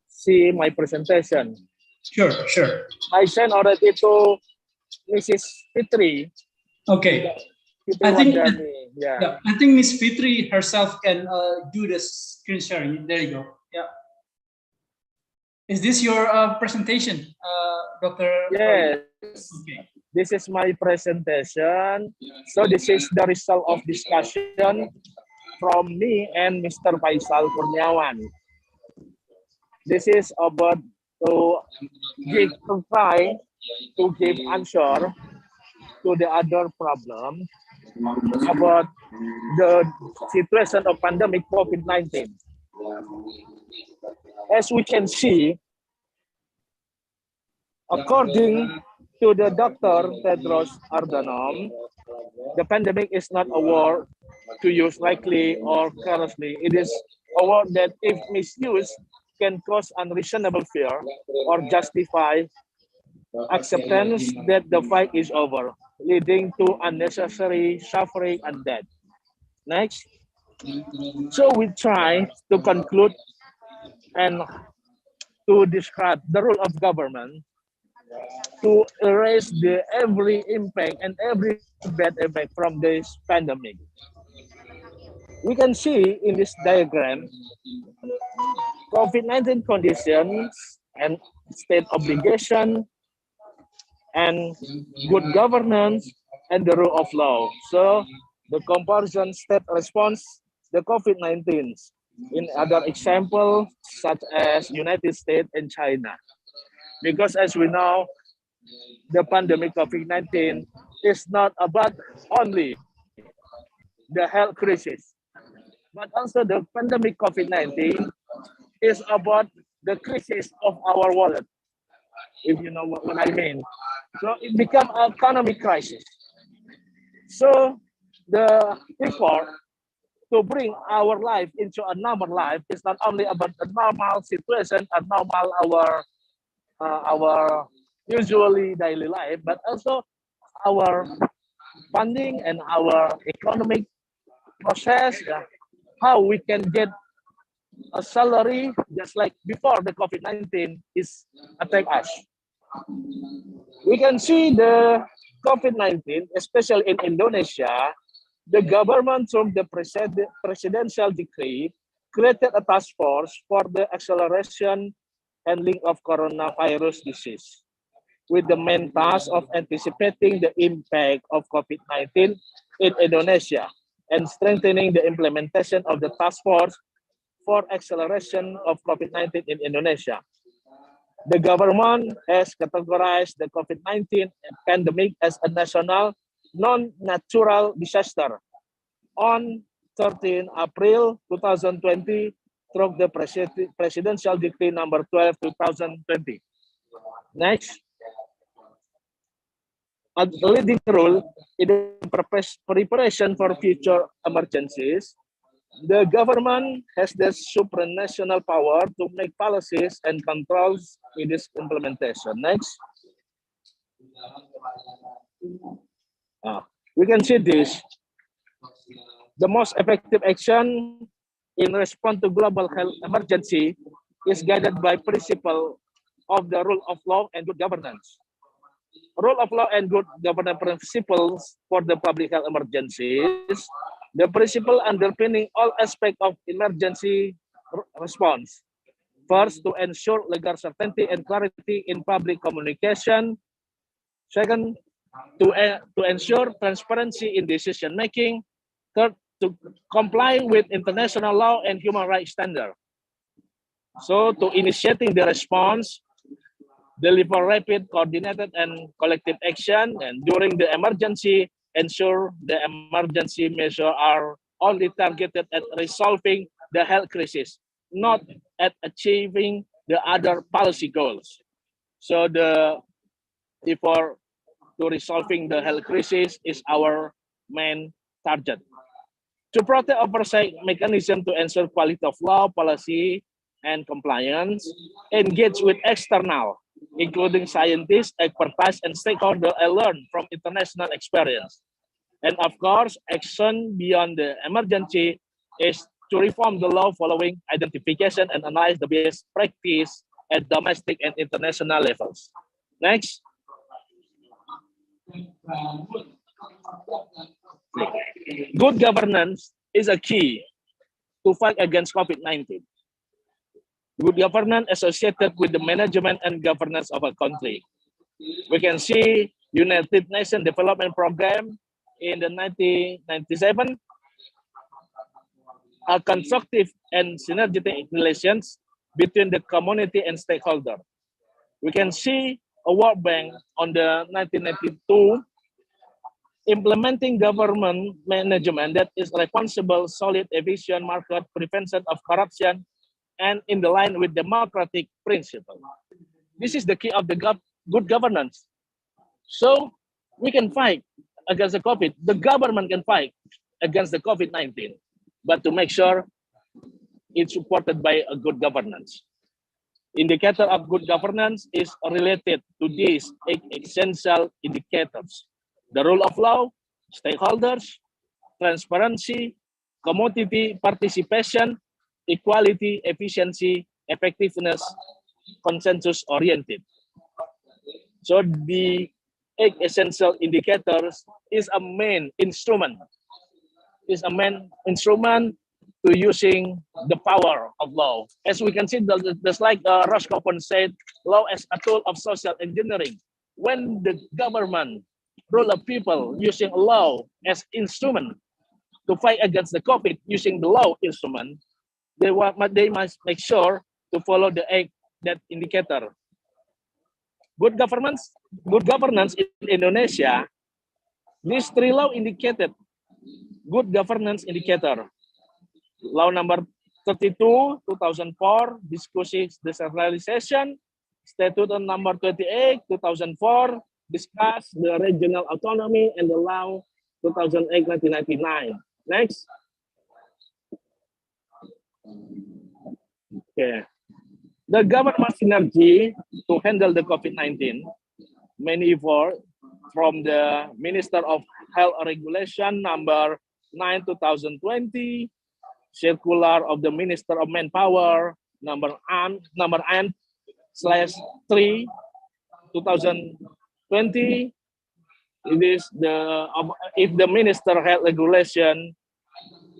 see my presentation? Sure. I sent already to Mrs. Fitri. Okay. I think Miss Fitri herself can do the screen sharing. There you go. Yeah. Is this your presentation, Dr.? Yes. Okay. This is my presentation. So this is the result of discussion from me and Mr. Faisal Kurniawan. This is about to try to give answer to the other problem about the situation of pandemic COVID-19. As we can see, according to the Dr. Tedros Adhanom, the pandemic is not a word to use lightly or carelessly. It is a word that, if misused, can cause unreasonable fear or justify acceptance that the fight is over, leading to unnecessary suffering and death. Next. So we try to conclude and to describe the role of government to erase every impact and every bad effect from this pandemic. We can see in this diagram COVID-19 conditions and state obligation and good governance and the rule of law. So the comparison state response, the COVID-19 in other examples such as United States and China. Because as we know, the pandemic COVID-19 is not about only the health crisis, but also the pandemic COVID-19 is about the crisis of our wallet, if you know what I mean. So it became an economic crisis. So the effort to bring our life into a normal life is not only about a normal situation, a normal our usually daily life, but also our funding and our economic process, how we can get a salary just like before the COVID-19 is attack us. We can see the COVID-19, especially in Indonesia, the government from the presidential decree created a task force for the acceleration handling of coronavirus disease, with the main task of anticipating the impact of COVID-19 in Indonesia and strengthening the implementation of the task force for acceleration of COVID-19 in Indonesia. The government has categorized the COVID-19 pandemic as a national non-natural disaster on 13 April 2020 through the presidential decree number 12, 2020. Next. A leading role in the preparation for future emergencies, the government has the supranational power to make policies and controls in its implementation. Next. We can see this. The most effective action in response to global health emergency is guided by principle of the rule of law and good governance. Rule of law and good governance principles for the public health emergencies, the principle underpinning all aspects of emergency response. First, to ensure legal certainty and clarity in public communication. Second, to ensure transparency in decision making. Third, to comply with international law and human rights standards. So, to initiating the response, deliver rapid, coordinated, and collective action, and during the emergency, ensure the emergency measures are only targeted at resolving the health crisis, not at achieving the other policy goals. So the effort to resolving the health crisis is our main target. To protect oversight mechanism to ensure quality of law, policy, and compliance, engage with external, including scientists, expertise, and stakeholders, and learn from international experience. And of course, action beyond the emergency is to reform the law following identification and analyze the best practice at domestic and international levels. Next. Good governance is a key to fight against COVID-19. Good governance associated with the management and governance of a country. We can see United Nations Development Program in the 1997, a constructive and synergetic relations between the community and stakeholders. We can see a World Bank on the 1992 implementing government management that is responsible, solid, efficient, market, prevention of corruption, and in the line with democratic principle. This is the key of the good governance. So we can fight against the COVID. The government can fight against the COVID-19, but to make sure it's supported by a good governance. Indicator of good governance is related to these essential indicators: the rule of law, stakeholders, transparency, community participation, equality, efficiency, effectiveness, consensus oriented. So the 8 essential indicators is a main instrument. To using the power of law. As we can see, just like Roscoe said, law as a tool of social engineering. When the government rule of people using law as instrument to fight against the COVID, using the law instrument, they must make sure to follow the 8 that indicator. Good governance in Indonesia, these 3 law indicated good governance indicator. Law number 32, 2004, discusses decentralization. Statute number 28, 2004, discuss the regional autonomy, and the law 2008, 1999. Next. Okay. The government synergy to handle the COVID-19, many effort from the Minister of Health Regulation number 9, 2020, circular of the Minister of Manpower number N/3 2020. It is if the Minister Health Regulation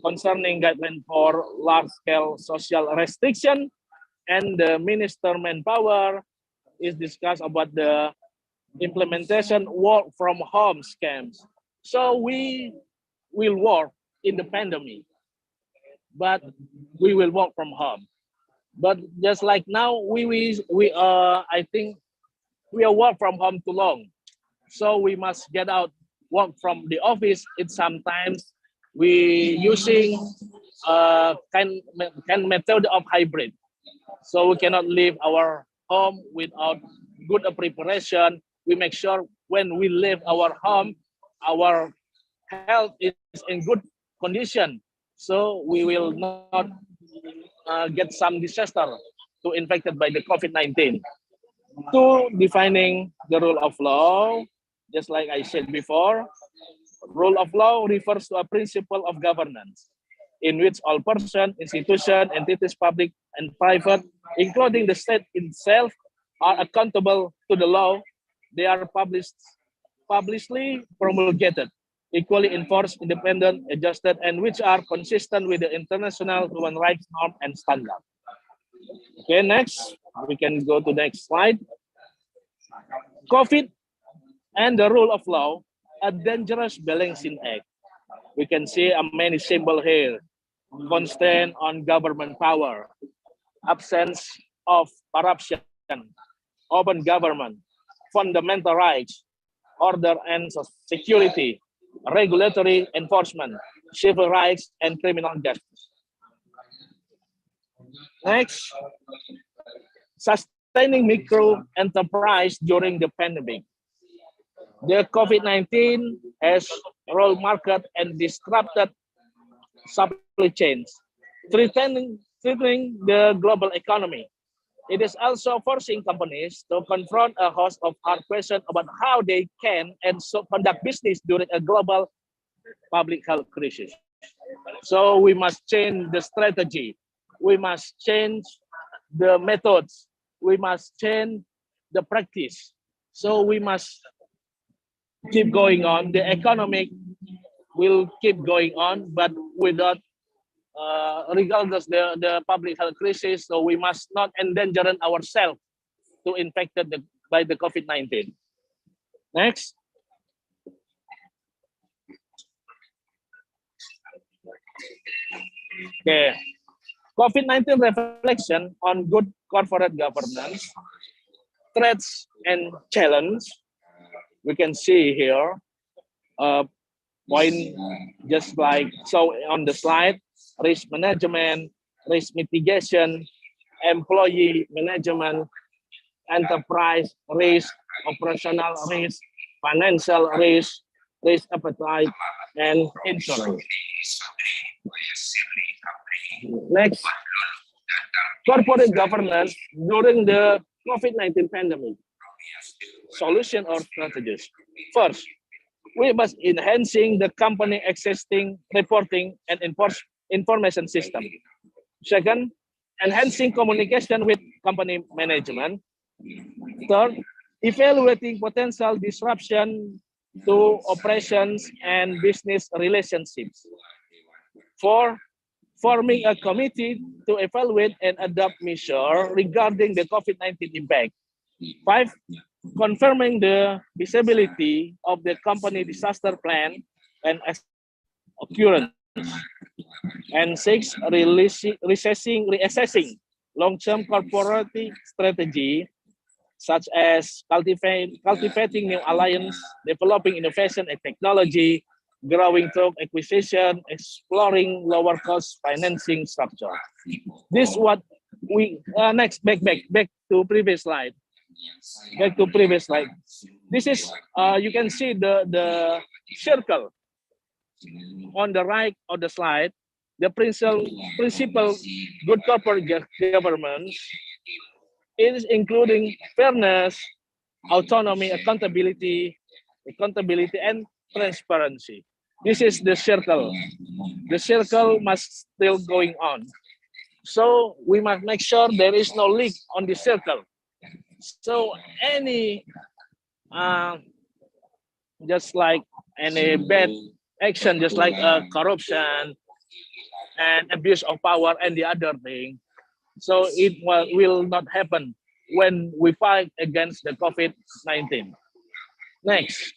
concerning guideline for large-scale social restriction, and the Minister Manpower is discussed about the implementation work from home schemes. So we will work in the pandemic, but we will work from home. But just like now, I think we are work from home too long. So we must get out, work from the office. It's sometimes we using kind method of hybrid. So we cannot leave our home without good preparation. We make sure when we leave our home, our health is in good condition. So we will not get some disaster to infected by the COVID-19. 2, defining the rule of law. Just like I said before, rule of law refers to a principle of governance in which all persons, institutions, entities, public and private, including the state itself, are accountable to the law. They are publicly promulgated, equally enforced, independent, adjusted, and which are consistent with the international human rights norm and standard. Okay, next, we can go to the next slide. COVID and the rule of law, a dangerous balancing act. We can see many symbols here. Constraint on government power, absence of corruption, open government, fundamental rights, order and security, regulatory enforcement, civil rights, and criminal justice. Next, sustaining micro enterprise during the pandemic. The COVID-19 has rolled market and disrupted supply chains, threatening the global economy. It is also forcing companies to confront a host of hard questions about how they can and so conduct business during a global public health crisis. So we must change the strategy. We must change the methods. We must change the practice. So we must keep going on. The economic will keep going on, but without regardless the public health crisis, so we must not endanger ourselves to infected by the COVID-19. Next. Okay. COVID-19 reflection on good corporate governance, threats and challenge. We can see here, point, just like so on the slide: risk management, risk mitigation, employee management, enterprise risk, operational risk, financial risk, risk appetite, and insurance. Next, corporate governance during the COVID-19 pandemic. Solution or strategies. First, we must enhancing the company existing reporting and information system. Second, enhancing communication with company management. Third, evaluating potential disruption to operations and business relationships. Four, forming a committee to evaluate and adopt measures regarding the COVID-19 impact. Five, confirming the visibility of the company disaster plan and occurrence. And six, reassessing long-term corporate strategy, such as cultivating new alliance, developing innovation and technology, growing through acquisition, exploring lower cost financing structure. This is what we next back to previous slide. Back to previous slide. This is you can see the circle on the right of the slide. The principle good corporate governance is including fairness, autonomy, accountability, and transparency. This is the circle. The circle must still going on. So we must make sure there is no leak on the circle. So any, just like any bad action, just like corruption and abuse of power and the other thing, so it will not happen when we fight against the COVID-19. Next.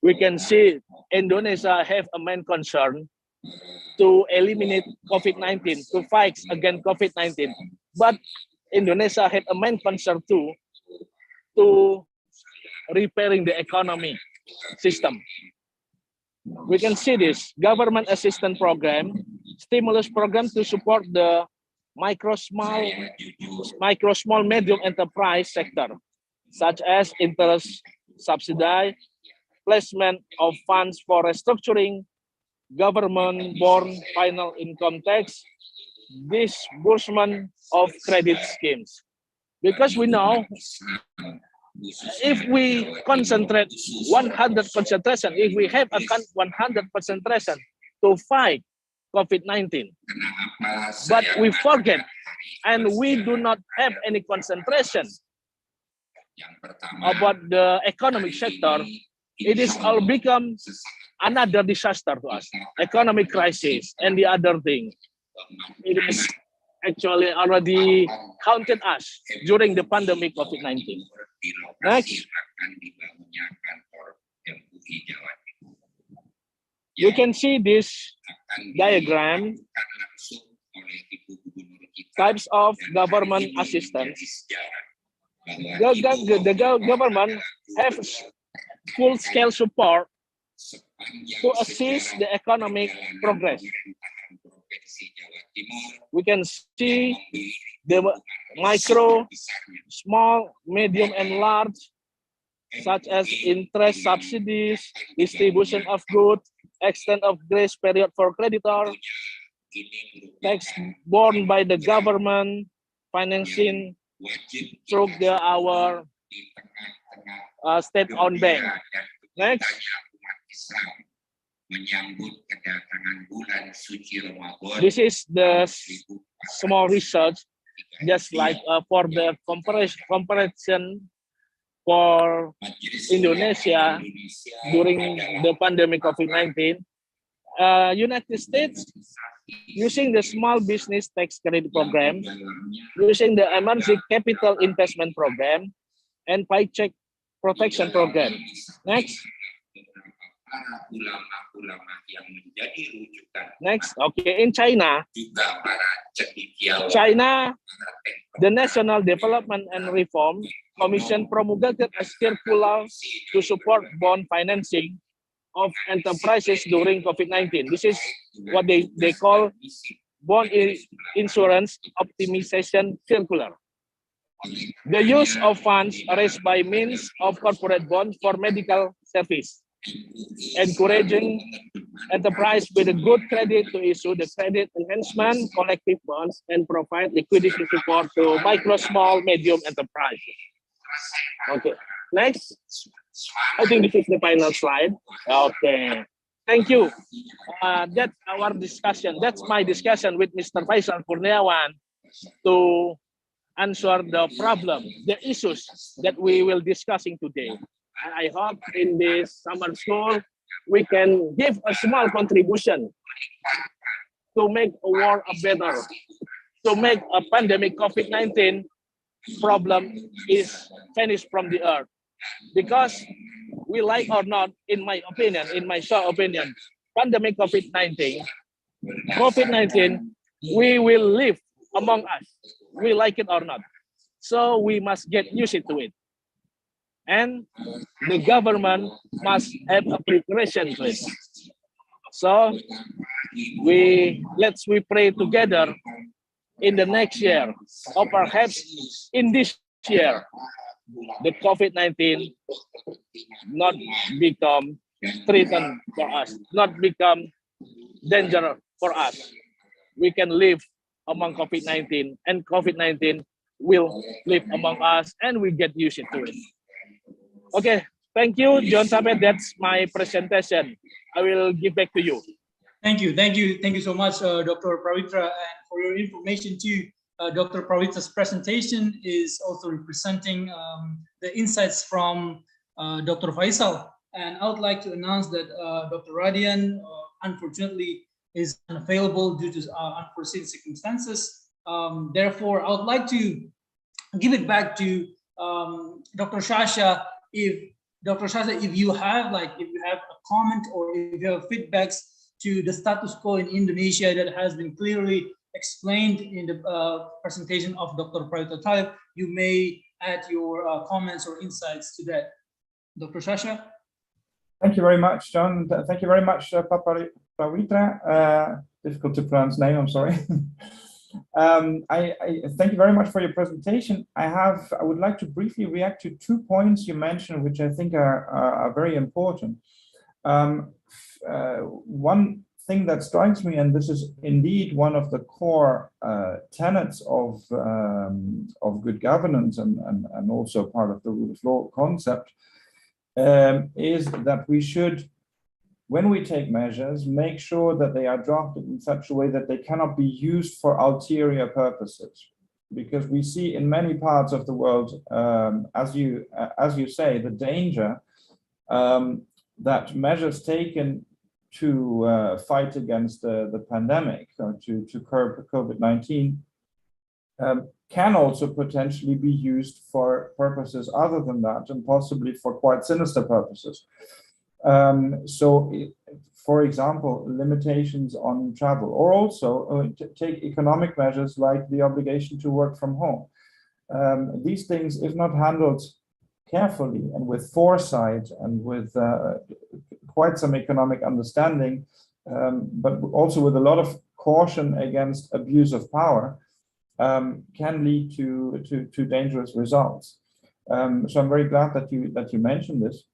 We can see Indonesia have a main concern to eliminate COVID-19, to fight against COVID-19. But Indonesia had a main concern too to repairing the economy system. We can see this government assistance program, stimulus program to support the micro, small, medium enterprise sector, such as interest subsidy, placement of funds for restructuring, government-borne final income tax, disbursement of credit schemes. Because we know if we concentrate 100 concentration, if we have a 100 concentration to fight COVID-19, but we forget and we do not have any concentration about the economic sector, it is all become another disaster to us, economic crisis and the other thing. It is actually already counted us during the pandemic COVID-19. Next. You can see this diagram, types of government assistance. The government have full-scale support to assist the economic progress. We can see the micro, small, medium, and large, such as interest subsidies, distribution of goods, extent of grace period for creditor, tax borne by the government, financing through our state-owned bank. Next. This is the small research, just like for the comparison for Indonesia during the pandemic COVID-19. United States using the small business tax credit program, using the emergency capital investment program, and paycheck protection program. Next. para ulama-ulama yang menjadi rujukan. Next, okay, in China, Juga para cendekiawan. China, the National Development and Reform Commission promulgated a circular to support bond financing of enterprises during COVID-19. This is what they call bond insurance optimization circular. The use of funds raised by means of corporate bonds for medical service, encouraging enterprise with a good credit to issue the credit enhancement collective bonds and provide liquidity support to micro, small, medium enterprises. Okay, next. I think this is the final slide. Okay, thank you. That's our discussion. That's my discussion with Mr. Faisal Kurniawan to answer the problem, the issues that we will discussing today. And I hope in this summer school, we can give a small contribution to make a world better, to make a pandemic COVID-19 problem is finished from the earth. Because we like or not, in my opinion, in my short opinion, pandemic COVID-19, we will live among us. We like it or not. So we must get used to it. And the government must have a preparation to it. So let's pray together in the next year, or perhaps in this year, the COVID-19 not become threatened for us, not become dangerous for us. We can live among COVID-19, and COVID-19 will live among us, and we get used to it. Okay, thank you, John Sapet. That's my presentation. I will give back to you. Thank you so much, Dr. Prawitra, and for your information too. Dr. Prawitra's presentation is also representing the insights from Dr. Faisal, and I would like to announce that Dr. Radian unfortunately is unavailable due to unforeseen circumstances. Therefore, I would like to give it back to Dr. Sasha. If you have a comment or if you have feedbacks to the status quo in Indonesia that has been clearly explained in the presentation of Dr. Prawitra Talib, you may add your comments or insights to that. Dr. Sasha? Thank you very much, John. Thank you very much, Papa Prawitra. Difficult to pronounce name, I'm sorry. I thank you very much for your presentation. I would like to briefly react to 2 points you mentioned, which I think are very important. One thing that strikes me, and this is indeed one of the core tenets of good governance and also part of the rule of law concept, is that we should, when we take measures, make sure that they are drafted in such a way that they cannot be used for ulterior purposes. Because we see in many parts of the world, as you say, the danger that measures taken to fight against the pandemic or to curb COVID-19 can also potentially be used for purposes other than that, and possibly for quite sinister purposes. For example, limitations on travel, or also take economic measures like the obligation to work from home. These things, if not handled carefully and with foresight and with quite some economic understanding, but also with a lot of caution against abuse of power, can lead to dangerous results. So I'm very glad that you mentioned this.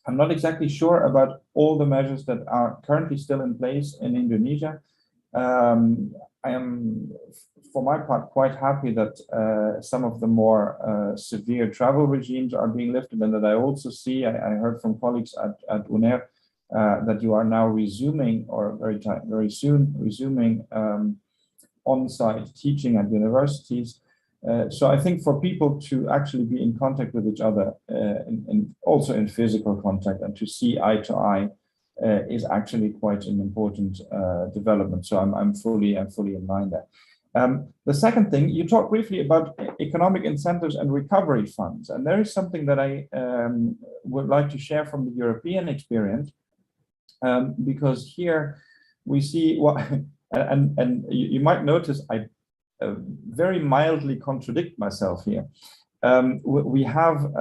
I'm not exactly sure about all the measures that are currently still in place in Indonesia. I am, for my part, quite happy that some of the more severe travel regimes are being lifted, and that I also see, I heard from colleagues at UNER that you are now resuming, or very soon resuming, on-site teaching at universities. So I think for people to actually be in contact with each other, and also in physical contact, and to see eye to eye, is actually quite an important development. So I'm fully in line there. The second thing, you talked briefly about economic incentives and recovery funds, and there is something that I would like to share from the European experience. because here we see what, and you might notice I very mildly contradict myself here. We have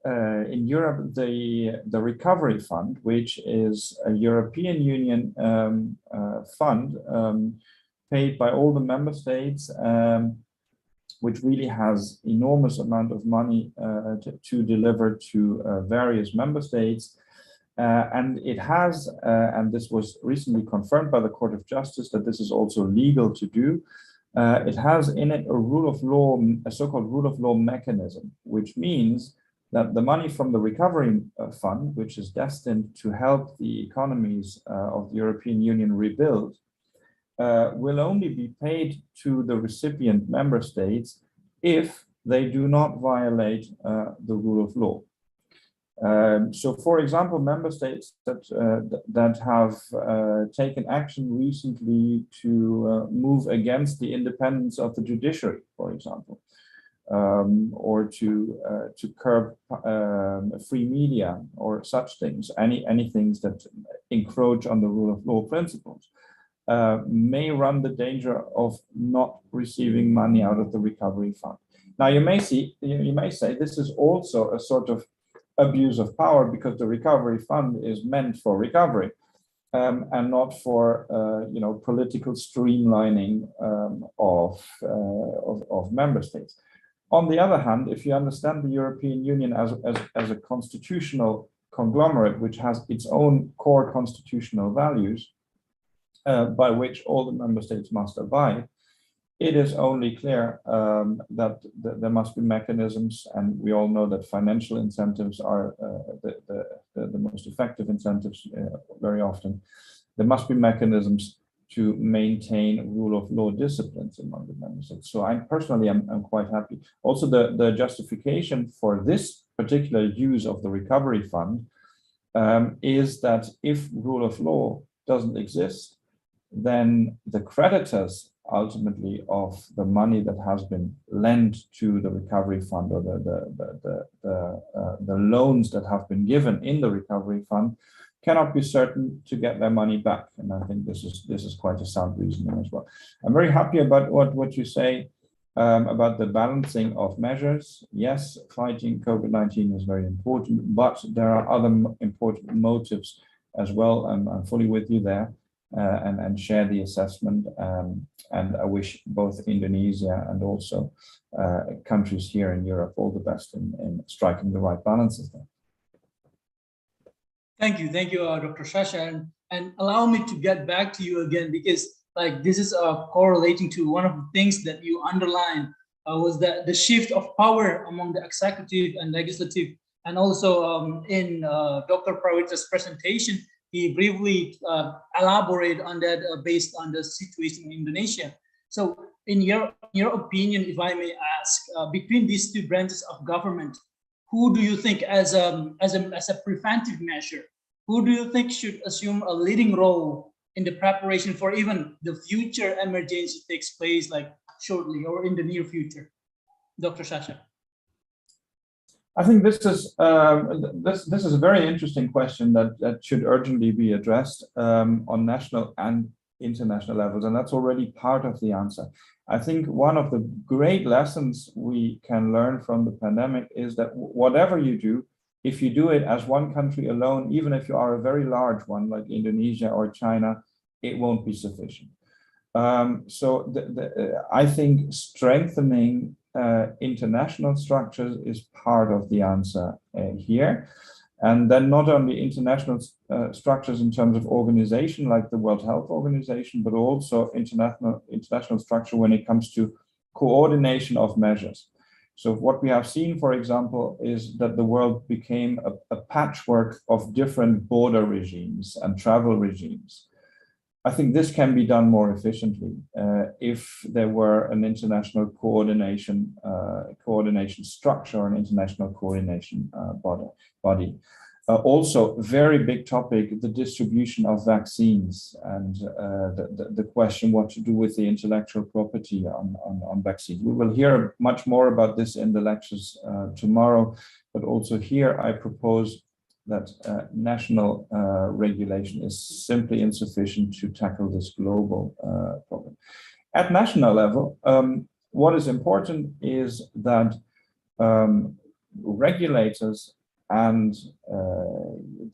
in Europe the Recovery Fund, which is a European Union fund paid by all the member states, which really has enormous amount of money to deliver to various member states. And it has, and this was recently confirmed by the Court of Justice, that this is also legal to do. It has in it a rule of law, a so-called rule of law mechanism, which means that the money from the Recovery Fund, which is destined to help the economies of the European Union rebuild, will only be paid to the recipient member states if they do not violate the rule of law. So, for example, member states that have taken action recently to move against the independence of the judiciary, for example, or to curb free media or such things, any things that encroach on the rule of law principles, may run the danger of not receiving money out of the Recovery Fund. Now, you may say this is also a sort of abuse of power, because the Recovery Fund is meant for recovery and not for political streamlining of member states. On the other hand, if you understand the European Union as a constitutional conglomerate which has its own core constitutional values by which all the member states must abide, it is only clear that there must be mechanisms, and we all know that financial incentives are the most effective incentives very often. There must be mechanisms to maintain rule of law disciplines among the member states. So I'm quite happy. Also, the justification for this particular use of the Recovery Fund is that if rule of law doesn't exist, then the creditors ultimately of the money that has been lent to the Recovery Fund, or the loans that have been given in the Recovery Fund, cannot be certain to get their money back. And I think this is quite a sound reasoning as well. I'm very happy about what you say about the balancing of measures. Yes, fighting COVID-19 is very important, but there are other important motives as well. I'm fully with you there. And share the assessment, and I wish both Indonesia and also countries here in Europe all the best in striking the right balances there. Thank you, Dr. Sasha, and allow me to get back to you again, because this is correlating to one of the things that you underlined was the shift of power among the executive and legislative, and also in Dr. Prawita's presentation. He briefly elaborated on that based on the situation in Indonesia. So in your opinion, if I may ask, between these two branches of government, who do you think as a preventive measure, who do you think should assume a leading role in the preparation for even the future emergency takes place shortly or in the near future? Dr. Sasha. I think this is a very interesting question that should urgently be addressed on national and international levels, and that's already part of the answer. I think one of the great lessons we can learn from the pandemic is that whatever you do, if you do it as one country alone, even if you are a very large one like Indonesia or China, it won't be sufficient. So I think strengthening international structures is part of the answer here. And then not only international structures in terms of organization like the World Health Organization, but also international structure when it comes to coordination of measures. So what we have seen, for example, is that the world became a patchwork of different border regimes and travel regimes. I think this can be done more efficiently if there were an international coordination structure, an international coordination body. Also, very big topic, the distribution of vaccines and the question what to do with the intellectual property on vaccines. We will hear much more about this in the lectures tomorrow, but also here I propose that national regulation is simply insufficient to tackle this global problem. At national level, what is important is that regulators and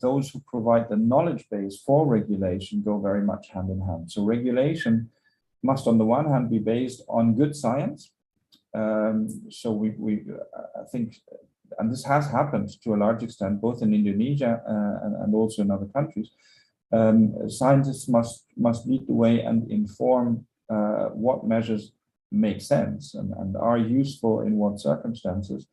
those who provide the knowledge base for regulation go very much hand in hand. So regulation must, on the one hand, be based on good science. So I think, and this has happened to a large extent, both in Indonesia and also in other countries. Scientists must lead the way and inform what measures make sense and are useful in what circumstances.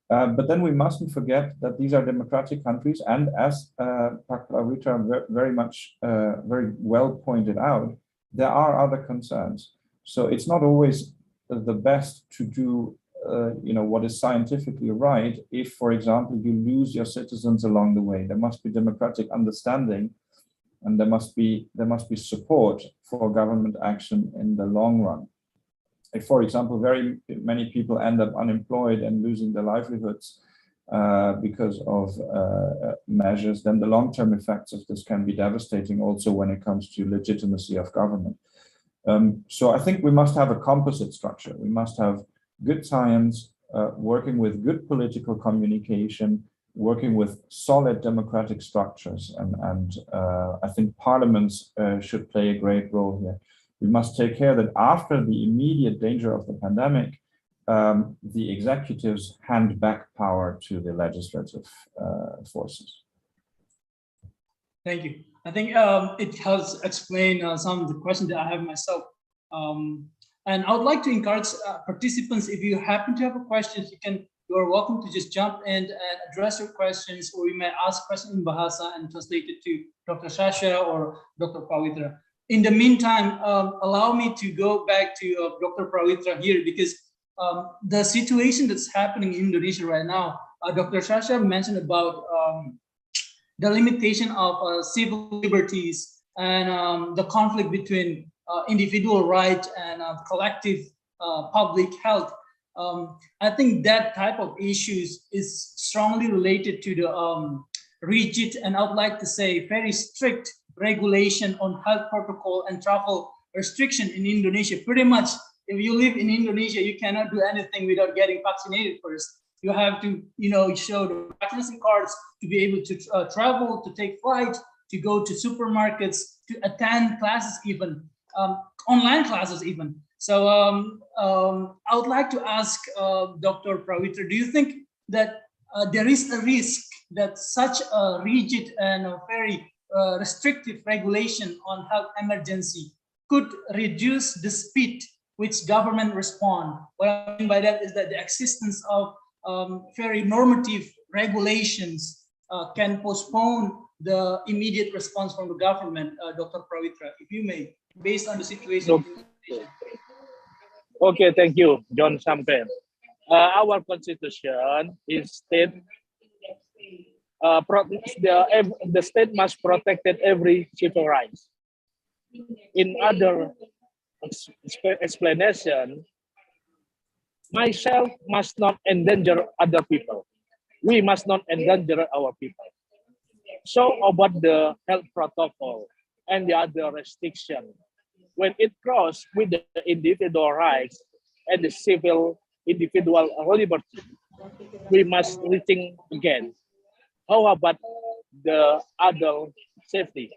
But then we mustn't forget that these are democratic countries, and as Pak Prawitra very well pointed out, there are other concerns. So it's not always the best to do what is scientifically right if, for example, you lose your citizens along the way. There must be democratic understanding, and there must be support for government action in the long run. If, for example, very many people end up unemployed and losing their livelihoods because of measures, then the long-term effects of this can be devastating also when it comes to legitimacy of government. So I think we must have a composite structure. We must have good science, working with good political communication, working with solid democratic structures, and I think parliaments should play a great role here. We must take care that after the immediate danger of the pandemic, the executives hand back power to the legislative forces. Thank you. I think it helps explain some of the questions that I have myself. And I would like to encourage participants, if you happen to have a question, you are welcome to just jump in and address your questions, or you may ask questions in Bahasa and translate it to Dr. Sasha or Dr. Prawitra. In the meantime, allow me to go back to Dr. Prawitra here, because the situation that's happening in Indonesia right now, Dr. Sasha mentioned about the limitation of civil liberties and the conflict between individual right and collective public health. I think that type of issues is strongly related to the rigid, and I would like to say very strict regulation on health protocol and travel restriction in Indonesia. Pretty much, if you live in Indonesia, you cannot do anything without getting vaccinated first. You have to, show the vaccination cards to be able to travel, to take flights, to go to supermarkets, to attend classes, even online classes, even. So I would like to ask Dr. Prawitra, do you think that there is a risk that such a rigid and a very restrictive regulation on health emergency could reduce the speed which government respond? What I mean by that is that the existence of very normative regulations can postpone the immediate response from the government. Dr. Prawitra, if you may, based on the situation. Okay, thank you, John Sampen. Our constitution is state the state must protect every civil rights. In other explanation, myself must not endanger other people. We must not endanger our people. So about the health protocol and the other restriction, when it crosses with the individual rights and the civil individual liberty, we must rethink again. How about the other safety,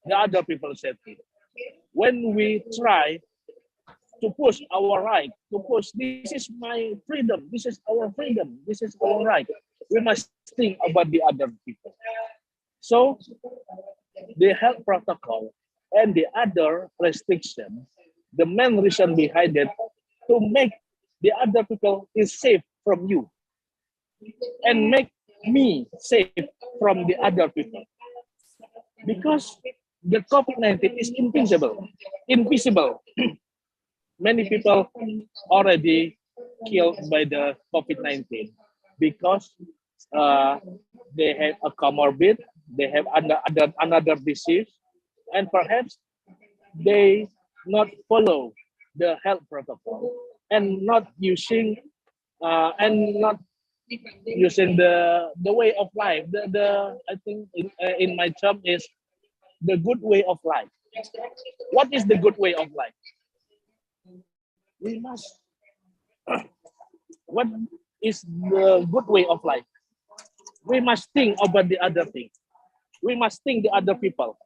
the other people's safety? When we try to push our right, to push, this is my freedom, this is our freedom, this is our right, we must think about the other people. So the health protocol and the other restriction, the main reason behind it, to make the other people is safe from you and make me safe from the other people. Because the COVID-19 is invisible. Many people already killed by the COVID-19 because they have a comorbid, they have another disease, and perhaps they not follow the health protocol and not using and not using the way of life. The I think in my term is the good way of life. What is the good way of life? We must. What is the good way of life? We must think about the other thing. We must think the other people.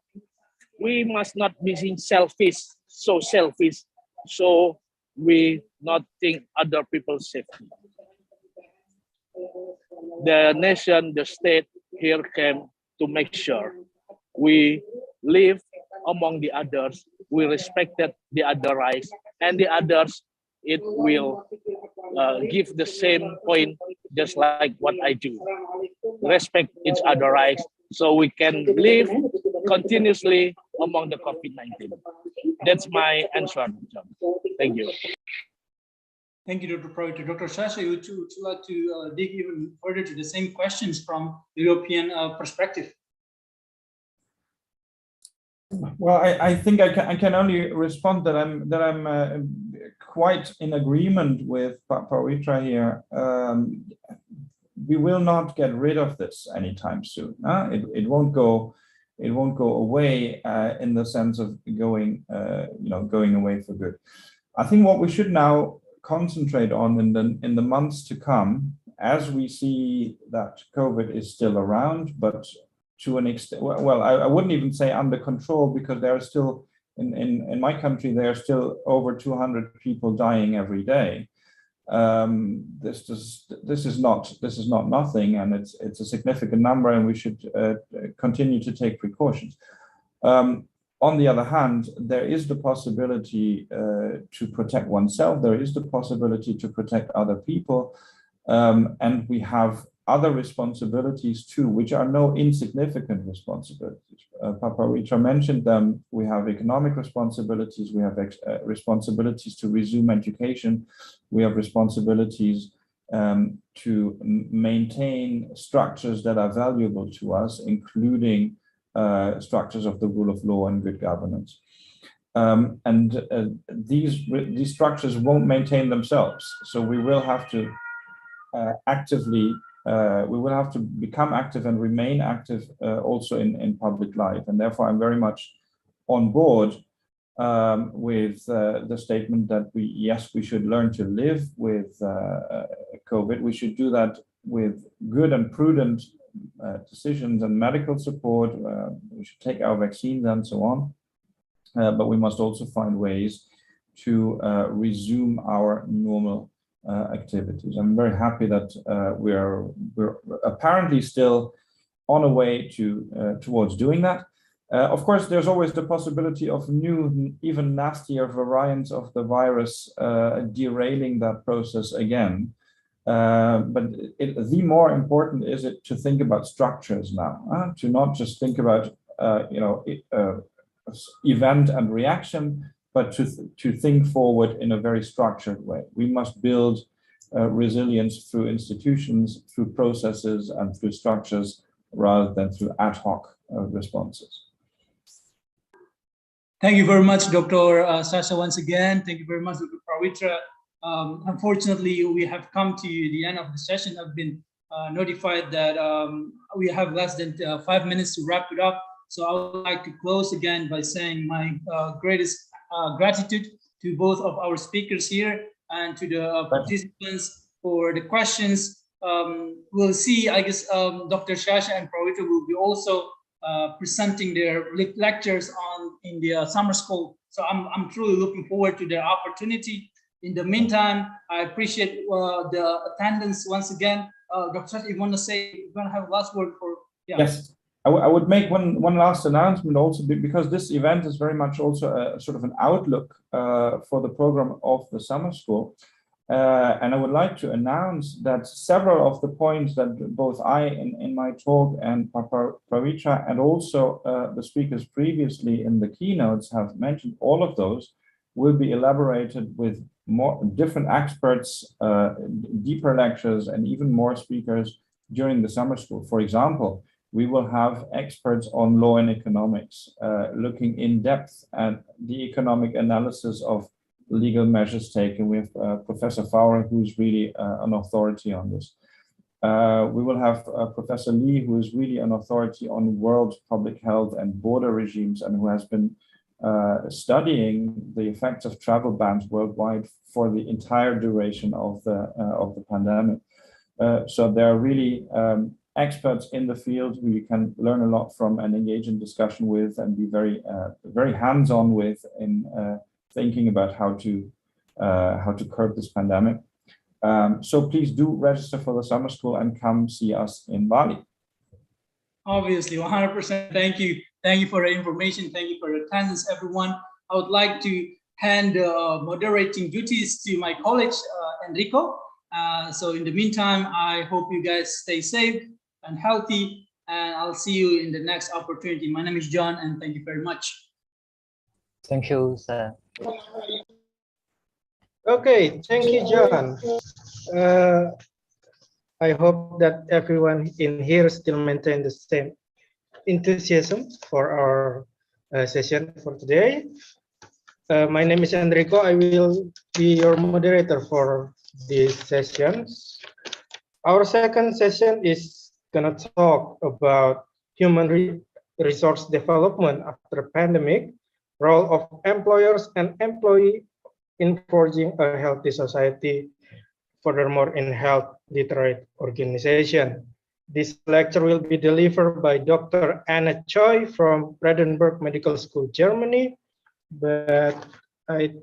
We must not be selfish, so selfish, so we not think other people's safety. The nation, the state here came to make sure we live among the others, we respected the other rights, and the others, it will give the same point, just like what I do. Respect each other rights, so we can live continuously among the COVID-19. That's my answer, John. Thank you. Thank you, Dr. Pravitra. Dr. Sasha, would you like to dig even further to the same questions from European perspective? Well, I think I can only respond that I'm quite in agreement with Pravitra here. We will not get rid of this anytime soon. It won't go away in the sense of going away for good. I think what we should now concentrate on in the months to come, as we see that COVID is still around, but to an extent, well, I wouldn't even say under control, because there are still in my country there are still over 200 people dying every day. This is not nothing, and it's a significant number, and we should continue to take precautions. On the other hand, there is the possibility to protect oneself. There is the possibility to protect other people, and we have other responsibilities too, which are no insignificant responsibilities. Pravitra mentioned them. We have economic responsibilities. We have responsibilities to resume education. We have responsibilities to maintain structures that are valuable to us, including structures of the rule of law and good governance. These structures won't maintain themselves. So we will have to we will have to become active and remain active also in public life. And therefore, I'm very much on board with the statement that we should learn to live with COVID. We should do that with good and prudent decisions and medical support. We should take our vaccines and so on. But we must also find ways to resume our normal activities. I'm very happy that we're apparently still on a way towards doing that. Of course, there's always the possibility of new, even nastier variants of the virus derailing that process again. But the more important is it to think about structures now, to not just think about event and reaction, but to think forward in a very structured way. We must build resilience through institutions, through processes, and through structures, rather than through ad hoc responses. Thank you very much, Dr. Sasha, once again. Thank you very much, Dr. Pravitra. Unfortunately, we have come to the end of the session. I've been notified that we have less than 5 minutes to wrap it up. So I would like to close again by saying my greatest gratitude to both of our speakers here and to the participants for the questions. We'll see, I guess, Dr. Sasha and Pravitra will be also presenting their lectures in the summer school. So I'm truly looking forward to their opportunity. In the meantime, I appreciate the attendance once again. Dr. Sasha, you want to have a last word for? Yeah. Yes. I would make one last announcement also, because this event is very much also a sort of an outlook for the program of the summer school. And I would like to announce that several of the points that both I in my talk and Pravitra and also the speakers previously in the keynotes have mentioned, all of those will be elaborated with more different experts, deeper lectures, and even more speakers during the summer school. For example, we will have experts on law and economics, looking in depth at the economic analysis of legal measures taken. We have Professor Fowler, who's really an authority on this. We will have Professor Lee, who is really an authority on world public health and border regimes, and who has been studying the effects of travel bans worldwide for the entire duration of the pandemic. So there are really experts in the field who you can learn a lot from and engage in discussion with and be very hands-on with in thinking about how to curb this pandemic. So please do register for the summer school and come see us in Bali. Obviously, 100%. Thank you. Thank you for the information. Thank you for your attendance, everyone. I would like to hand moderating duties to my colleague, Enrico. So in the meantime, I hope you guys stay safe and healthy, and I'll see you in the next opportunity. My name is John, and thank you very much. Thank you, sir. Okay, thank you, John. I hope that everyone in here still maintain the same enthusiasm for our session for today. My name is Enrico. I will be your moderator for this session. Our second session is gonna talk about human resource development after pandemic, role of employers and employee in forging a healthy society, furthermore in health literate organization. This lecture will be delivered by Dr. Anna Choi from Brandenburg Medical School, Germany, but I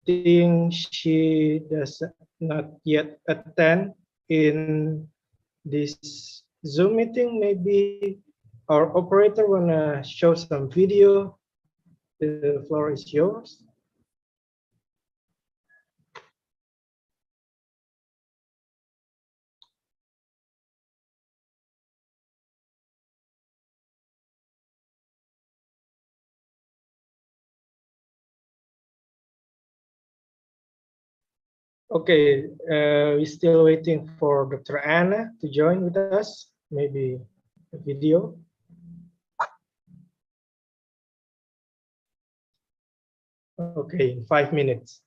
think she does not yet attend in this Zoom meeting. Maybe our operator wanna show some video. The floor is yours. Okay, we're still waiting for Dr. Anna to join with us. Maybe a video. Okay, 5 minutes.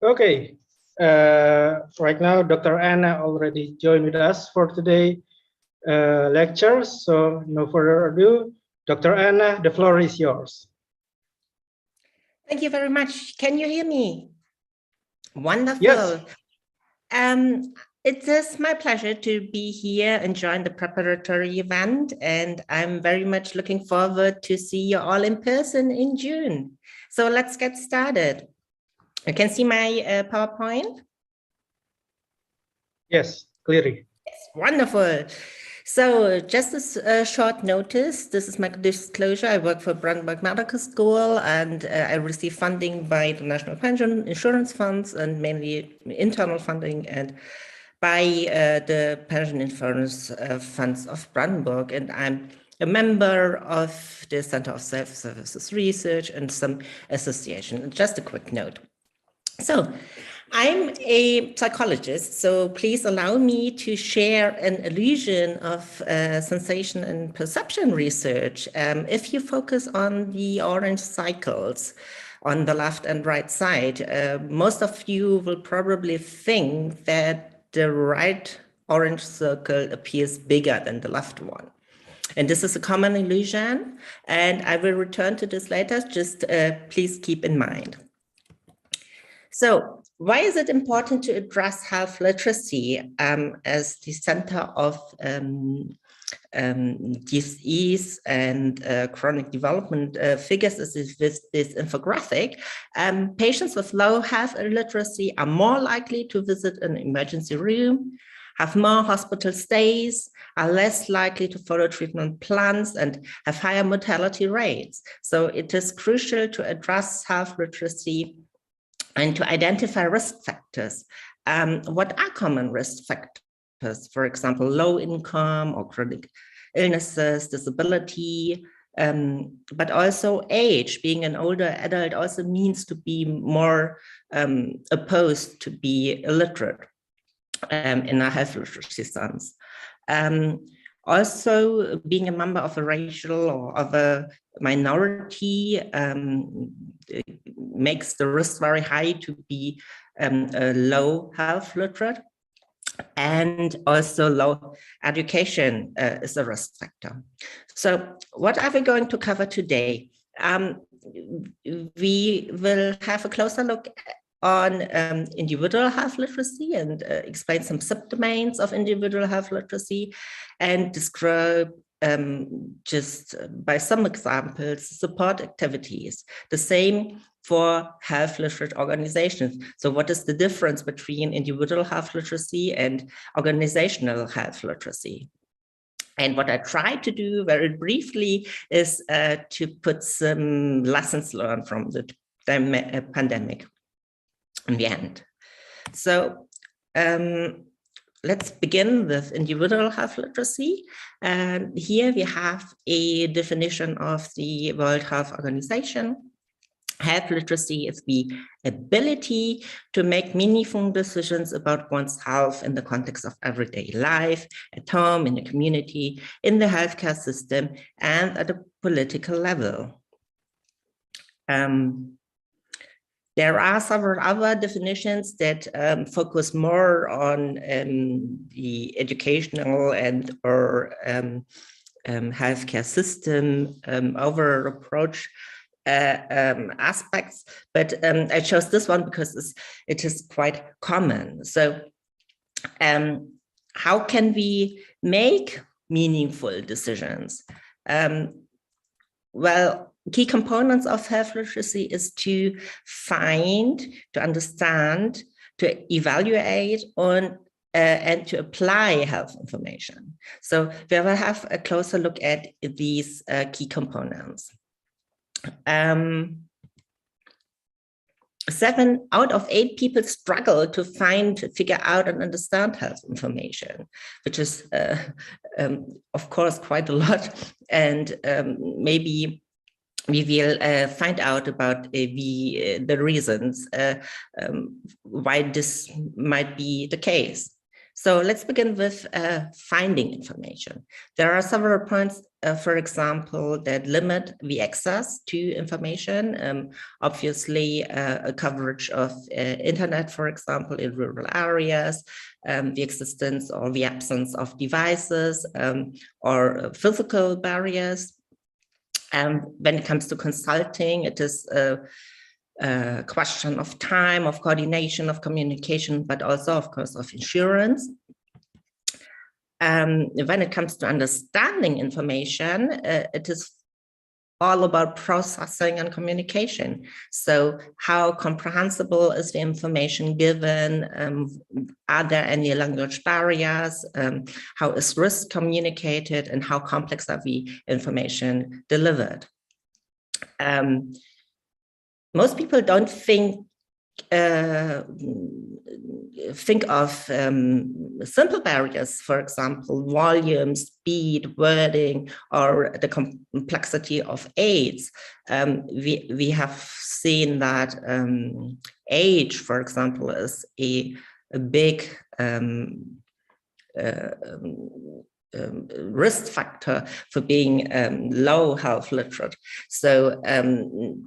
Okay, right now Dr. Anna already joined with us for today lecture. So no further ado, Dr. Anna, the floor is yours. Thank you very much. Can you hear me? Wonderful. Yes. It is my pleasure to be here and join the preparatory event, and I'm very much looking forward to see you all in person in June. So let's get started. You can see my PowerPoint? Yes, clearly. Yes, wonderful. So just as a short notice, this is my disclosure. I work for Brandenburg Medical School, and I receive funding by the National Pension Insurance Funds, and mainly internal funding, and by the Pension Insurance Funds of Brandenburg. And I'm a member of the Center of Self-Services Research and some association. Just a quick note. So I'm a psychologist, so please allow me to share an illusion of sensation and perception research. If you focus on the orange cycles on the left and right side, most of you will probably think that the right orange circle appears bigger than the left one. And this is a common illusion, and I will return to this later, just please keep in mind. So why is it important to address health literacy as the center of disease and chronic development figures is this infographic? Patients with low health literacy are more likely to visit an emergency room, have more hospital stays, are less likely to follow treatment plans, and have higher mortality rates. So it is crucial to address health literacy and to identify risk factors. What are common risk factors? For example, low income or chronic illnesses, disability, but also age. Being an older adult also means to be more opposed to be illiterate in a health literacy sense. Also, being a member of a racial or of a minority makes the risk very high to be a low health literate, and also low education is a risk factor. So what are we going to cover today? We will have a closer look on individual health literacy and explain some subdomains of individual health literacy, and describe just by some examples support activities. The same for health literate organizations. So what is the difference between individual health literacy and organizational health literacy? And what I try to do very briefly is to put some lessons learned from the pandemic in the end. So let's begin with individual health literacy. And here we have a definition of the World Health Organization. Health literacy is the ability to make meaningful decisions about one's health in the context of everyday life, at home, in the community, in the healthcare system, and at a political level. There are several other definitions that focus more on the educational and or healthcare system overall approach aspects, but I chose this one because it is quite common. So how can we make meaningful decisions? Well, key components of health literacy is to find, to understand, to evaluate on and to apply health information. So we will have a closer look at these key components. 7 out of 8 people struggle to figure out and understand health information, which is, of course, quite a lot. And maybe we will find out about the reasons why this might be the case. So let's begin with finding information. There are several points, for example, that limit the access to information. Obviously, a coverage of internet, for example, in rural areas, the existence or the absence of devices or physical barriers. When it comes to consulting, it is question of time, of coordination, of communication, but also, of course, of insurance. When it comes to understanding information, it is all about processing and communication. So how comprehensible is the information given? Are there any language barriers? How is risk communicated, and how complex are the information delivered? Most people don't think of simple barriers, for example, volume, speed, wording, or the complexity of aids. We have seen that age, for example, is a big risk factor for being low health literate. So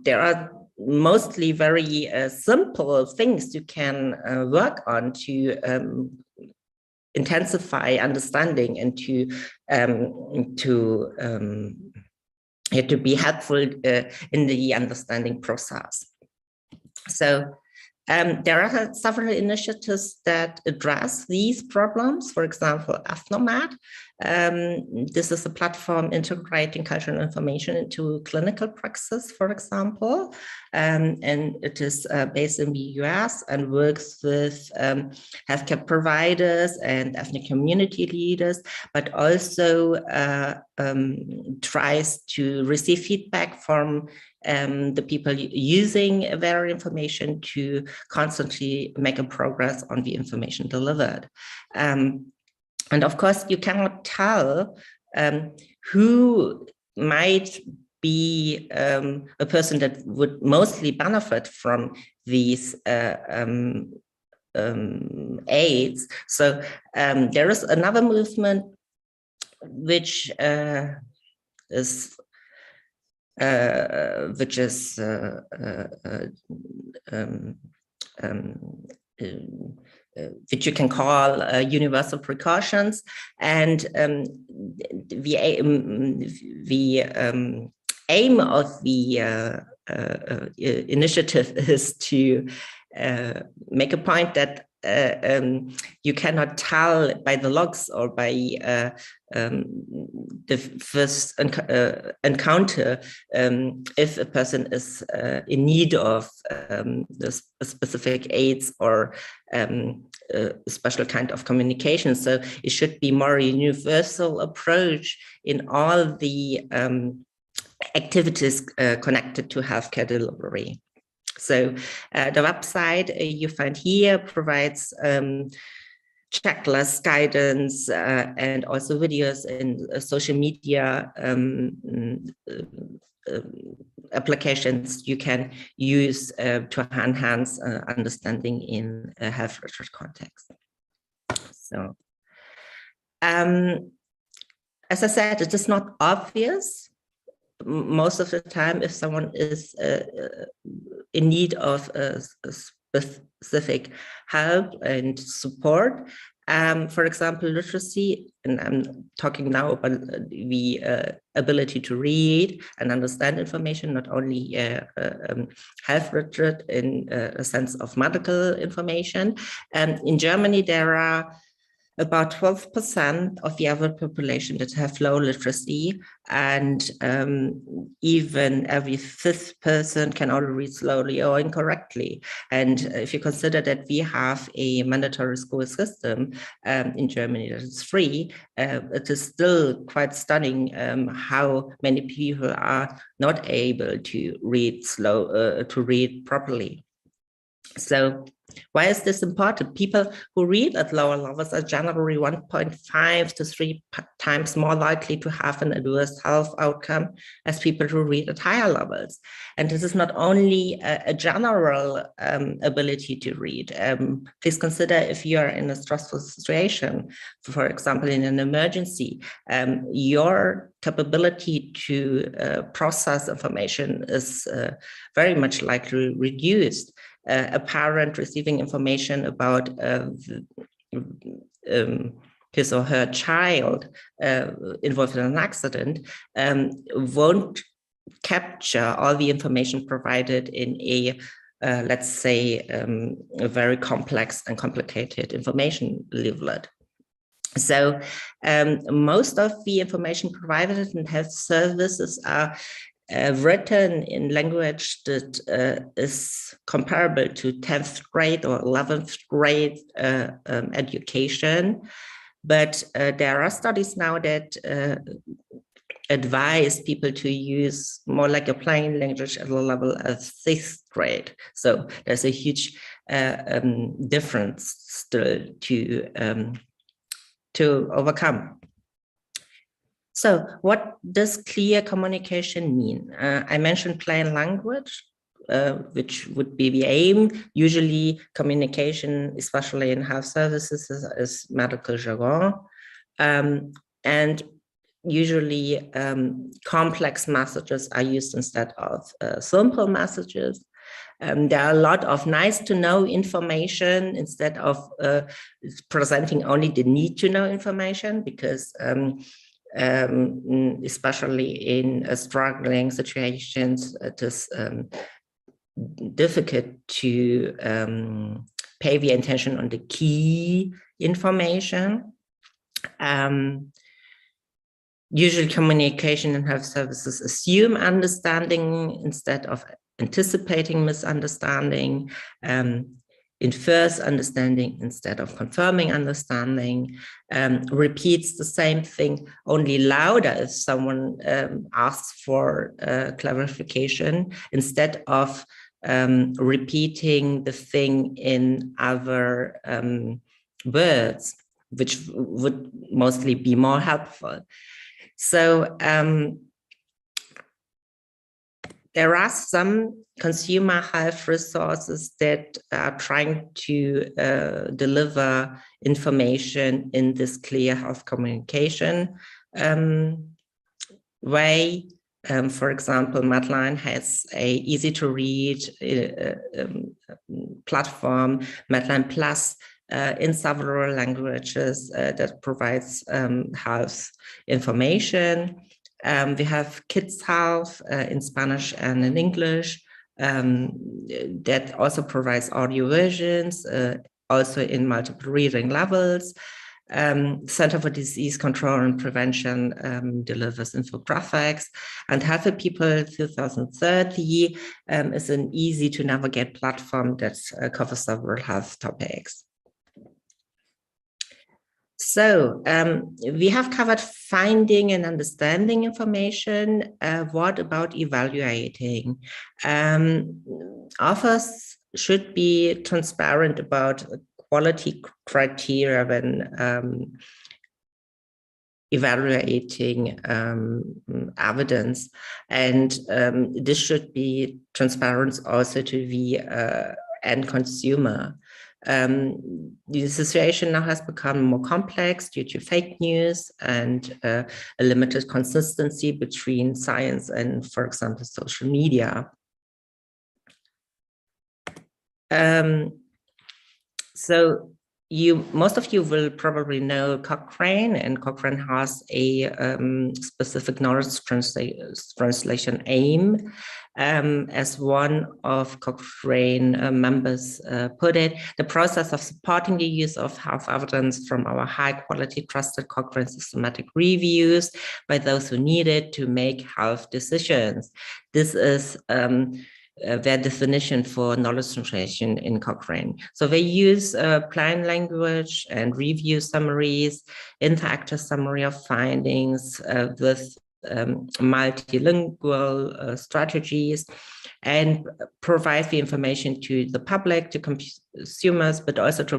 there are mostly very simple things you can work on to intensify understanding and to be helpful in the understanding process. So there are several initiatives that address these problems. For example, Ethnomed. This is a platform integrating cultural information into clinical praxis, for example. And it is based in the US and works with healthcare providers and ethnic community leaders, but also tries to receive feedback from the people using their information to constantly make a progress on the information delivered. And of course, you cannot tell who might be a person that would mostly benefit from these aids. So there is another movement which is which you can call universal precautions, and the aim of the initiative is to make a point that you cannot tell by the logs or by the first encounter if a person is in need of the specific aids or a special kind of communication. So it should be more a universal approach in all the activities connected to healthcare delivery. So the website you find here provides checklist guidance and also videos and social media applications you can use to enhance understanding in a health research context. So as I said, it is not obvious most of the time if someone is in need of a specific help and support. For example, literacy, and I'm talking now about the ability to read and understand information, not only health literate in a sense of medical information. In Germany, there are about 12% of the adult population that have low literacy, and even every fifth person can only read slowly or incorrectly. And if you consider that we have a mandatory school system in Germany that is free, it is still quite stunning how many people are not able to read to read properly. So why is this important? People who read at lower levels are generally 1.5 to 3 times more likely to have an adverse health outcome as people who read at higher levels. And this is not only a general ability to read. Please consider if you are in a stressful situation, for example, in an emergency, your capability to process information is very much likely reduced. A parent receiving information about his or her child involved in an accident won't capture all the information provided in a let's say, a very complex and complicated information leaflet. So most of the information provided in health services are written in language that is comparable to 10th grade or 11th grade education. But there are studies now that advise people to use more like a plain language at the level of 6th grade. So there's a huge difference still to overcome. So what does clear communication mean? I mentioned plain language, which would be the aim. Usually communication, especially in health services, is medical jargon. And usually complex messages are used instead of simple messages. There are a lot of nice to know information instead of presenting only the need to know information, because especially in struggling situations, it is difficult to pay the attention on the key information. Usually communication in health services assume understanding instead of anticipating misunderstanding, infers understanding instead of confirming understanding, repeats the same thing only louder if someone asks for clarification, instead of repeating the thing in other words, which would mostly be more helpful. So there are some consumer health resources that are trying to deliver information in this clear health communication way. For example, Medline has a easy to read platform, Medline Plus, in several languages that provides health information. We have Kids Health in Spanish and in English that also provides audio versions, also in multiple reading levels. Center for Disease Control and Prevention delivers infographics, and Healthy People 2030 is an easy to navigate platform that covers several health topics. So we have covered finding and understanding information. What about evaluating? Authors should be transparent about quality criteria when evaluating evidence, and this should be transparent also to the end consumer. The situation now has become more complex due to fake news and a limited consistency between science and, for example, social media. So most of you will probably know Cochrane, and Cochrane has a specific knowledge translation aim. As one of Cochrane members put it, the process of supporting the use of health evidence from our high-quality, trusted Cochrane systematic reviews by those who need it to make health decisions. This is their definition for knowledge translation in Cochrane. So they use plain language and review summaries, interactive summary of findings with multilingual strategies, and provide the information to the public, to consumers, but also to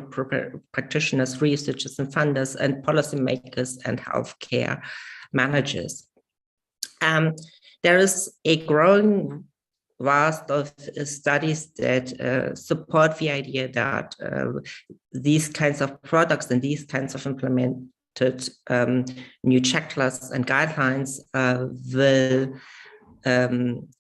practitioners, researchers and funders, and policymakers and healthcare managers. There is a growing vast of studies that support the idea that these kinds of products and these kinds of implemented new checklists and guidelines will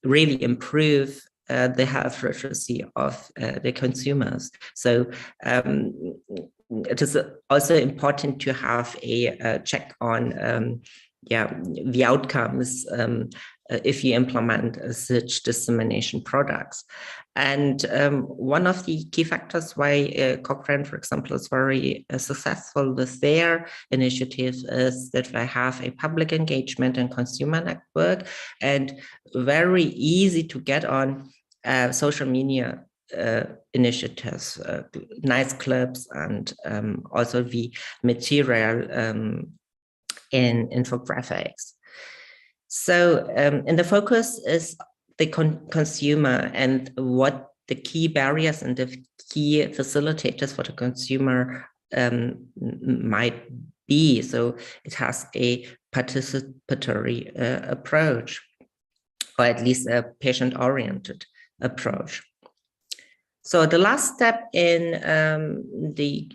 really improve the health literacy of the consumers. So it is also important to have a check on the outcomes if you implement such dissemination products. And one of the key factors why Cochrane, for example, is very successful with their initiative is that they have a public engagement and consumer network, and very easy to get on social media initiatives, nice clips, and also the material in infographics. So, and the focus is the consumer and what the key barriers and the key facilitators for the consumer might be. So it has a participatory approach, or at least a patient-oriented approach. So the last step in the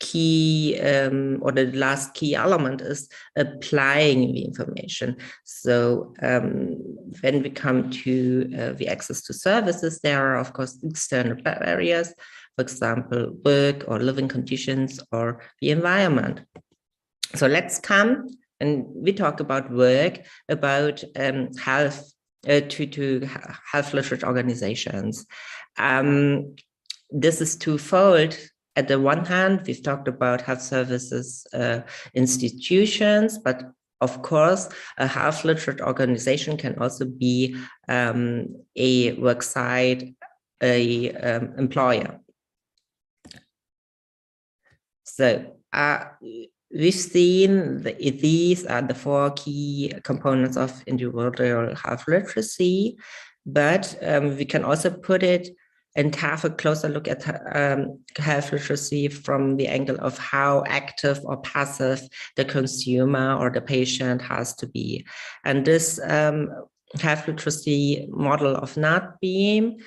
key or the last key element is applying the information. So when we come to the access to services, there are of course external barriers, for example, work or living conditions or the environment. So let's come and we talk about work, about health to health literature organizations. This is twofold. At the one hand, we've talked about health services institutions, but of course, a health literature organization can also be a worksite, a employer. So we've seen these are the four key components of individual health literacy, but we can also put it and have a closer look at health literacy from the angle of how active or passive the consumer or the patient has to be. And this health literacy model of NADBeam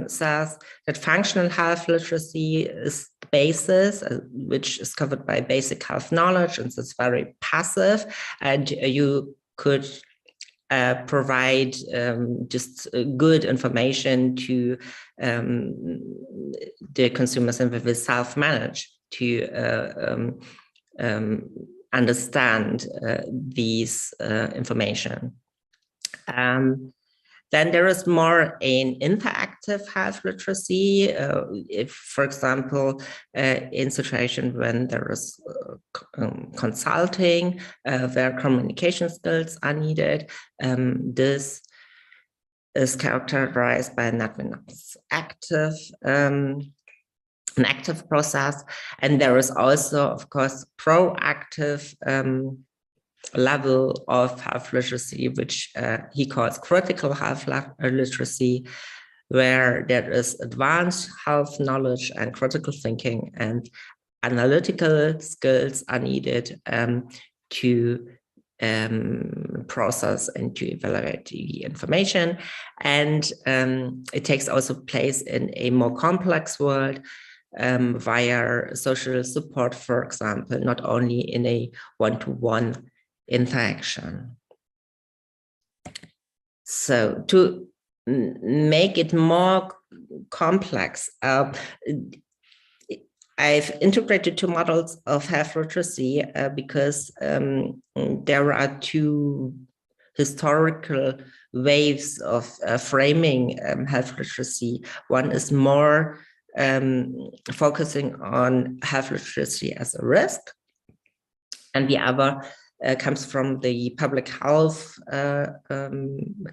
says that functional health literacy is the basis, which is covered by basic health knowledge, and it's very passive, and you could provide just good information to the consumers, and will self-manage to understand these information. Then there is more an interactive health literacy. If, for example, in situation when there is consulting, where communication skills are needed, this is characterized by an active an active process, and there is also, of course, proactive level of health literacy, which he calls critical health literacy, where there is advanced health knowledge and critical thinking and analytical skills are needed to process and to evaluate the information. And it takes also place in a more complex world via social support, for example, not only in a one-to-one interaction. So to make it more complex, I've integrated two models of health literacy because there are two historical waves of framing health literacy. One is more focusing on health literacy as a risk, and the other comes from the public health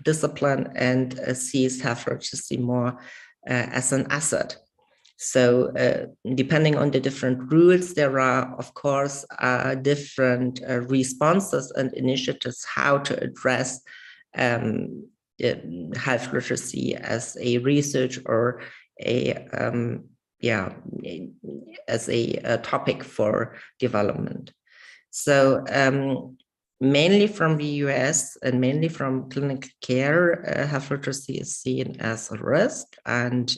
discipline and sees health literacy more as an asset. So depending on the different rules, there are, of course, different responses and initiatives how to address health literacy as a research or as a topic for development. So mainly from the US and mainly from clinical care, health literacy is seen as a risk, and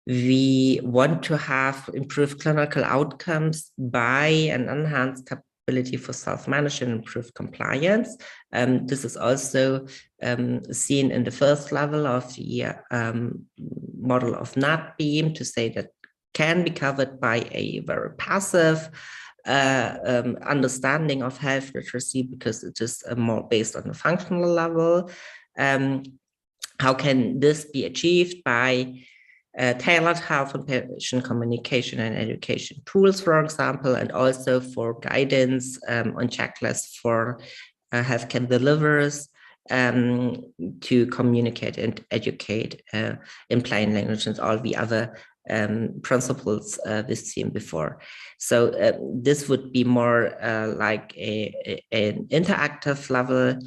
we want to have improved clinical outcomes by an enhanced capability for self-management and improved compliance. This is also seen in the first level of the model of NADBeam, to say that can be covered by a very passive understanding of health literacy because it is more based on a functional level. How can this be achieved? By tailored health and patient communication and education tools, for example, and also for guidance on checklists for healthcare deliverers to communicate and educate in plain language and all the other principles we've seen before. So this would be more like an interactive level,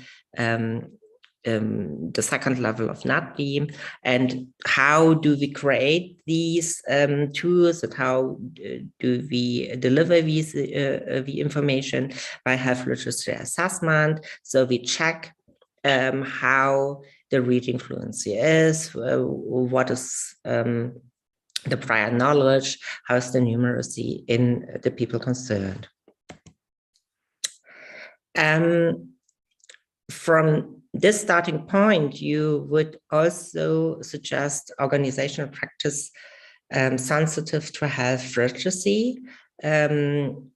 the second level of NatBeam. And how do we create these tools, and how do we deliver these, the information? By health literacy assessment. So we check how the reading fluency is, what is the prior knowledge, how's the numeracy in the people concerned. From this starting point, you would also suggest organizational practice sensitive to health literacy, and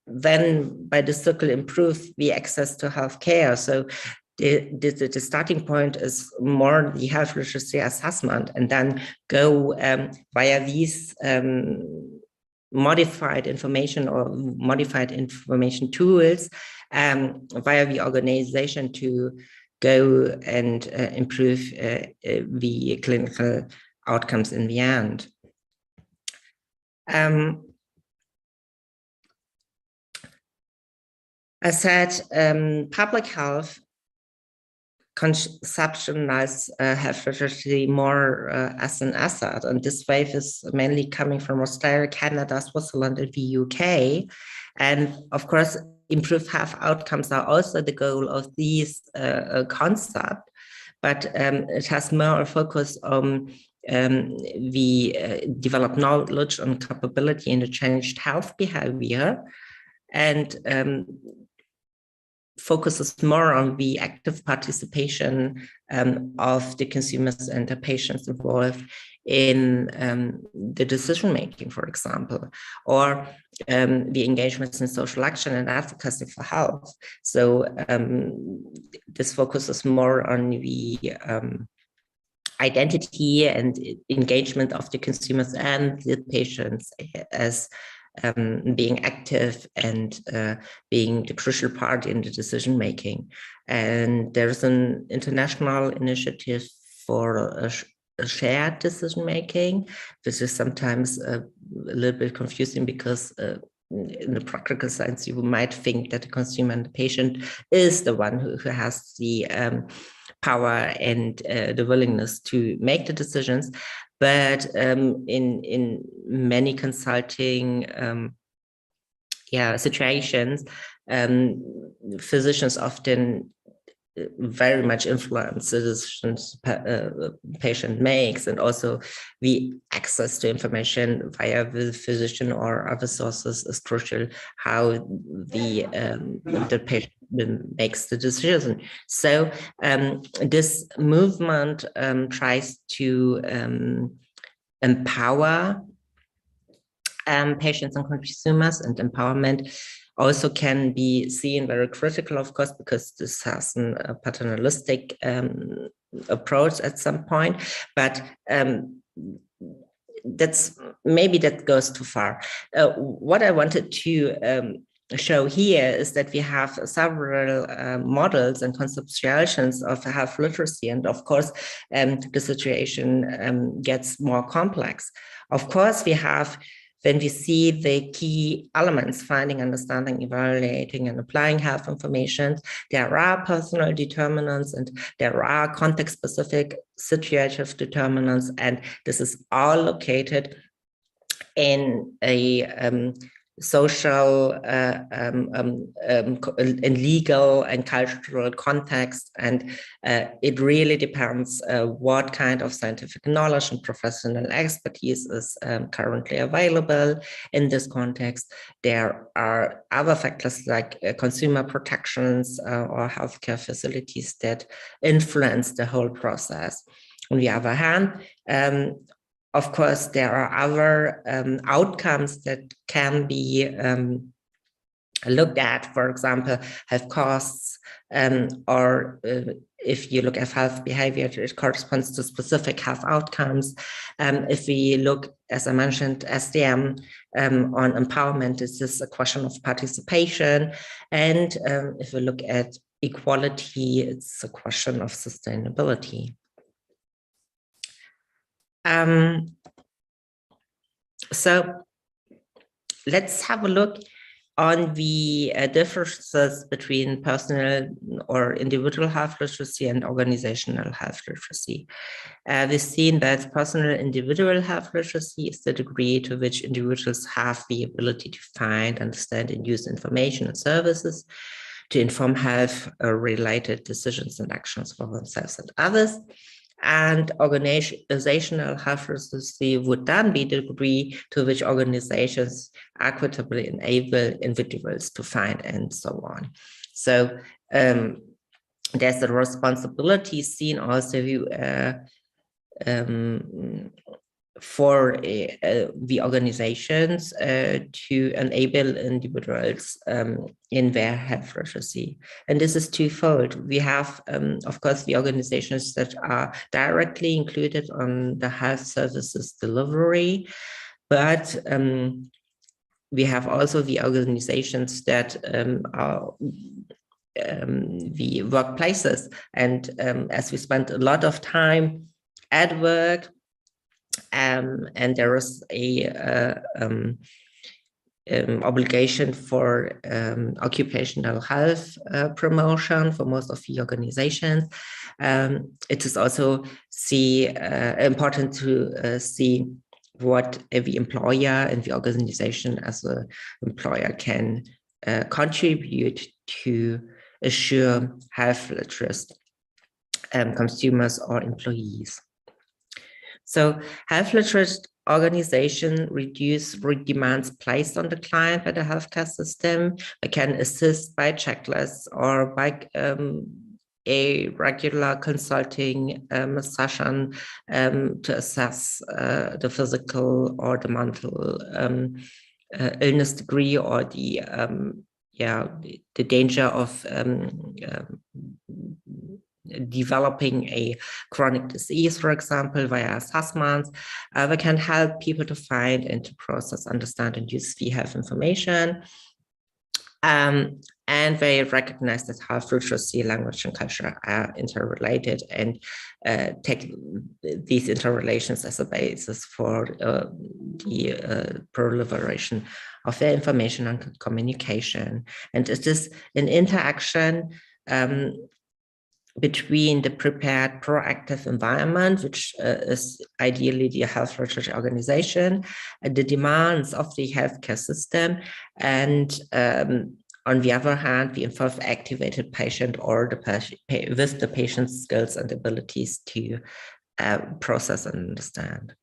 then by the circle improve the access to healthcare. So the starting point is more the health literacy assessment, and then go via these modified information or modified information tools via the organization to go and improve the clinical outcomes in the end. I said public health conceptualize health literacy more as an asset, and this wave is mainly coming from Australia, Canada, Switzerland, and the UK. And of course, improved health outcomes are also the goal of these concept, but it has more focus on the developed knowledge and capability in the changed health behavior, and focuses more on the active participation of the consumers and the patients involved in the decision-making, for example, or the engagements in social action and advocacy for health. So this focuses more on the identity and engagement of the consumers and the patients as being active and being the crucial part in the decision making. And there's an international initiative for a shared decision making, which is sometimes a little bit confusing because in the practical sense, you might think that the consumer and the patient is the one who has the power and the willingness to make the decisions. But in many consulting situations, physicians often very much influence the decisions patient makes, and also the access to information via the physician or other sources is crucial. How the patient makes the decision. So this movement tries to empower patients and consumers, and empowerment also can be seen very critical, of course, because this has a paternalistic approach at some point, but that goes too far. What I wanted to show here is that we have several models and conceptualizations of health literacy, and of course the situation gets more complex. Of course, we have, when we see the key elements, finding, understanding, evaluating, and applying health information, there are personal determinants and there are context-specific situative determinants, and this is all located in a social and legal and cultural context, and it really depends what kind of scientific knowledge and professional expertise is currently available in this context. There are other factors like consumer protections or healthcare facilities that influence the whole process. On the other hand, of course, there are other outcomes that can be looked at, for example, health costs, or if you look at health behavior, it corresponds to specific health outcomes. If we look, as I mentioned, SDM on empowerment, this is a question of participation. And if we look at equality, it's a question of sustainability. So let's have a look on the differences between personal or individual health literacy and organizational health literacy. We've seen that personal individual health literacy is the degree to which individuals have the ability to find, understand, and use information and services to inform health-related decisions and actions for themselves and others. And organizational health literacy would then be the degree to which organizations equitably enable individuals to find and so on. So there's a responsibility seen also for the organizations to enable individuals in their health literacy. And this is twofold. We have, of course, the organizations that are directly included on the health services delivery, but we have also the organizations that are the workplaces. And as we spend a lot of time at work, and there is a obligation for occupational health promotion for most of the organizations. It is also important to see what the employer and the organization as an employer can contribute to assure health literate consumers or employees. So health literate organization reduce demands placed on the client by the healthcare system. They can assist by checklists or by a regular consulting session to assess the physical or the mental illness degree or the danger of developing a chronic disease, for example, via assessments. They can help people to find and to process, understand, and use the health information. And they recognize that health literacy, language, and culture are interrelated and take these interrelations as a basis for the proliferation of their information and communication. And it is an interaction between the prepared proactive environment, which is ideally the health literacy organization, the demands of the healthcare system, and on the other hand, the involved activated patient or with the patient's skills and abilities to process and understand.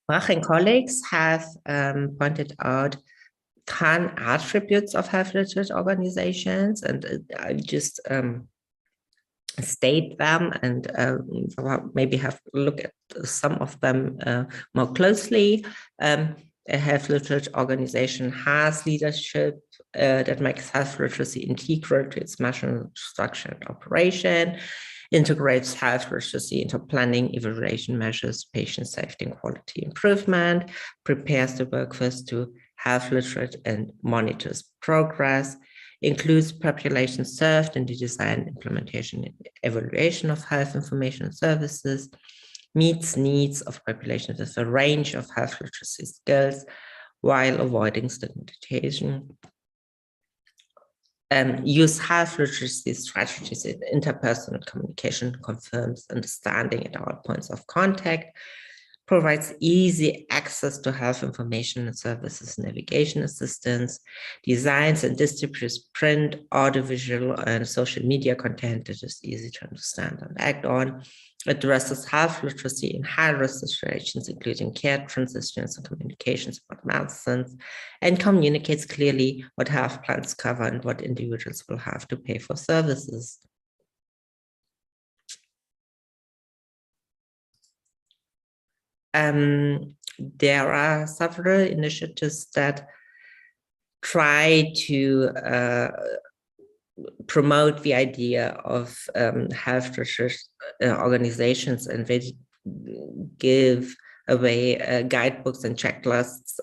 Bach and colleagues have pointed out 10 attributes of health literate organizations, and I just state them and maybe have a look at some of them more closely. A health literate organization has leadership that makes health literacy integral to its mission, structure, and operation, integrates health literacy into planning, evaluation measures, patient safety and quality improvement, prepares the workforce to health literate and monitors progress, includes populations served in the design, implementation, and evaluation of health information services, meets needs of populations with a range of health literacy skills while avoiding stigmatization, use health literacy strategies in interpersonal communication, confirms understanding at all points of contact, provides easy access to health information and services, navigation assistance, designs and distributes print, audiovisual, and social media content that is easy to understand and act on, addresses health literacy in high-risk situations, including care transitions and communications about medicines, and communicates clearly what health plans cover and what individuals will have to pay for services. there are several initiatives that try to promote the idea of health research organizations, and they give away guidebooks and checklists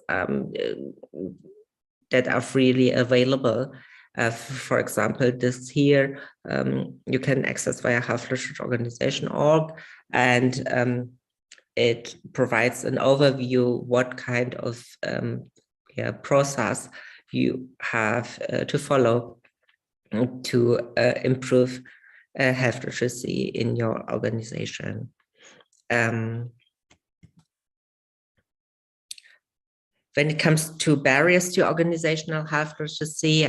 that are freely available. For example, this here you can access via healthresearchorganization.org, and it provides an overview what kind of process you have to follow to improve health literacy in your organization. When it comes to barriers to organizational health literacy,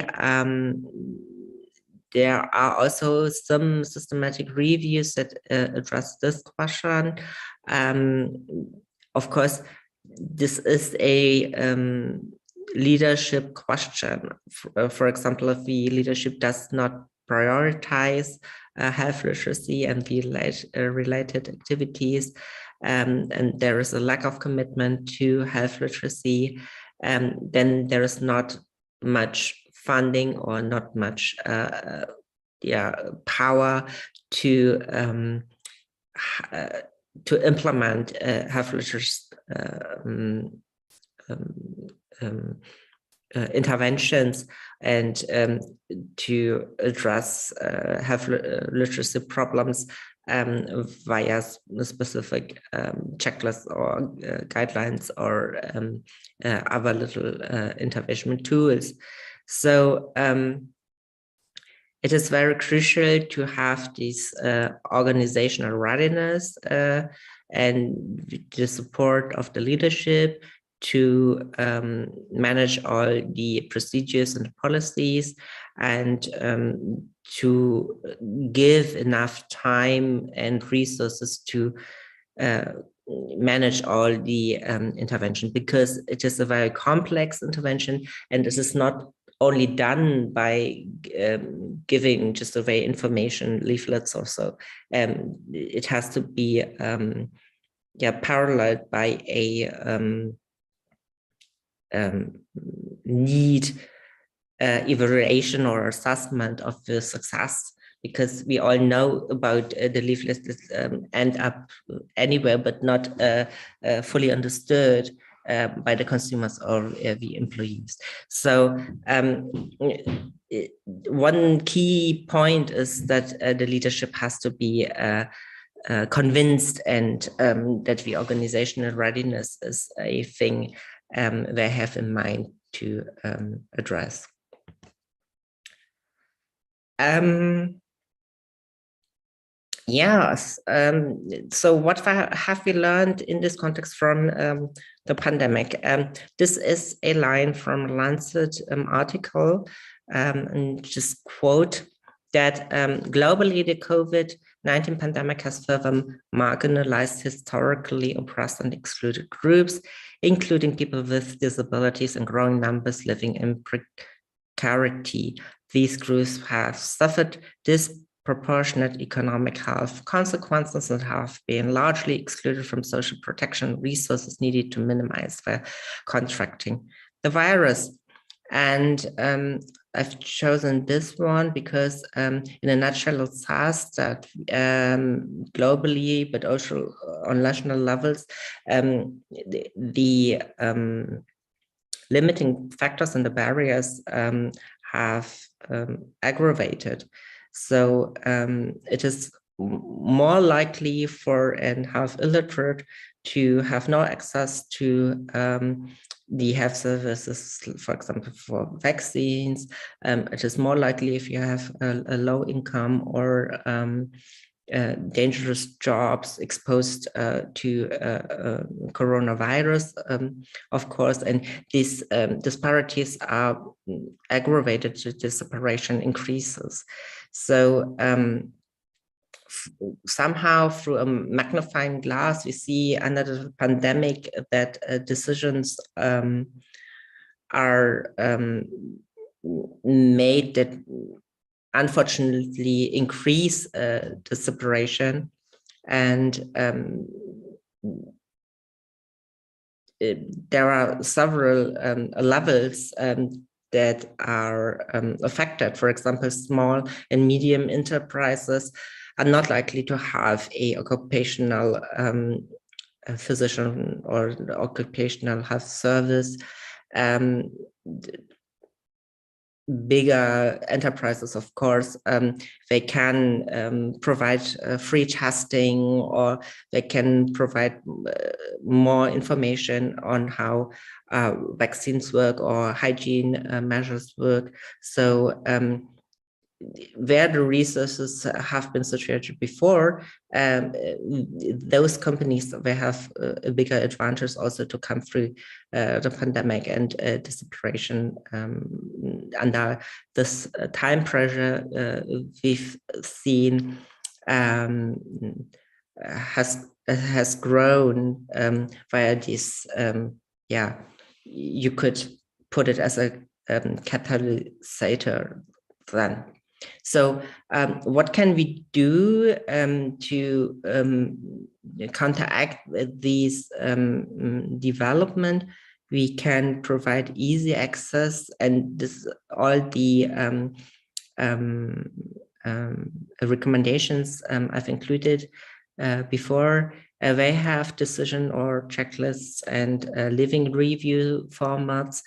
there are also some systematic reviews that address this question. Of course, this is a leadership question. For example, if the leadership does not prioritize health literacy and the related activities, and there is a lack of commitment to health literacy, then there is not much funding or not much power to implement health literacy interventions and to address health literacy problems via specific checklists or guidelines or other little intervention tools. So it is very crucial to have this organizational readiness and the support of the leadership to manage all the procedures and policies, and to give enough time and resources to manage all the intervention, because it is a very complex intervention, and this is not only done by giving just away information, leaflets or so. It has to be paralleled by a need evaluation or assessment of the success, because we all know about the leaflets that end up anywhere but not fully understood by the consumers or the employees. So one key point is that the leadership has to be convinced, and that the organizational readiness is a thing they have in mind to address. Yes, so what have we learned in this context from the pandemic? This is a line from a Lancet article, and just quote that globally the COVID-19 pandemic has further marginalized historically oppressed and excluded groups, including people with disabilities and growing numbers living in precarity. These groups have suffered disproportionate economic health consequences and have been largely excluded from social protection resources needed to minimize their contracting the virus. And I've chosen this one because in a nutshell, it says that globally, but also on national levels, the limiting factors and the barriers have aggravated. So it is more likely for an health illiterate to have no access to the health services, for example, for vaccines. It is more likely if you have a low income or dangerous jobs exposed to coronavirus, of course, and these disparities are aggravated to the separation increases. So somehow through a magnifying glass, we see under the pandemic that decisions are made that unfortunately increase the separation, and there are several levels that are affected. For example, small and medium enterprises are not likely to have a occupational a physician or occupational health service. Bigger enterprises, of course, they can provide free testing, or they can provide more information on how vaccines work or hygiene measures work. So where the resources have been situated before, those companies, they have a bigger advantage also to come through the pandemic and the situation under this time pressure we've seen has grown via this, you could put it as a catalysator then. So what can we do to counteract these development? We can provide easy access, and this all the recommendations I've included before. They have decision or checklists and living review formats.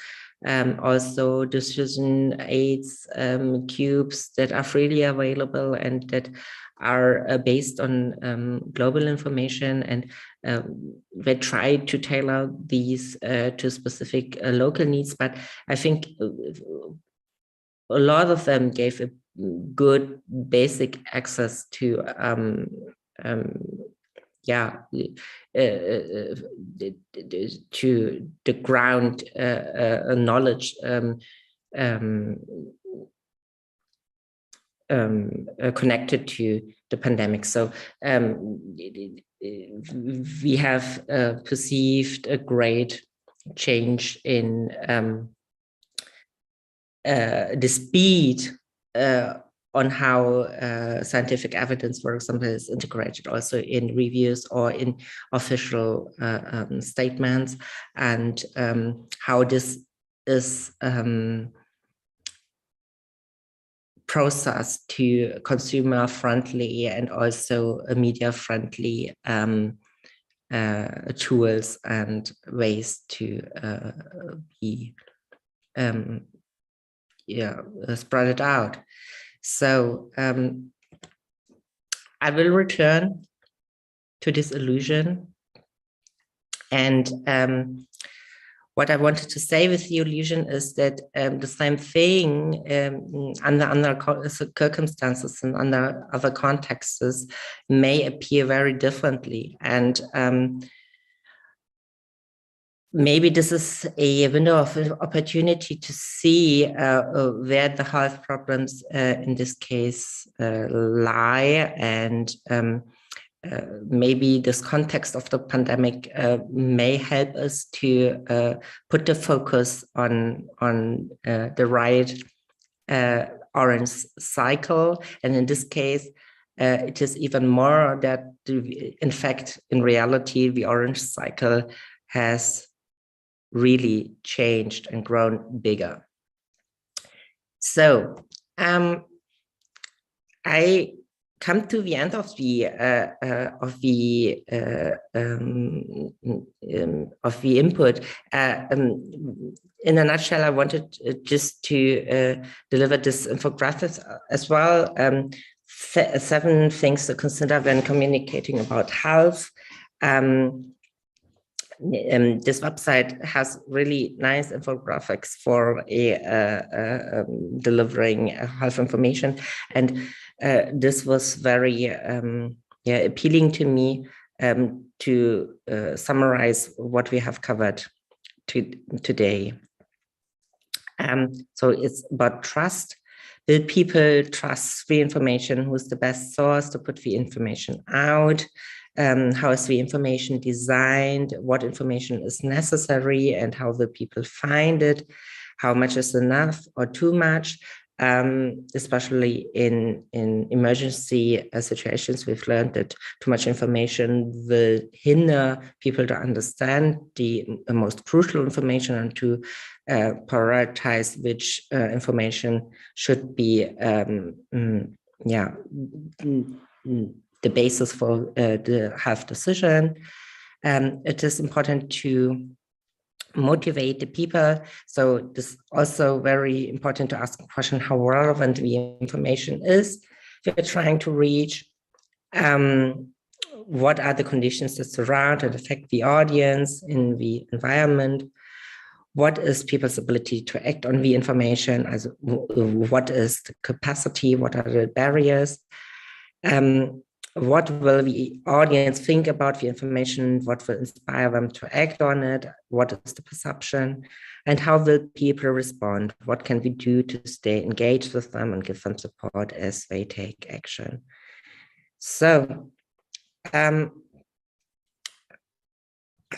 Also decision aids cubes that are freely available and that are based on global information, and they try to tailor these to specific local needs. But I think a lot of them gave a good basic access to to the ground knowledge connected to the pandemic. So we have perceived a great change in the speed on how scientific evidence, for example, is integrated also in reviews or in official statements, and how this is processed to consumer-friendly and also media-friendly tools and ways to be spread it out. So I will return to this illusion, and what I wanted to say with the illusion is that the same thing under circumstances and under other contexts may appear very differently, and maybe this is a window of opportunity to see where the health problems in this case lie, and maybe this context of the pandemic may help us to put the focus on the right orange cycle. And in this case, it is even more that, in fact, in reality, the orange cycle has really changed and grown bigger. So I come to the end of the input. In a nutshell, I wanted just to deliver this infographic as well. 7 things to consider when communicating about health. This website has really nice infographics for delivering health information, and this was very appealing to me to summarize what we have covered today. So it's about trust. Will people trust the information? Who's the best source to put the information out? How is the information designed? What information is necessary, and how will people find it? How much is enough or too much? especially in emergency situations. We've learned that too much information will hinder people to understand the most crucial information and to prioritize which information should be the basis for the health decision. It is important to motivate the people. So this is also very important to ask the question how relevant the information is we're trying to reach. What are the conditions that surround and affect the audience in the environment? What is people's ability to act on the information? As what is the capacity? What are the barriers? What will the audience think about the information? What will inspire them to act on it? What is the perception? And how will people respond? What can we do to stay engaged with them and give them support as they take action? So I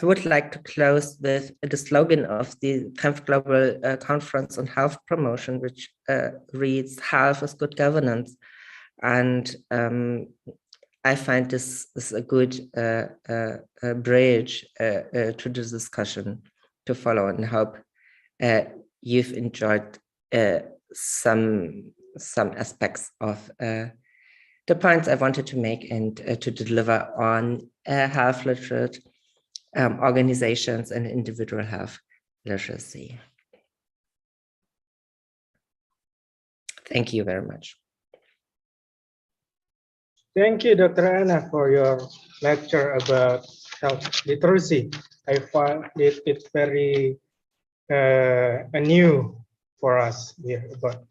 would like to close with the slogan of the 10th Global Conference on Health Promotion, which reads, "Health is good governance." And I find this is a good bridge to the discussion to follow, and hope you've enjoyed some aspects of the points I wanted to make and to deliver on health literate organizations and individual health literacy. Thank you very much. Thank you, Dr. Anna, for your lecture about health literacy. I find it very new for us here about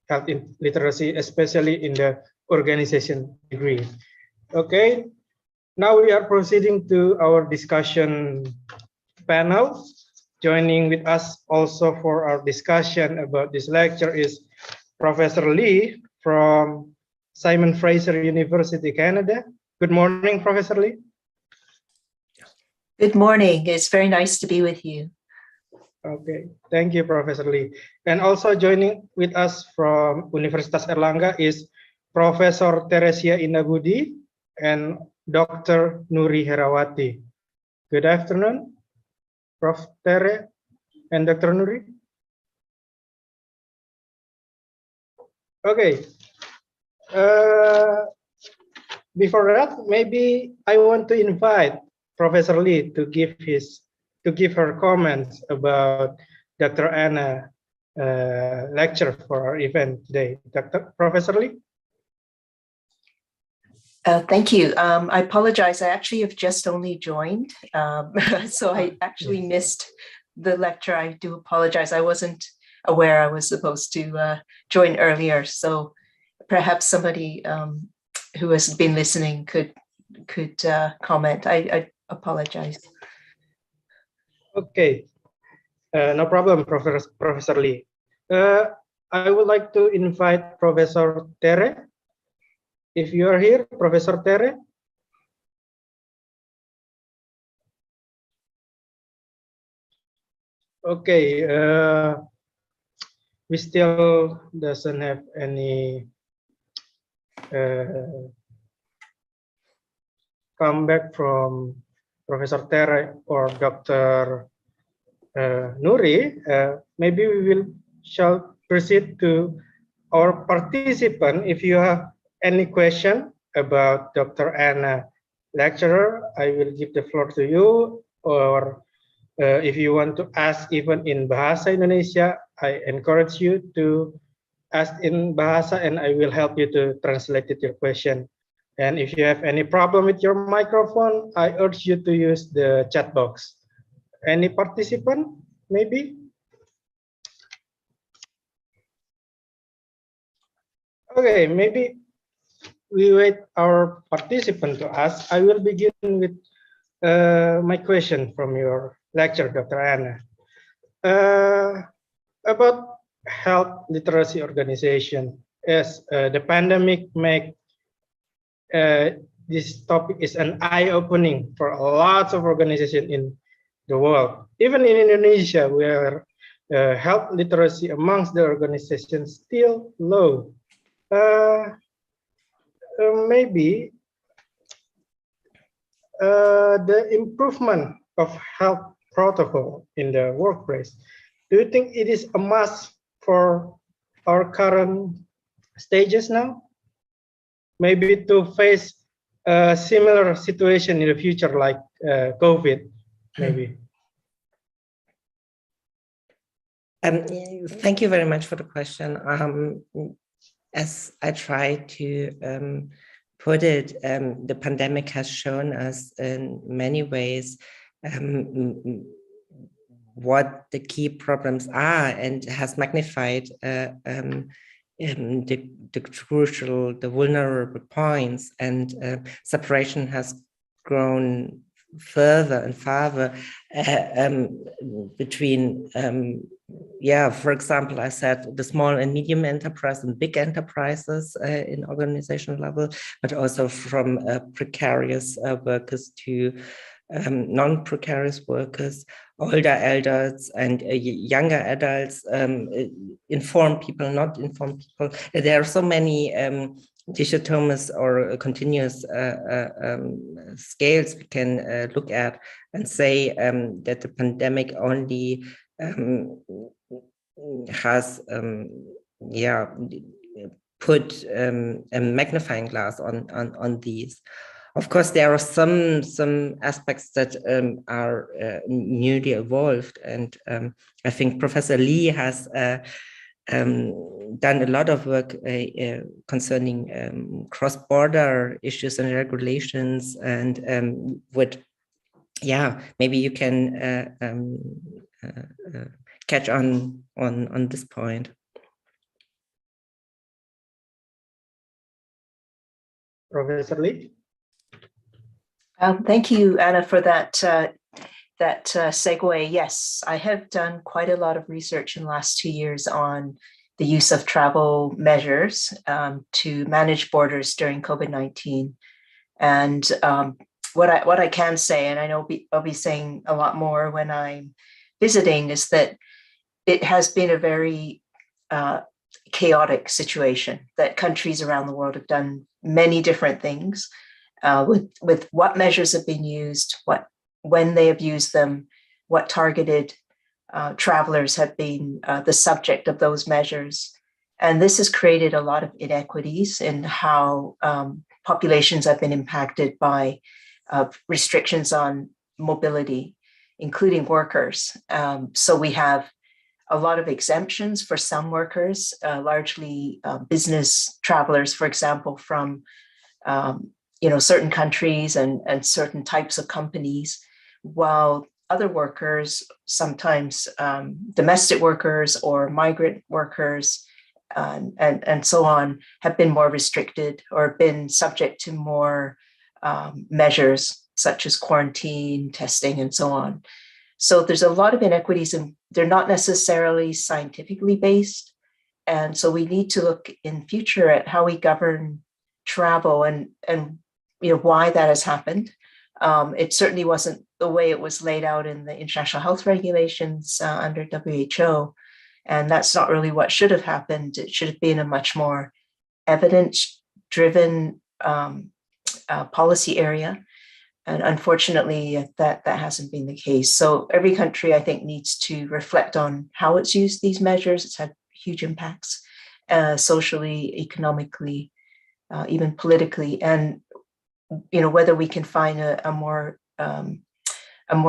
health literacy, especially in the organization degree. Okay, now we are proceeding to our discussion panel. Joining with us also for our discussion about this lecture is Professor Lee from Simon Fraser University, Canada. Good morning, Professor Lee. Good morning. It's very nice to be with you. Okay, thank you, Professor Lee. And also joining with us from Universitas Airlangga is Professor Teresia Indabudi and Dr. Nuri Herawati. Good afternoon, Prof. Tere and Dr. Nuri. Okay. Before that, maybe I want to invite Professor Lee to give her comments about Dr. Anna lecture for our event today. Professor Lee. Thank you. I apologize. I actually have just only joined, so I actually missed the lecture. I do apologize. I wasn't aware I was supposed to join earlier. So perhaps somebody who has been listening could comment. I apologize. Okay, no problem, Professor Lee. I would like to invite Professor Tere. If you are here, Professor Tere. Okay, we still doesn't have any comeback from Professor Tere or Dr. Nuri. Maybe we shall proceed to our participant. If you have any question about Dr. Anna lecturer, I will give the floor to you. Or if you want to ask even in Bahasa Indonesia, I encourage you to ask in Bahasa and I will help you to translate your question. And if you have any problem with your microphone, I urge you to use the chat box. Any participant, maybe? Okay, maybe we wait our participant to ask. I will begin with my question from your lecture, Dr. Anna. About health literacy organization, as the pandemic make this topic is an eye-opening for lots of organizations in the world. Even in Indonesia, where health literacy amongst the organization still low. Maybe the improvement of health protocol in the workplace. Do you think it is a must for our current stages now? Maybe to face a similar situation in the future, like COVID, maybe. Thank you very much for the question. As I try to put it, the pandemic has shown us in many ways what the key problems are, and has magnified the crucial, the vulnerable points, and separation has grown further and farther between, for example, I said the small and medium enterprise and big enterprises in organizational level, but also from precarious workers to non-precarious workers, older adults and younger adults, informed people, not informed people. There are so many dichotomous or continuous scales we can look at and say that the pandemic only has put a magnifying glass on these. Of course, there are some aspects that are newly evolved, and I think Professor Lee has done a lot of work concerning cross-border issues and regulations, and maybe you can catch on this point. Professor Lee? Thank you, Anna, for that segue. Yes, I have done quite a lot of research in the last 2 years on the use of travel measures to manage borders during COVID-19. And what I can say, and I know I'll be saying a lot more when I'm visiting, is that it has been a very chaotic situation, that countries around the world have done many different things with what measures have been used, when they have used them, what targeted travelers have been the subject of those measures. And this has created a lot of inequities in how populations have been impacted by restrictions on mobility, including workers. So we have a lot of exemptions for some workers, largely business travelers, for example, from certain countries and certain types of companies, while other workers, sometimes domestic workers or migrant workers and so on, have been more restricted or been subject to more measures such as quarantine, testing, and so on. So there's a lot of inequities, and they're not necessarily scientifically based. And so we need to look in future at how we govern travel and why that has happened. It certainly wasn't the way it was laid out in the international health regulations under WHO. And that's not really what should have happened. It should have been a much more evidence-driven policy area. And unfortunately, that hasn't been the case. So every country, I think, needs to reflect on how it's used these measures. It's had huge impacts socially, economically, even politically, and whether we can find a more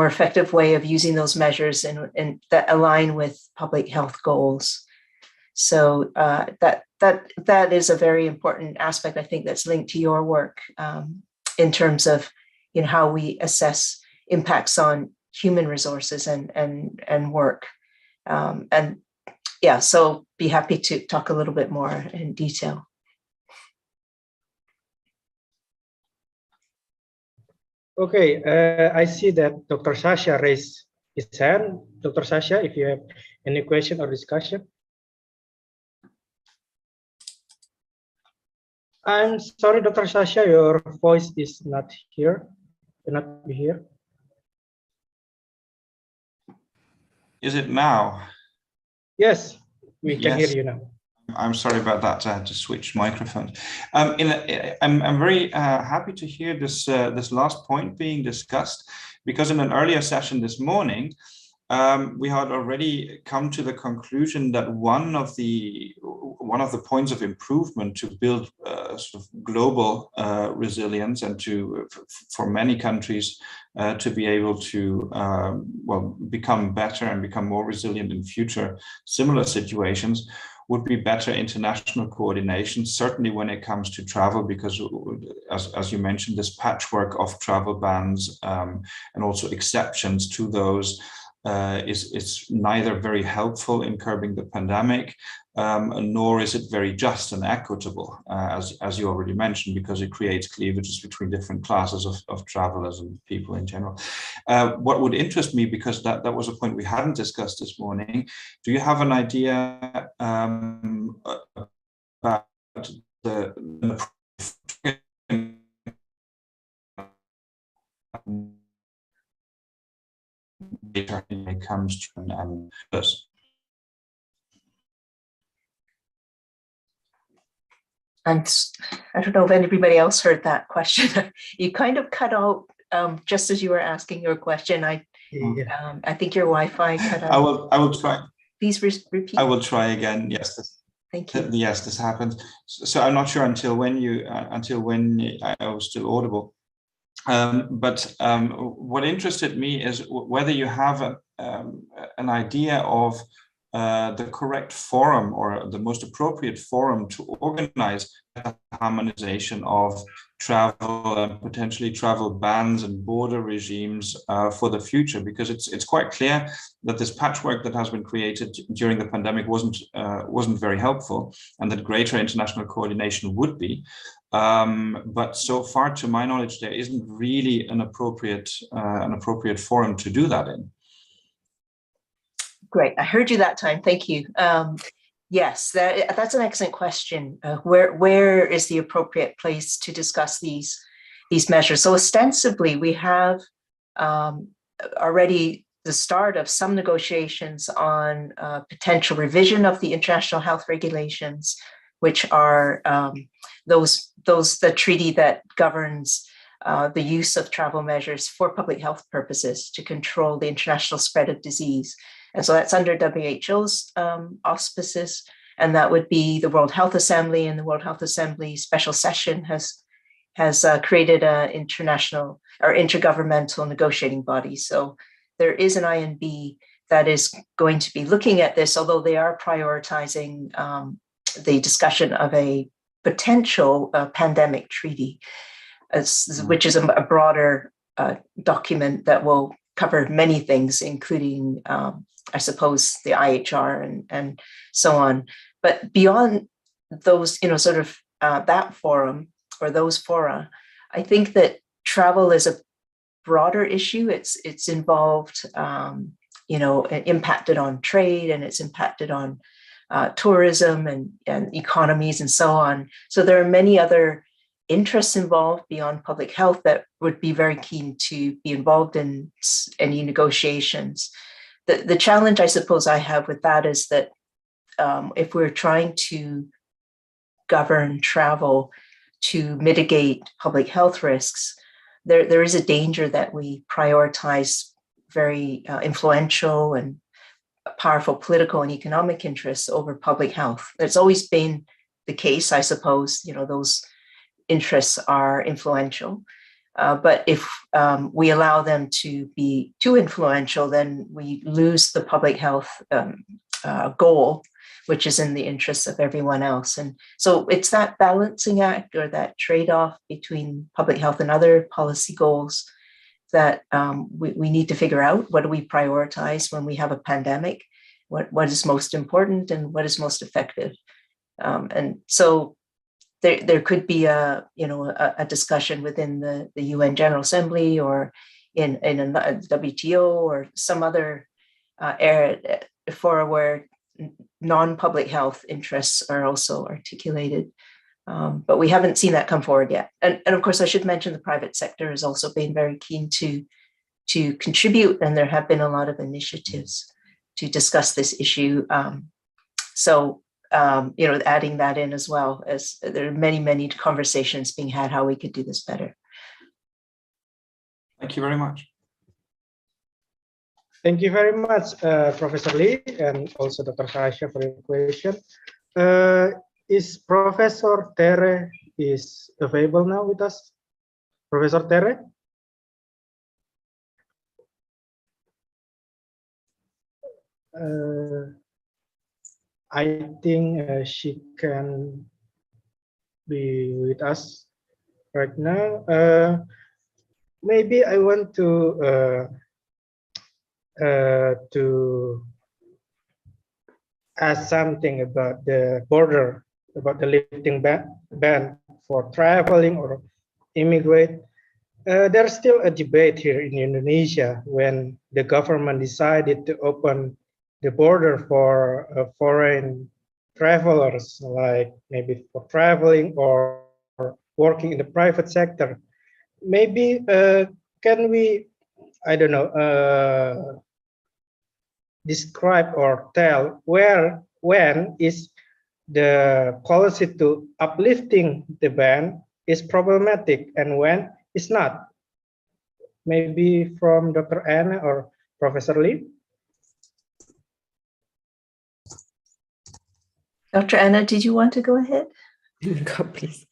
effective way of using those measures and that align with public health goals. So that is a very important aspect, I think, that's linked to your work in terms of how we assess impacts on human resources and work. So be happy to talk a little bit more in detail. Okay, I see that Dr. Sasha raised his hand. Dr. Sasha, if you have any question or discussion. I'm sorry, Dr. Sasha, your voice is not here. Cannot be here. Is it now? Yes, we can hear Yes. you now. I'm sorry about that. I had to switch microphones. I'm very happy to hear this this last point being discussed, because in an earlier session this morning, we had already come to the conclusion that one of the points of improvement to build sort of global resilience and for many countries to be able to become better and become more resilient in future similar situations would be better international coordination, certainly when it comes to travel, because as you mentioned, this patchwork of travel bans and also exceptions to those is neither very helpful in curbing the pandemic, nor is it very just and equitable, as you already mentioned, because it creates cleavages between different classes of travelers and people in general. What would interest me, because that was a point we hadn't discussed this morning, do you have an idea about the data when it comes to and this? I don't know if anybody else heard that question. You kind of cut out just as you were asking your question. I think your Wi-Fi cut out. I will try. Please repeat. I will try again. Yes. Thank you. Yes, this happens. So I'm not sure until when I was still audible. But what interested me is whether you have an idea of the correct forum or the most appropriate forum to organize harmonization of travel and potentially travel bans and border regimes for the future, because it's quite clear that this patchwork that has been created during the pandemic wasn't very helpful, and that greater international coordination would be. But so far, to my knowledge, there isn't really an appropriate forum to do that in. Great, I heard you that time. Thank you. Yes, that's an excellent question. Where is the appropriate place to discuss these measures? So ostensibly, we have already the start of some negotiations on potential revision of the international health regulations, which are the treaty that governs the use of travel measures for public health purposes to control the international spread of disease. And so that's under WHO's auspices, and that would be the World Health Assembly, and the World Health Assembly special session has created an international or intergovernmental negotiating body. So there is an INB that is going to be looking at this, although they are prioritizing the discussion of a potential pandemic treaty, which is a broader document that will cover many things, including, I suppose, the IHR and so on. But beyond those, sort of that forum or those fora, I think that travel is a broader issue. It's involved, impacted on trade, and it's impacted on tourism and economies and so on. So there are many other interests involved beyond public health that would be very keen to be involved in any negotiations. The challenge I suppose I have with that is that if we're trying to govern travel to mitigate public health risks, there is a danger that we prioritize very influential and powerful political and economic interests over public health. That's always been the case, I suppose. Those interests are influential. But if we allow them to be too influential, then we lose the public health goal, which is in the interests of everyone else. And so it's that balancing act or that trade-off between public health and other policy goals that we need to figure out. What do we prioritize when we have a pandemic? What is most important and what is most effective? And so there could be a discussion within the UN General Assembly or in a WTO or some other fora where non-public health interests are also articulated. But we haven't seen that come forward yet. And of course, I should mention the private sector has also been very keen to contribute, and there have been a lot of initiatives to discuss this issue So, adding that in as well, as there are many conversations being had how we could do this better. Thank you very much. Thank you very much, Professor Lee, and also Dr. Sasha for your question. Is Professor Tere is available now with us? Professor Tere? I think she can be with us right now. Maybe I want to ask something about the border, about the lifting ban for traveling or immigrate. There's still a debate here in Indonesia when the government decided to open the border for foreign travelers, like maybe for traveling or working in the private sector. Maybe can we, I don't know, describe or tell when is the policy to uplifting the ban is problematic and when it's not? Maybe from Dr. Anna or Professor Lee? Dr. Anna, did you want to go ahead? Go, please.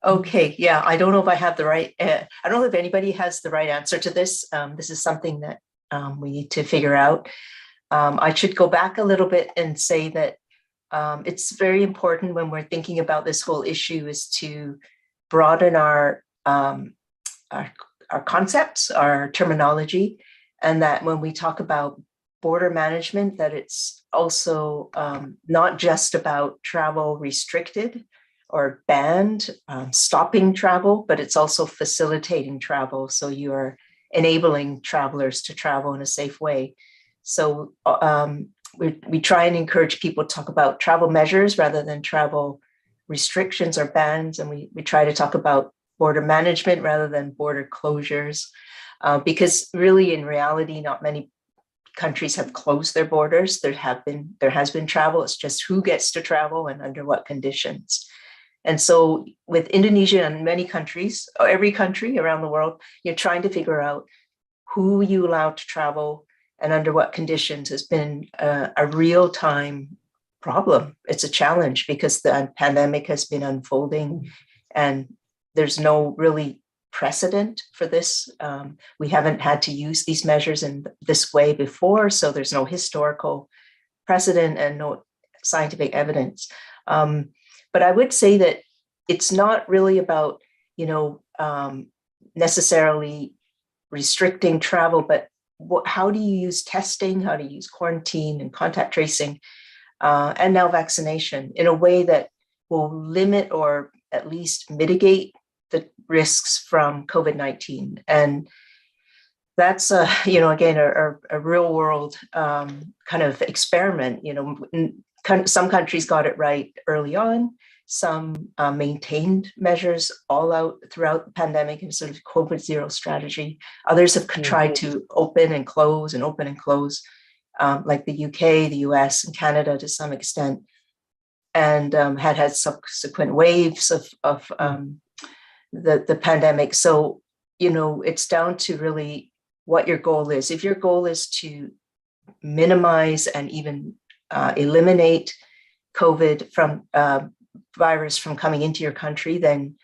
Okay, yeah, I don't know if I have the right, I don't know if anybody has the right answer to this. This is something that we need to figure out. I should go back a little bit and say that it's very important when we're thinking about this whole issue is to broaden our concepts, our terminology, and that when we talk about border management, that it's also not just about travel restricted or banned, stopping travel, but it's also facilitating travel. So you are enabling travelers to travel in a safe way. So we try and encourage people to talk about travel measures rather than travel restrictions or bans. And we try to talk about border management rather than border closures, because really in reality, not many countries have closed their borders. There has been travel. It's just who gets to travel and under what conditions. And so with Indonesia and many countries, or every country around the world, you're trying to figure out who you allow to travel and under what conditions has been a real-time problem. It's a challenge because the pandemic has been unfolding and there's no really precedent for this. We haven't had to use these measures in this way before, so there's no historical precedent and no scientific evidence. But I would say that it's not really about, necessarily restricting travel, but how do you use testing, how do you use quarantine and contact tracing, and now vaccination in a way that will limit or at least mitigate the risks from COVID-19. And that's, again, a real world kind of experiment. Some countries got it right early on. Some maintained measures all out throughout the pandemic and sort of COVID zero strategy. Others have tried to open and close and open and close, like the UK, the US, and Canada to some extent, and had subsequent waves of the pandemic. So, it's down to really what your goal is. If your goal is to minimize and even eliminate COVID from virus from coming into your country, then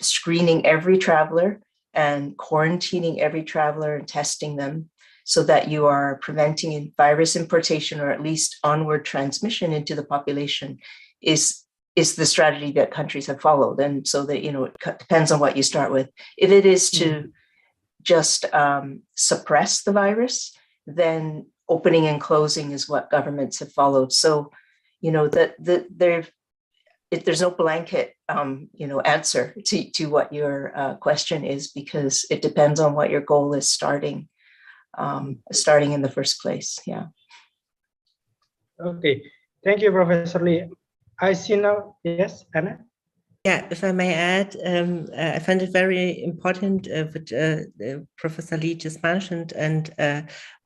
screening every traveler and quarantining every traveler and testing them so that you are preventing virus importation or at least onward transmission into the population is the strategy that countries have followed. And so that, it depends on what you start with. If it is to just suppress the virus, then opening and closing is what governments have followed. So, there's no blanket, answer to what your question is, because it depends on what your goal is starting in the first place. Yeah. Okay. Thank you, Professor Lee. I see now. Yes, Anna? Yeah, if I may add, I find it very important what Professor Lee just mentioned, and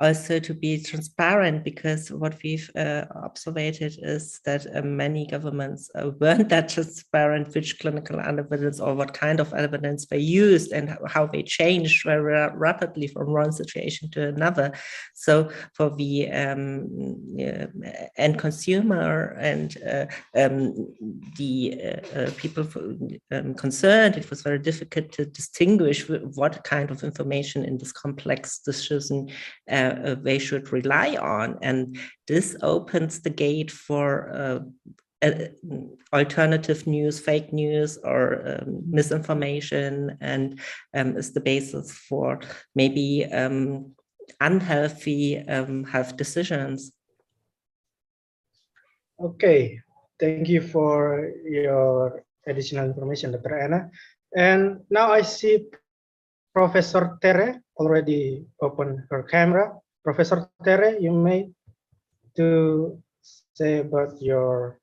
also to be transparent, because what we've observed is that many governments weren't that transparent which clinical evidence or what kind of evidence they used and how they changed very rapidly from one situation to another. So for the end consumer and the people concerned, it was very difficult to distinguish what kind of information in this complex decision they should rely on. And this opens the gate for alternative news, fake news, or misinformation, and is the basis for maybe unhealthy health decisions. Okay, thank you for your additional information, Dr. Anna. And now I see Professor Tere already opened her camera. Professor Tere, you may to say about your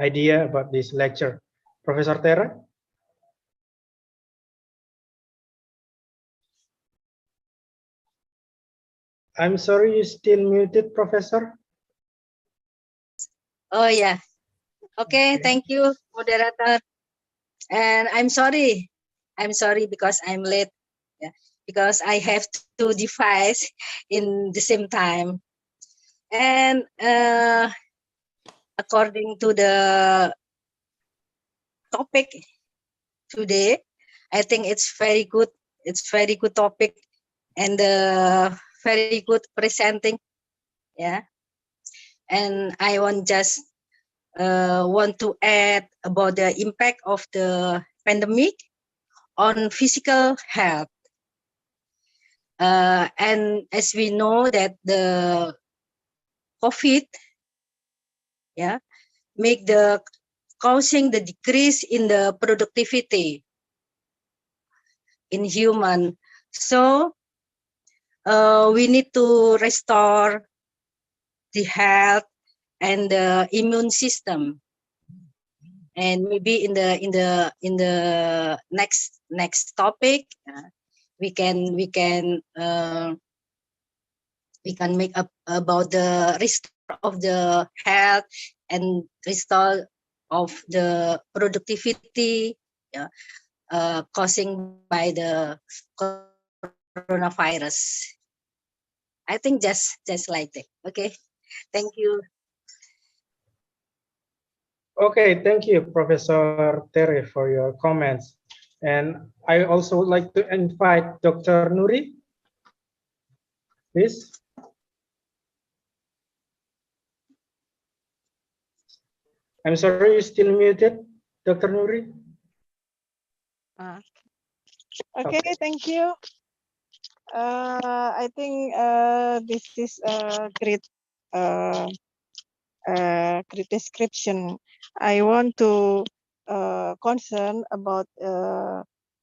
idea about this lecture. Professor Tere? I'm sorry, you're still muted, Professor. Oh yeah. Okay, thank you, moderator. And I'm sorry because I'm late. Yeah, because I have two devices in the same time. And according to the topic today, I think it's very good. It's very good topic and very good presenting. Yeah. And I want to add about the impact of the pandemic on physical health. And as we know that the COVID, yeah, make the causing the decrease in the productivity in human. So we need to restore the health and the immune system. And maybe in the next topic, we can make up about the restore of the health and restore of the productivity, yeah, causing by the coronavirus. I think just like that. Okay, thank you. Okay, thank you, Professor Tere, for your comments. And I also would like to invite Dr. Nuri, please. I'm sorry, you're still muted, Dr. Nuri. Okay, thank you. I think this is a great description. I want to concern about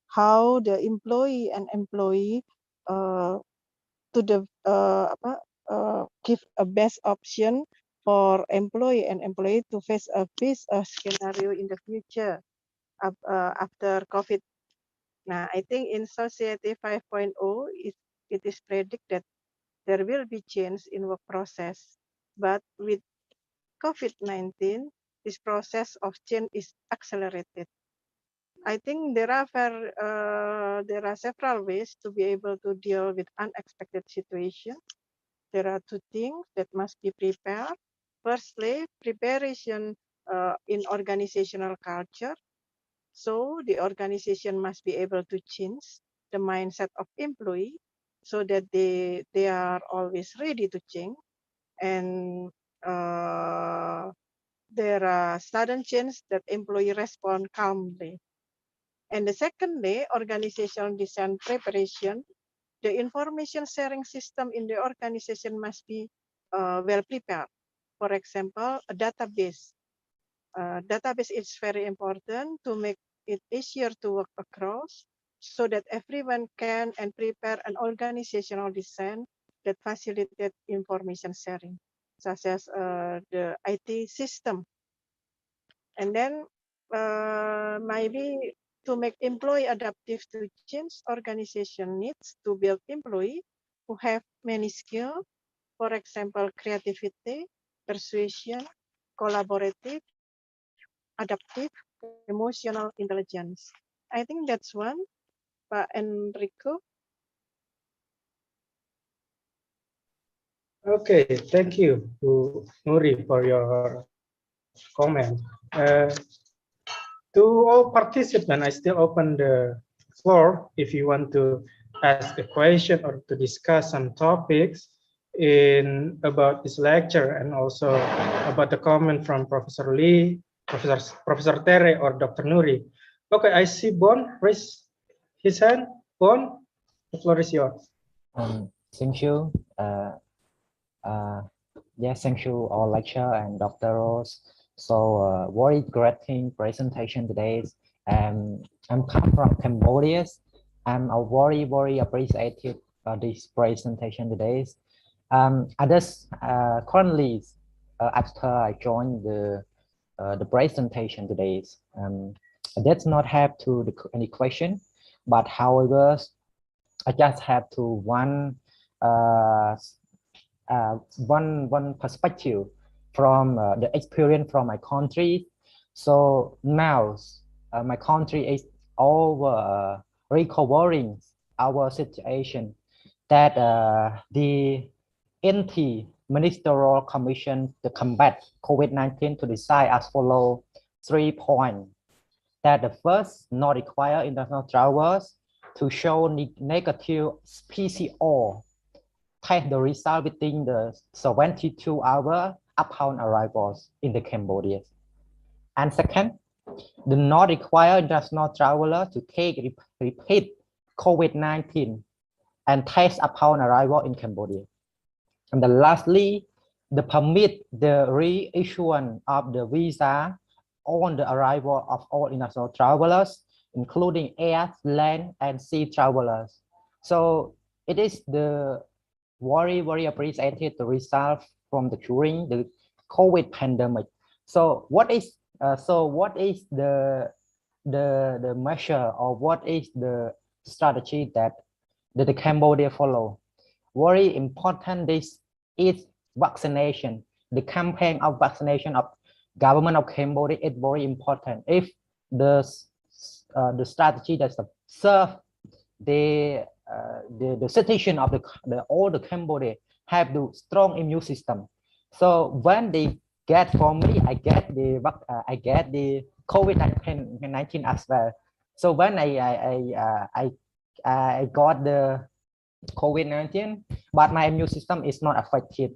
how the employee and employee to the give a best option for employee and employee to face a scenario in the future after COVID. Now, I think in Society 5.0, it is predicted that there will be change in work process, but with COVID-19, this process of change is accelerated. I think there are several ways to be able to deal with unexpected situations. There are two things that must be prepared. Firstly, preparation in organizational culture. So the organization must be able to change the mindset of employee so that they are always ready to change. And there are sudden change that employee respond calmly. And the secondly, organizational design preparation. The information sharing system in the organization must be well prepared. For example, a database. Database is very important to make it easier to work across so that everyone can and prepare an organizational design that facilitates information sharing, such as the IT system. And then maybe to make employee adaptive to change, organization needs to build employee who have many skills, for example, creativity, persuasion, collaborative, adaptive, emotional intelligence. I think that's one, Pak Enrico. Okay, thank you, Bu Nuri, for your comment. To all participants, I still open the floor if you want to ask a question or to discuss some topics about this lecture and also about the comment from Professor Lee, Professor Tere, or Dr. Nuri. Okay, I see Bon raise his hand. Bon, the floor is yours. Thank you. Yes, thank you all lecturer and Dr. Rose. So very great presentation today. I'm come from Cambodia. I'm very appreciative this presentation today. I just currently after I joined the presentation today, I did not have any question, but however, I just have to one perspective from the experience from my country. So now my country is over recovering our situation that the Interministerial Commission to combat COVID-19 to decide as follow 3 points. That the first, not require international travelers to show negative PCR test the result within the 72 hours upon arrivals in the Cambodia. And second, do not require international travelers to take repeat COVID-19 and test upon arrival in Cambodia. And then lastly, the permit the reissuance of the visa on the arrival of all international travelers, including air, land, and sea travelers. So it is the very appreciated the result from during the COVID pandemic. So what is the measure, or what is the strategy that the Cambodia follow? Very important this is vaccination. The campaign of vaccination of government of Cambodia is very important. If the strategy that serve the citizen of all the Cambodia have the strong immune system. So when they get, for me, I get the COVID-19 as well. So when I got the COVID-19, but my immune system is not affected.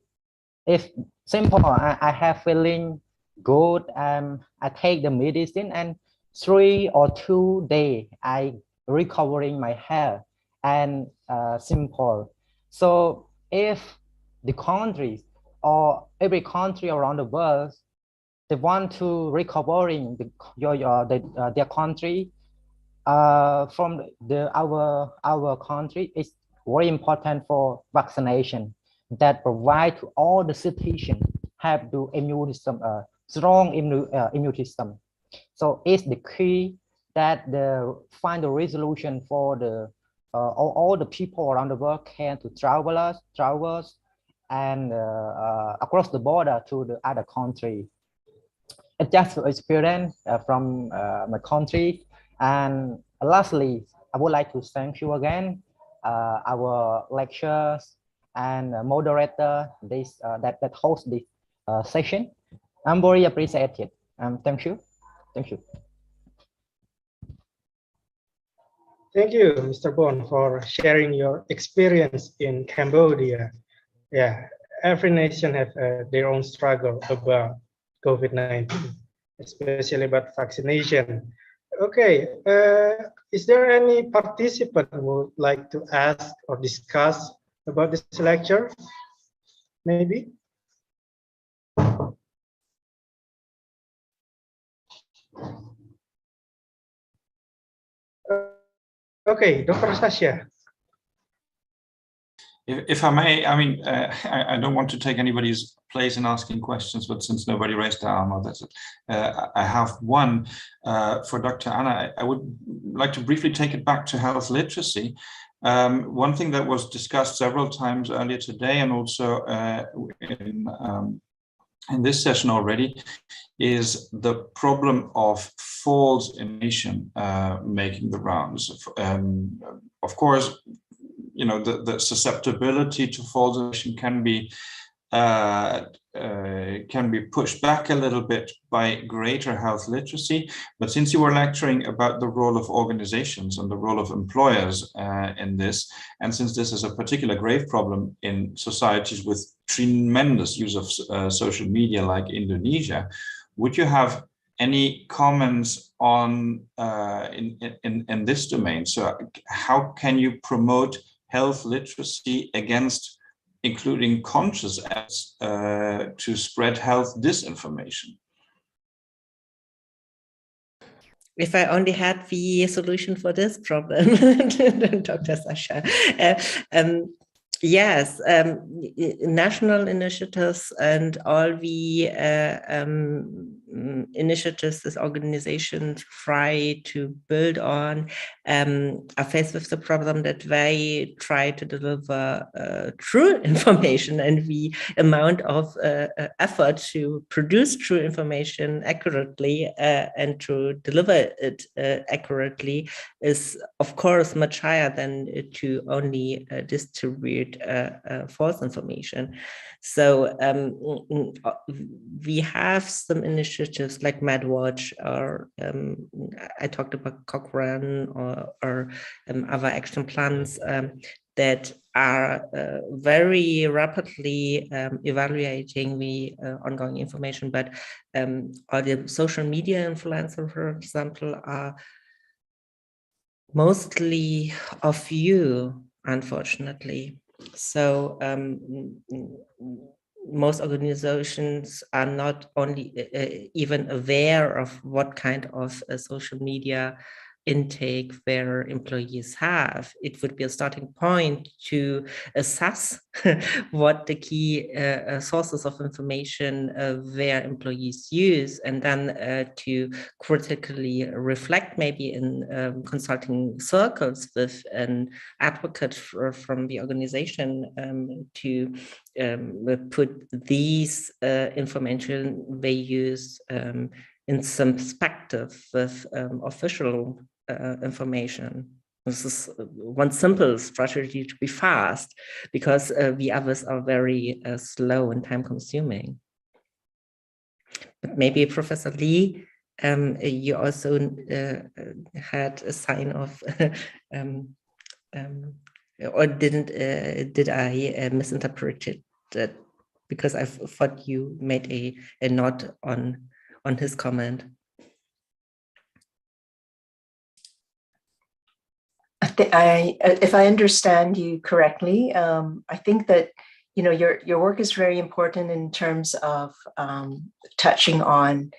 If simple, I have feeling good, I take the medicine, and 3 or 2 days I recovering my health, and simple. So if the countries or every country around the world, they want to recovering their country from our country, is very important for vaccination that provide to all the citizens have the immune system, strong immune system. So it's the key that find the resolution for the all the people around the world can to travelers and across the border to the other country. It's just experience from my country. And lastly, I would like to thank you again, our lecturers and moderator that host this session. I'm very appreciated. Thank you. Thank you. Thank you, Mr. Bon, for sharing your experience in Cambodia. Yeah, every nation have their own struggle about COVID-19, especially about vaccination. Okay, is there any participant who would like to ask or discuss about this lecture? Maybe? Okay, Dr. Sasha. If I may, I mean, I don't want to take anybody's place in asking questions, but since nobody raised their arm, that's it. I have one for Dr. Anna. I would like to briefly take it back to health literacy. One thing that was discussed several times earlier today and also in this session already is the problem of false information making the rounds. Of course, you know, the susceptibility to false information can be pushed back a little bit by greater health literacy. But since you were lecturing about the role of organizations and the role of employers in this, and since this is a particular grave problem in societies with tremendous use of social media like Indonesia, would you have any comments on in this domain? So how can you promote health literacy against including conscious acts to spread health disinformation? If I only had the solution for this problem, Dr. Sasha. Yes, national initiatives and all the initiatives this organization try to build on are faced with the problem that they try to deliver true information, and the amount of effort to produce true information accurately and to deliver it accurately is, of course, much higher than to only distribute false information. So we have some initiatives like MedWatch, or I talked about Cochrane, or other action plans that are very rapidly evaluating the ongoing information. But all the social media influencers, for example, are mostly of you, unfortunately. So most organizations are not only even aware of what kind of social media intake their employees have. It would be a starting point to assess what the key sources of information their employees use, and then to critically reflect, maybe in consulting circles with an advocate from the organization, to put these information they use in some perspective with official information. This is one simple strategy to be fast, because the others are very slow and time consuming. But maybe Professor Lee, you also had a sign of, or did I misinterpret it? Because I thought you made a nod on his comment. If I understand you correctly, I think that, you know, your work is very important in terms of touching on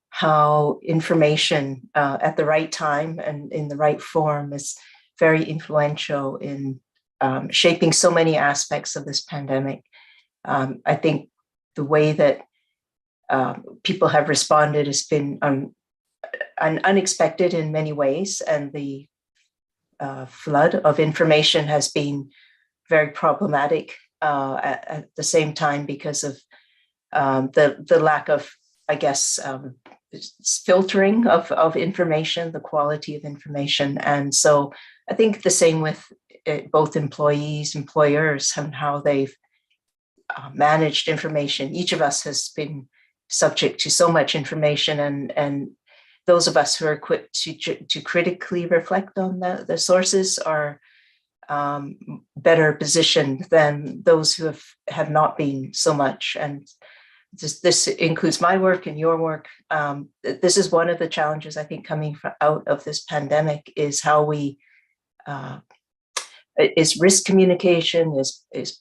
how information at the right time and in the right form is very influential in shaping so many aspects of this pandemic. I think the way that people have responded has been unexpected in many ways, and the flood of information has been very problematic at the same time, because of the lack of, I guess, filtering of information, the quality of information. And so I think the same with both employees, employers, and how they've managed information. Each of us has been subject to so much information, and those of us who are equipped to critically reflect on the sources are better positioned than those who have not been so much. And this includes my work and your work. This is one of the challenges, I think, coming out of this pandemic, is how we is risk communication, is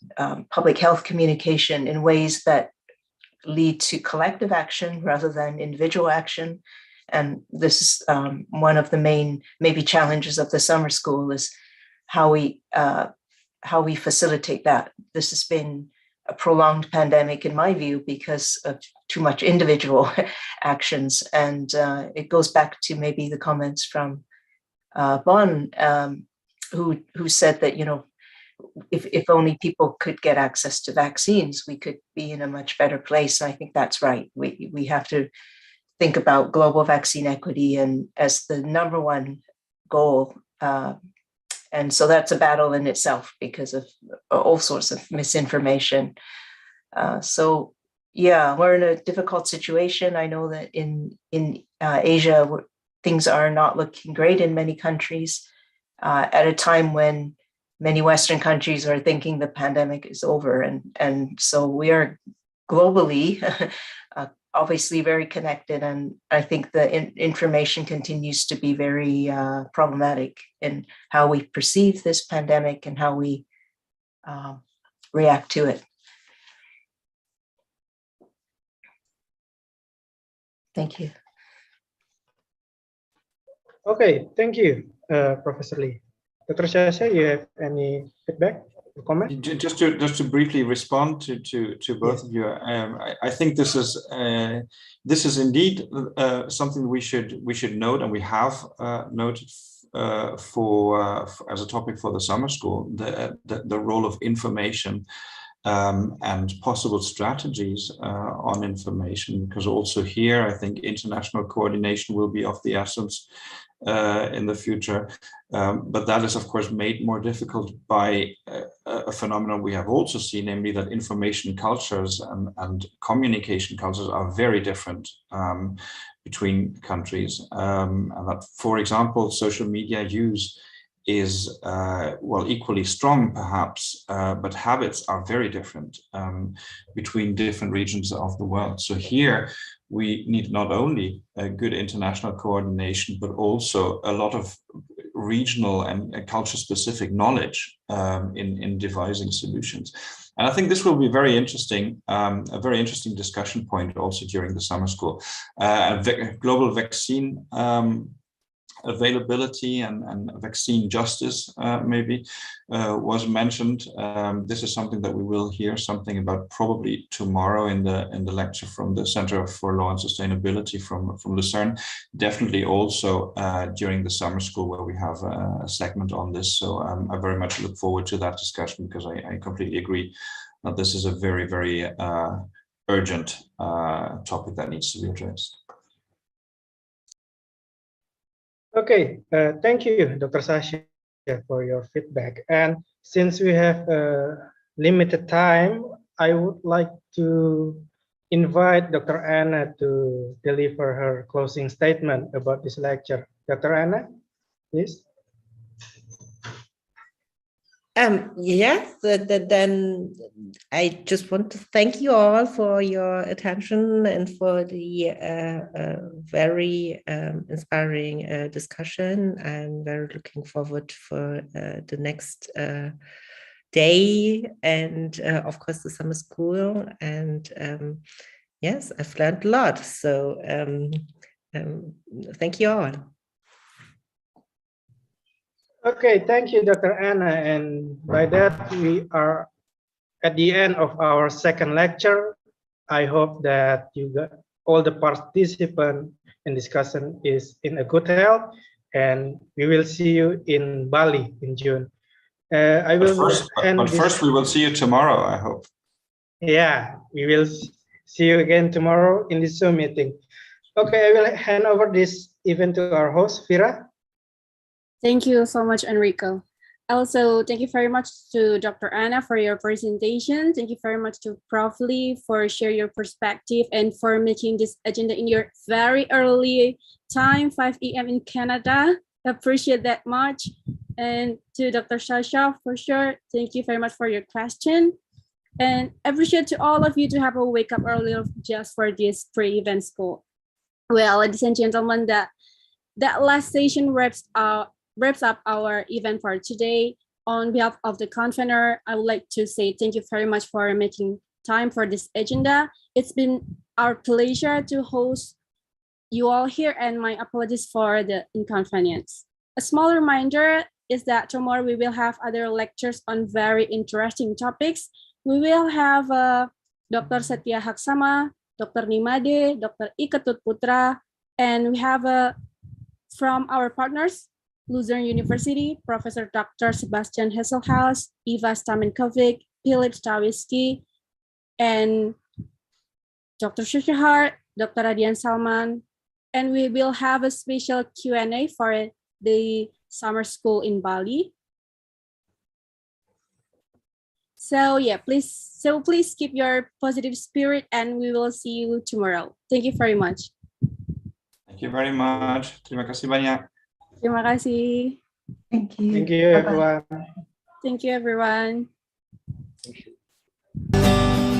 public health communication in ways that lead to collective action rather than individual action. And this is one of the main maybe challenges of the summer school, is how we how we facilitate that. This has been a prolonged pandemic in my view because of too much individual actions. And it goes back to maybe the comments from Bon, who said that, you know, if only people could get access to vaccines, we could be in a much better place. I think that's right. We have to think about global vaccine equity and as the number one goal. And so that's a battle in itself because of all sorts of misinformation. So yeah, we're in a difficult situation. I know that in Asia, things are not looking great in many countries at a time when many Western countries are thinking the pandemic is over. And so we are globally, obviously very connected. And I think the information continues to be very problematic in how we perceive this pandemic and how we react to it. Thank you. Okay, thank you, Professor Lee. Dr. Sasha, you have any feedback or comment? Just to briefly respond to both of you, I think this is indeed something we should note, and we have noted for as a topic for the summer school, the role of information and possible strategies on information, because also here I think international coordination will be of the essence in the future. But that is of course made more difficult by a phenomenon we have also seen, namely that information cultures and communication cultures are very different between countries. And that, for example, social media use is well, equally strong perhaps, but habits are very different between different regions of the world. So here we need not only a good international coordination, but also a lot of regional and culture-specific knowledge in devising solutions. And I think this will be very interesting, a very interesting discussion point also during the summer school. Global vaccine availability and vaccine justice maybe was mentioned. This is something that we will hear something about probably tomorrow in the lecture from the Center for Law and Sustainability from Lucerne. Definitely also during the summer school where we have a segment on this. So I very much look forward to that discussion because I completely agree that this is a very, very urgent topic that needs to be addressed. Okay, thank you, Dr. Sasha, for your feedback. And since we have limited time, I would like to invite Dr. Anna to deliver her closing statement about this lecture. Dr. Anna, please. Yes, then I just want to thank you all for your attention and for the very inspiring discussion. I'm very looking forward for the next day and of course the summer school. And yes, I've learned a lot. So thank you all. Okay, thank you, Dr. Anna. And by that, we are at the end of our second lecture. I hope that you got all the participants in discussion is in a good health, and we will see you in Bali in June. First we will see you tomorrow, I hope. Yeah, we will see you again tomorrow in the Zoom meeting. Okay, I will hand over this event to our host, Vira. Thank you so much, Enrico. Also, thank you very much to Dr. Anna for your presentation. Thank you very much to Prof. Lee for sharing your perspective and for making this agenda in your very early time, 5 a.m. in Canada. Appreciate that much. And to Dr. Sasha, for sure, thank you very much for your question. And I appreciate to all of you to have a wake up early just for this pre-event school. Well, ladies and gentlemen, that last session wraps up our event for today. On behalf of the convener, I would like to say thank you very much for making time for this agenda. It's been our pleasure to host you all here, and my apologies for the inconvenience. A small reminder, is that tomorrow we will have other lectures on very interesting topics. We will have Dr. Setia Haksama, Dr. Nimade, Dr. Iketut Putra, and we have from our partners, Luzerne University, Professor Dr. Sebastian Hesselhaus, Eva Stamenkovic, Philip Stawisky, and Dr. Sasha Hart, Dr. Radian Salman, and we will have a special Q&A for the summer school in Bali. So yeah, please keep your positive spirit, and we will see you tomorrow. Thank you very much. Thank you very much. Terima kasih banyak. Terima kasih. Thank you. Thank you, everyone. Thank you, everyone. Thank you.